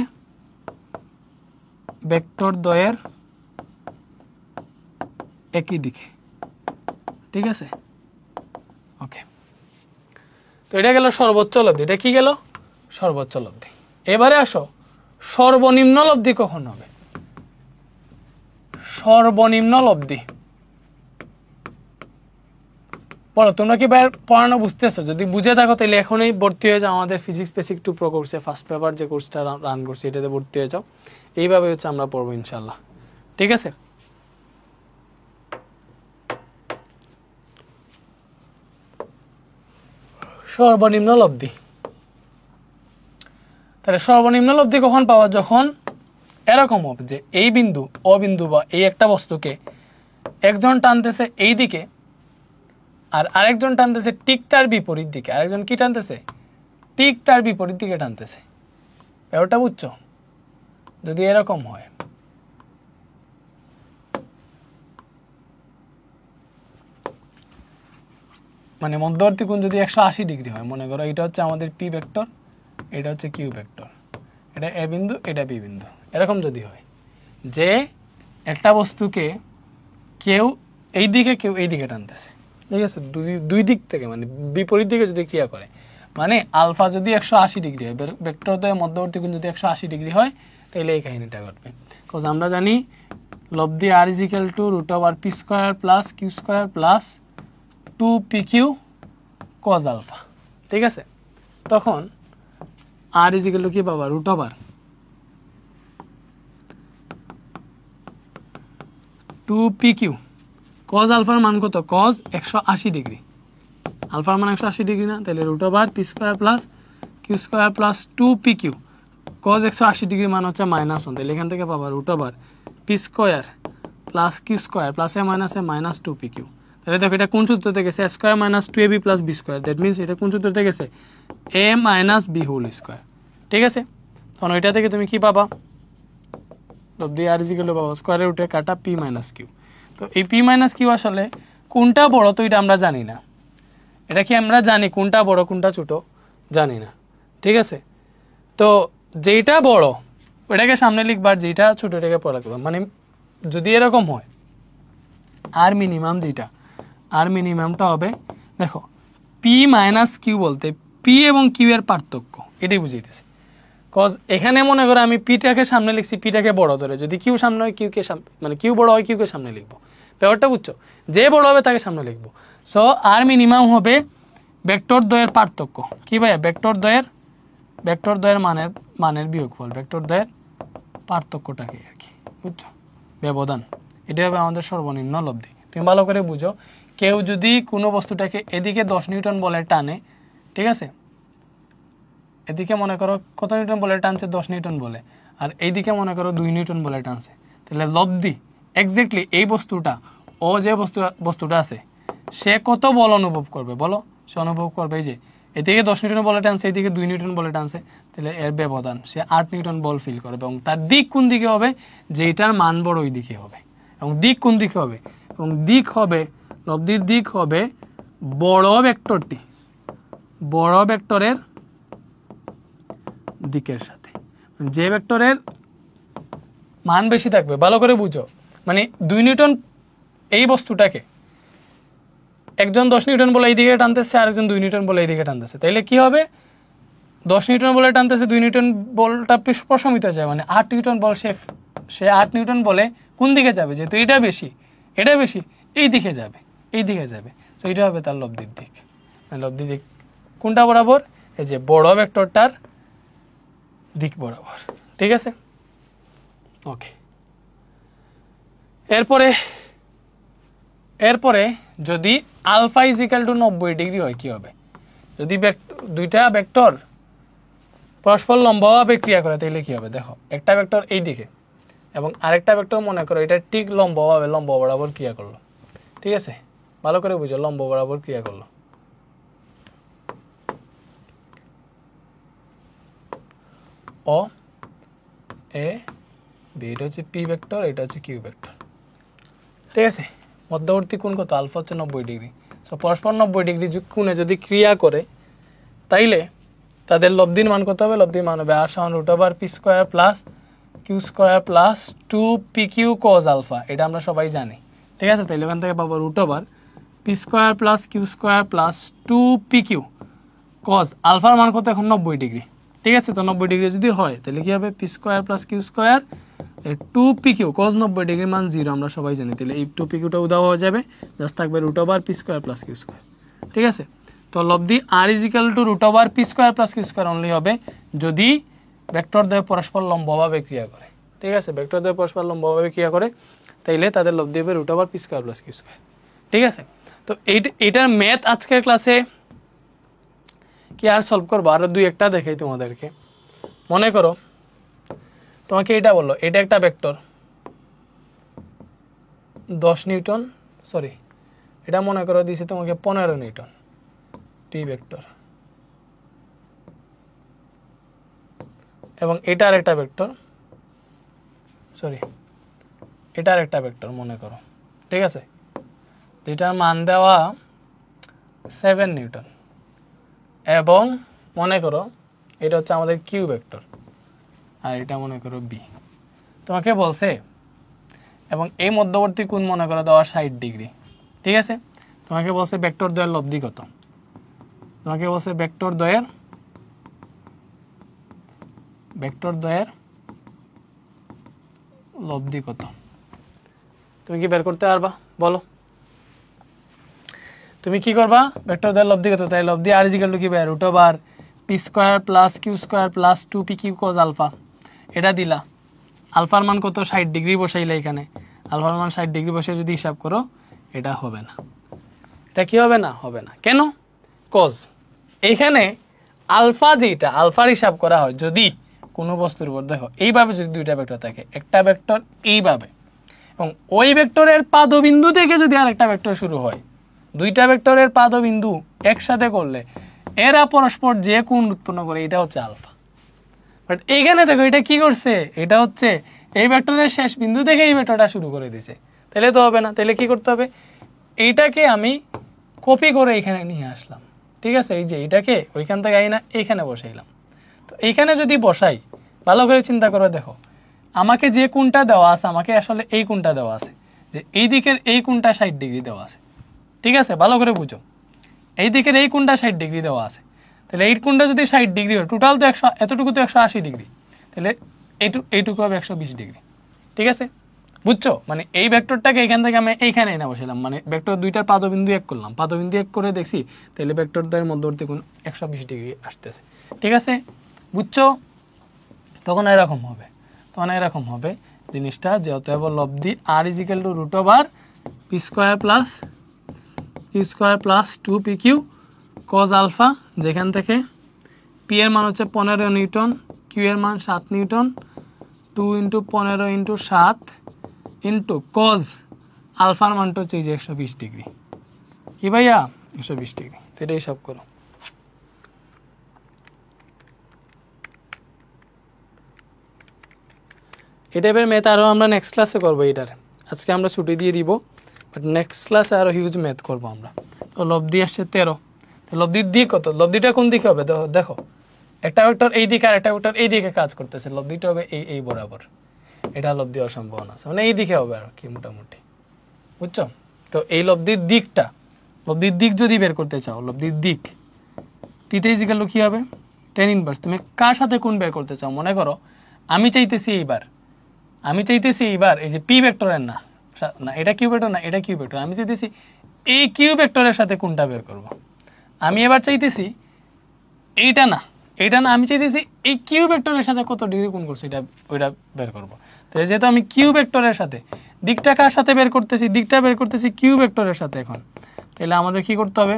ভেক্টর দ্বয়ের একই দিকে। ঠিক আছে, ওকে। তো এটা গেল সর্বোচ্চ লব্ধি, এটা কি গেল সর্বোচ্চ লব্ধি। এবারে আসো সর্বনিম্ন লব্ধি কখন হবে। সর্বনিম্ন লব্ধি বলো, তোমরা কি ভাই পড়ানো বুঝতেছো? যদি বুঝে থাকো তাহলে এখনই ভর্তি হয়ে যাও আমাদের ফিজিক্স বেসিক 2 প্রো কোর্সে, ফার্স্ট পেপার যে কোর্সটা রান করছি এটাতে ভর্তি হয়ে যাও। এইভাবে হচ্ছে আমরা পড়বো ইনশাল্লাহ। ঠিক আছে, সর্বনিম্ন লব্ধি। তাহলে সর্বনিম্ন লব্ধি কখন পাওয়া, যখন এরকম হবে যে এই বিন্দু ও বিন্দু বা এই একটা বস্তুকে একজন টানতেছে এই দিকে আর আরেকজন টানতেছে ঠিক তার বিপরীত দিকে, আরেকজন কি টানতেছে ঠিক তার বিপরীত দিকে টানতেছে। ব্যাপারটা বুঝছো? যদি এরকম হয়, মানে মধ্যবর্তী কোণ যদি 180 ডিগ্রি হয়, মনে করো এটা হচ্ছে আমাদের পি ভেক্টর, এটা হচ্ছে কিউ ভেক্টর, এটা এ বিন্দু, এটা বি বিন্দু, এরকম যদি হয় যে একটা বস্তুকে কেউ এই দিকে কেউ এই দিকে টানতেছে, ঠিক আছে, দুই দিক থেকে মানে বিপরীত দিকে যদি ক্রিয়া করে, মানে আলফা যদি 180 ডিগ্রি হয়, ভেক্টরদ্বয়ের মধ্যবর্তী কোণ যদি 180 ডিগ্রি হয়, তাহলে এই কাহিনীটা ঘটবে। বিকজ আমরা জানি লব্ধি r = √p² plus q² plus 2pq cos alpha. ঠিক আছে, তখন r = কি পাবা? √2pq cos আলফার মান কত? cos 180 ডিগ্রি, আলফার মান 180 ডিগ্রি না, তাহলে √p² plus q² plus 2pq cos 180 degree মান হচ্ছে -1, তাহলে এখান থেকে পাবা √p² plus q² plus a minus a minus 2pq। তাহলে দেখো এটা কোন সূত্রতে গেছে? a² - 2ab + b², that means এটা কোন সূত্রতে গেছে? a - b²। ঠিক আছে, তখন ওইটা থেকে তুমি কি পাবা? লব্ধি r = পাবা স্কয়ার রুটে কাটা p - q। তো এই p - q আসলে কোনটা বড় তো এটা আমরা জানি না। এটা কি আমরা জানি কোনটা বড় কোনটা ছোট? জানি না। ঠিক আছে, তো যেটা বড় ওটাকে সামনে লিখবা, আর যেটা ছোট এটাকে পরে লিখবা। মানে যদি এরকম হয় আর মিনিমাম যেটা, আর মিনিমামটা হবে দেখো p - q বলতে p এবং q এর পার্থক্য, এটাই বুঝাইতেছে। কজ এখানে মনে করো আমি পিটাকে সামনে লিখছি, পিটাকে বড় ধরে, যদি কিউ সামনে হয় কিউকে মানে কিউ বড় হয় কিউকে সামনে লিখবো। ব্যাপারটা বুঝছো? যে বড় হবে তাকে সামনে লিখবো। সো আর মিনিমাম হবে ভেক্টর দ্বয়ের পার্থক্য। কি ভাইয়া? ভেক্টর দ্বয়ের মানের বিয়োগফল, ভেক্টর দ্বয়ের পার্থক্যটাকে আর কি, বুঝছো? ব্যবধান, এটা হবে আমাদের সর্বনিম্ন লব্ধি। তুমি ভালো করে বুঝো, কেউ যদি কোনো বস্তুটাকে এদিকে 10 নিউটন বলে টানে, ঠিক আছে, এদিকে মনে করো কত নিউটন বলে টানছে? 10 নিউটন বলে, আর এইদিকে মনে করো 2 নিউটন বলে টানছে, তাহলে লব্ধি এক্স্যাক্টলি এই বস্তুটা, ও যে বস্তুটা আছে সে কত বল অনুভব করবে বলো? সে অনুভব করবে এই যে এদিকে 10 নিউটন বলে টানছে, এইদিকে 2 নিউটন বলে টানছে, তাহলে এর ব্যবধান সে 8 নিউটন বল ফিল করবে। এবং তার দিক কোন দিকে হবে? যেটার মান বড় ওই দিকে হবে। এবং দিক কোন দিকে হবে? এবং দিক হবে, লব্ধির দিক হবে বড় ভেক্টরটি, বড় ভেক্টরের দিকের সাথে, যে ভেক্টরের মান বেশি থাকবে। ভালো করে বুঝো, মানে 2 নিউটন এই বস্তুটাকে একজন 10 নিউটন বলে এই দিকে টানতেছে, আর একজন 2 নিউটন বলে এই দিকে টানতেছে, তাইলে কি হবে? 10 নিউটন বলে টানতেছে, 2 নিউটন বলটা প্রশমিত যায়, মানে 8 নিউটন বল সে 8 নিউটন বলে কোন দিকে যাবে? যেহেতু এটা বেশি এই দিকে যাবে, এই দিকে যাবে। তো এটা হবে তার লব্ধির দিক। মানে লব্ধির দিক কোনটা বরাবর? এই যে বড় ভেক্টরটার দিক বরাবর। ঠিক আছে, ওকে। এরপরে যদি আলফা = 90 ডিগ্রি হয় কি হবে? যদি দুইটা ভেক্টর পরস্পর লম্বভাবে ক্রিয়া করে তাহলে কি হবে? দেখো একটা ভেক্টর এই দিকে এবং আরেকটা ভেক্টর মনে করো এটা ঠিক লম্ব বরাবর ক্রিয়া করলো। ঠিক আছে, ভালো করে বুঝো, লম্ব বরাবর ক্রিয়া করলো। ও এ বি, এটা হচ্ছে পি ভেক্টর, এটা হচ্ছে কিউ ভেক্টর। ঠিক আছে, মধ্যবর্তী কোণ কত? আলফা হচ্ছে 90 ডিগ্রি। সো পরস্পর 90 ডিগ্রি কোণে যদি ক্রিয়া করে তাইলে তাদের লব্ধির মান কত হবে? লব্ধির মান হবে r = p² plus q² plus 2pq cos alpha. এটা আমরা সবাই জানি। ঠিক আছে, তাইলে এখান থেকে পাবো √p² plus q² plus 2pq cos আলফার মান কত? এখন 90 ডিগ্রি। ঠিক আছে, তো 90 ডিগ্রি যদি হয় তাহলে কি হবে? p² plus q² 2pq cos 90 degree মান 0 আমরা সবাই জানি। তাহলে এই 2pqটা উধাও হয়ে যাবে, জাস্ট থাকবে √p² প্লাস q²। ঠিক আছে, তো লব্ধি r = √p² plus q² only হবে যদি ভেক্টর দ্বয় পরস্পর লম্বভাবে ক্রিয়া করে। ঠিক আছে, ভেক্টর দ্বয় পরস্পর লম্বভাবে ক্রিয়া করে তাইলে তাদের লব্ধি হবে √p² প্লাস q²। ঠিক আছে, তো এইটার ম্যাথ আজকের ক্লাসে কি আর সলভ করবো? আরো 2-1টা দেখাই তোমাদেরকে। মনে করো তোমাকে এটা বললো, এটা একটা ভেক্টর 10 নিউটন, সরি এটা মনে করো দিছে তোমাকে 15 নিউটন, পি ভেক্টর, এবং এটা আরেকটা ভেক্টর, সরি এটা আরেকটা ভেক্টর মনে করো। ঠিক আছে, যেটার মান দেওয়া 7 নিউটন, এবং মনে করো এটা হচ্ছে আমাদের কিউ ভেক্টর, আর এটা মনে করো বি। তোমাকে বলছে, এবং এই মধ্যবর্তী কোণ মনে করো দেওয়া 60 ডিগ্রি। ঠিক আছে, তোমাকে বলছে ভেক্টর দ্বয়ের লব্ধি কত? তোমাকে বলছে ভেক্টর দ্বয়ের লব্ধি কত, তুমি কি বের করতে পারবা? বলো তুমি কি করবা? ভেক্টর দ্বয়ের লব্ধি কত? তাই লব্ধি আর ইকুয়াল টু কি বের root over P square plus Q square plus 2p Q cos alpha. এটা দিলা, আলফার মান কত 60 ডিগ্রি বসাইলে, এখানে আলফার মান 60 ডিগ্রি বসে যদি হিসাব করো এটা হবে না। এটা কি হবে না? হবে না। কেন? কজ এইখানে আলফা যেটা আলফার হিসাব করা হয় যদি কোনো বস্তুর উপর, দেখো এইভাবে যদি দুইটা ভেক্টর থাকে, একটা ভেক্টর এইভাবে এবং ওই ভেক্টরের পাদবিন্দু থেকে যদি আরেকটা ভেক্টর শুরু হয়, দুইটা ভেক্টরের পাদবিন্দু একসাথে করলে এরা পরস্পর যে কোণ উৎপন্ন করে, এটা হচ্ছে আলফা। বাট এইখানে দেখো এটা কি করছে, এটা হচ্ছে এই ভেক্টরের শেষ বিন্দু থেকে এই ভেক্টরটা শুরু করে দিছে, তাহলে তো হবে না। তাহলে কি করতে হবে? এইটাকে আমি কপি করে এখানে নিয়ে আসলাম, ঠিক আছে? এই যে এইটাকে ওইখান থেকে আই না এইখানে বসাইলাম। তো এইখানে যদি বসাই, ভালো করে চিন্তা করে দেখো, আমাকে যে কোণটা দেওয়া আছে, আমাকে আসলে এই কোণটা দেওয়া আছে, যে এই দিকের এই কোণটা 60 ডিগ্রি দেওয়া আছে, ঠিক আছে? ভালো করে বুঝো, এই দিকের এই কোণটা 60 ডিগ্রি দেওয়া আছে, তাহলে এই কোণটা যদি 60 ডিগ্রি হয়, টোটাল তো 100, এতটুকু তো 180 ডিগ্রি, তাহলে এইটুকু হবে 120 ডিগ্রি, ঠিক আছে? বুঝছো? মানে এই ভেক্টরটাকে এখান থেকে আমি এইখানে এনে বসালাম, মানে ভেক্টর দুইটার পাদবিন্দু এক করলাম, পাদবিন্দু এক করে দেখছি তাহলে ভেক্টরদের মধ্যবর্তী কোণ 120 ডিগ্রি আসতেছে, ঠিক আছে? বুঝছো? তখন এরকম হবে জিনিসটা, যে অতএব লব্ধি R equal to root over P square plus Q square plus 2p Q cos alpha, যেখান থেকে পি এর মান হচ্ছে 15 নিউটন, কিউ এর মান 7 নিউটন, 2 × 15 × 7 ইন্টু cos আলফার মানটা হচ্ছে এই যে 120 ডিগ্রি। কি ভাইয়া? 120 ডিগ্রি। তো এটা হিসাব করো। এই টাইপের ম্যাথ আরও আমরা নেক্সট ক্লাসে করবো। এটার আজকে আমরা ছুটি দিয়ে দিব, বাট নেক্সট ক্লাসে আরও হিউজ ম্যাথ করবো আমরা। তো লব্ধি আসছে 13। তো লব্ধির দিক কত? লব্ধিটা কোন দিকে হবে? দেখো একটা ভেক্টর এই দিকে আর একটা ভেক্টর এই দিকে কাজ করতেছে, লব্ধিটা হবে এই বরাবর। এটা লব্ধি হওয়ার সম্ভাবনা আছে, মানে এই দিকে হবে আর কি মোটামুটি, বুঝছো? তো এই লব্ধির দিক যদি বের করতে চাও, লব্ধির দিক থিটা ইকুয়াল টু কি হবে? tan inverse. তুমি কার সাথে কোণ বের করতে চাও? মনে করো আমি চাইতেছি এইবার এই যে পি ভেক্টরের না এটা কিউ ভেক্টর না, এটা কিউ ভেক্টর, আমি চাইতেছি এই কিউ ভেক্টরের সাথে কোণটা বের করব। আমি এবার চাইতেছি এইটা না, আমি চাইতেছি এই কিউ ভেক্টরের সাথে কত ডিগ্রি কোণ করছে ওইটা বের করব। তাহলে যেহেতু আমি কিউ ভেক্টরের সাথে, দিকটা কার সাথে বের করতেছি? দিকটা বের করতেছি কিউ ভেক্টরের সাথে। এখন তাহলে আমাদের কি করতে হবে?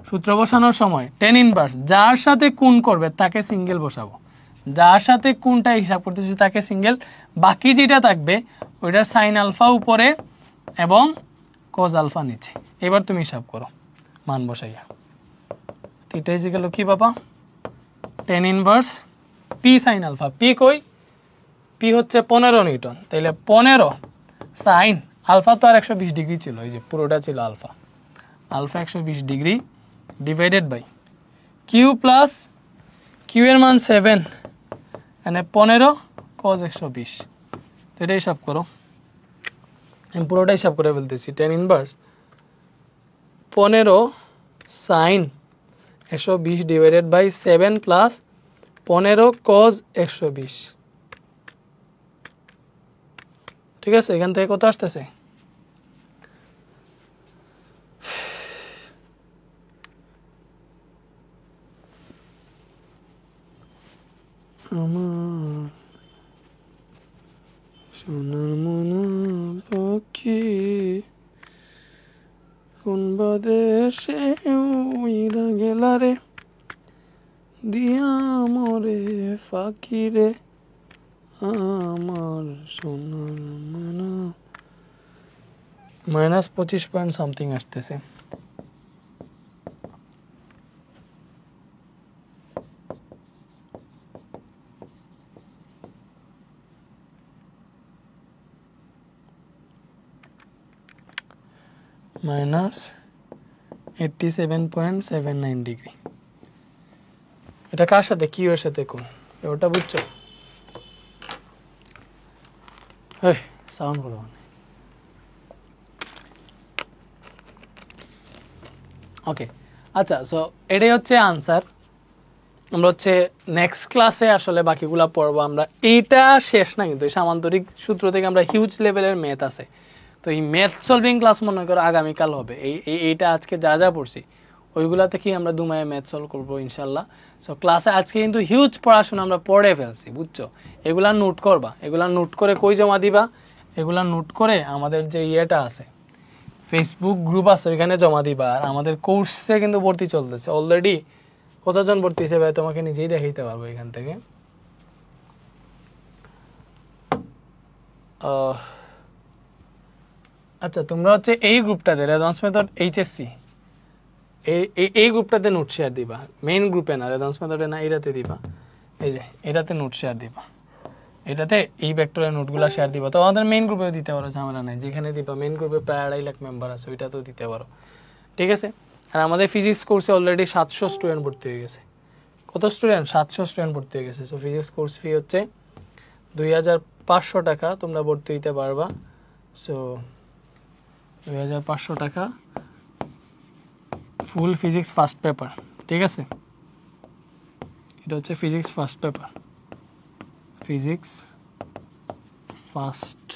সূত্র বসানোর সময় tan ইনভার্স যার সাথে কোণ করবে তাকে সিঙ্গেল বসাবো, যার সাথে কোণটা হিসাব করতেছি তাকে সিঙ্গেল, বাকি যেটা থাকবে ওইটার সাইন আলফা উপরে এবং cos আলফা নিচে। এবার তুমি হিসাব করো মান বসাইয়া। থিটা ইকুয়াল টু কি বাবা? tan inverse P sine alpha. P কই? পি হচ্ছে 15 নিউটন, তাইলে 15 সাইন আলফা তো আর 120 ডিগ্রি ছিল, এই যে পুরোটা ছিল alpha 120 degree divided by Q plus Q এর মান 7 মানে 15 cos 120। তো এটা হিসাব করো, আমি পুরোটা হিসাব করে ফেলতেছি। tan inverse 15 sine 120 divided by 7 plus 15 cos 120, ঠিক আছে? এখান থেকে কত আসতেছে? আমার সোনার মনা পাখি কোন বাদেশে উইরা গেলা রে, দিয়া মরে ফাঁকি রে আমার সোনার মনা। -25 পয়েন্ট সামথিং আসতেছে। -87.79 ডিগ্রি। এটা কার সাথে? কিউ এর সাথে কোণ, ওটা বুঝছো? সাউন্ড করো। ওকে, আচ্ছা, সো এটাই হচ্ছে আনসার। আমরা হচ্ছে নেক্সট ক্লাসে আসলে বাকিগুলা পড়বো আমরা। এইটা শেষ না, কিন্তু সামান্তরিক সূত্র থেকে আমরা হিউজ লেভেলের ম্যাথ আছে, তো এই ম্যাথ সলভিং ক্লাস মনে করো আগামীকাল হবে। এইটা আজকে যা যা পড়ছি ওইগুলা থেকেই আমরা দুমায়ে ম্যাথ সলভ করবো ইনশাল্লাহ। সো ক্লাসে আজকে কিন্তু হিউজ পড়াশোনা আমরা পড়ে ফেলছি, বুঝছো? এগুলা নোট করবা, এগুলা নোট করে কই জমা দিবা? এগুলা নোট করে আমাদের যে ইয়েটা আছে, ফেসবুক গ্রুপ আছে, ওইখানে জমা দিবা। আর আমাদের কোর্সে কিন্তু ভর্তি চলতেছে অলরেডি। কতজন ভর্তি হিসেবে তোমাকে নিজেই দেখাইতে পারবো এখান থেকে। আচ্ছা, তোমরা হচ্ছে এই গ্রুপটাতে রেসপন্স মেথড এইচএসসি এই গ্রুপটাতে নোট শেয়ার দিবা, মেইন গ্রুপে না, রেসপন্স মেথডে না, এটাতে দিবা। এই যে এটাতে নোট শেয়ার দিবা, এটাতে এই ভেক্টরের নোটগুলো শেয়ার দিবা। তো আমাদের মেইন গ্রুপেও দিতে পারো, ঝামেলা নাই। যেখানে দিবা মেইন গ্রুপে প্রায় 2.5 লাখ মেম্বার আছে, ওইটাতেও দিতে পারো, ঠিক আছে? আর আমাদের ফিজিক্স কোর্সে অলরেডি 700 স্টুডেন্ট ভর্তি হয়ে গেছে। কত স্টুডেন্ট? 700 স্টুডেন্ট ভর্তি হয়ে গেছে। সো ফিজিক্স কোর্স ফি হচ্ছে 2500 টাকা, তোমরা ভর্তি হইতে পারবা। সো 2500 টাকা ফুল ফিজিক্স ফার্স্ট পেপার, ঠিক আছে? এটা হচ্ছে physics first paper, physics first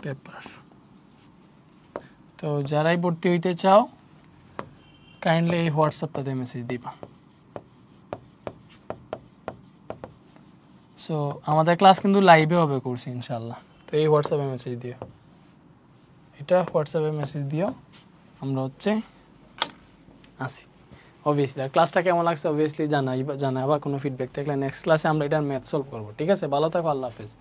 paper. তো যারাই ভর্তি হইতে চাও কাইন্ডলি এই হোয়াটসঅ্যাপটাতে মেসেজ দিবা। সো আমাদের ক্লাস কিন্তু লাইভে হবে কোর্সে ইনশাল্লাহ। তো এই হোয়াটসঅ্যাপে মেসেজ দিও, এটা হোয়াটসঅ্যাপে মেসেজ দিও, আমরা হচ্ছে আসি। অবভিয়াসলি আর ক্লাসটা কেমন লাগছে অবভিয়াসলি জানাবা। কোনো ফিডব্যাক থাকলে নেক্সট ক্লাসে আমরা এটার ম্যাথ সলভ করবো, ঠিক আছে? ভালো থাকো, আল্লাহ হাফেজ।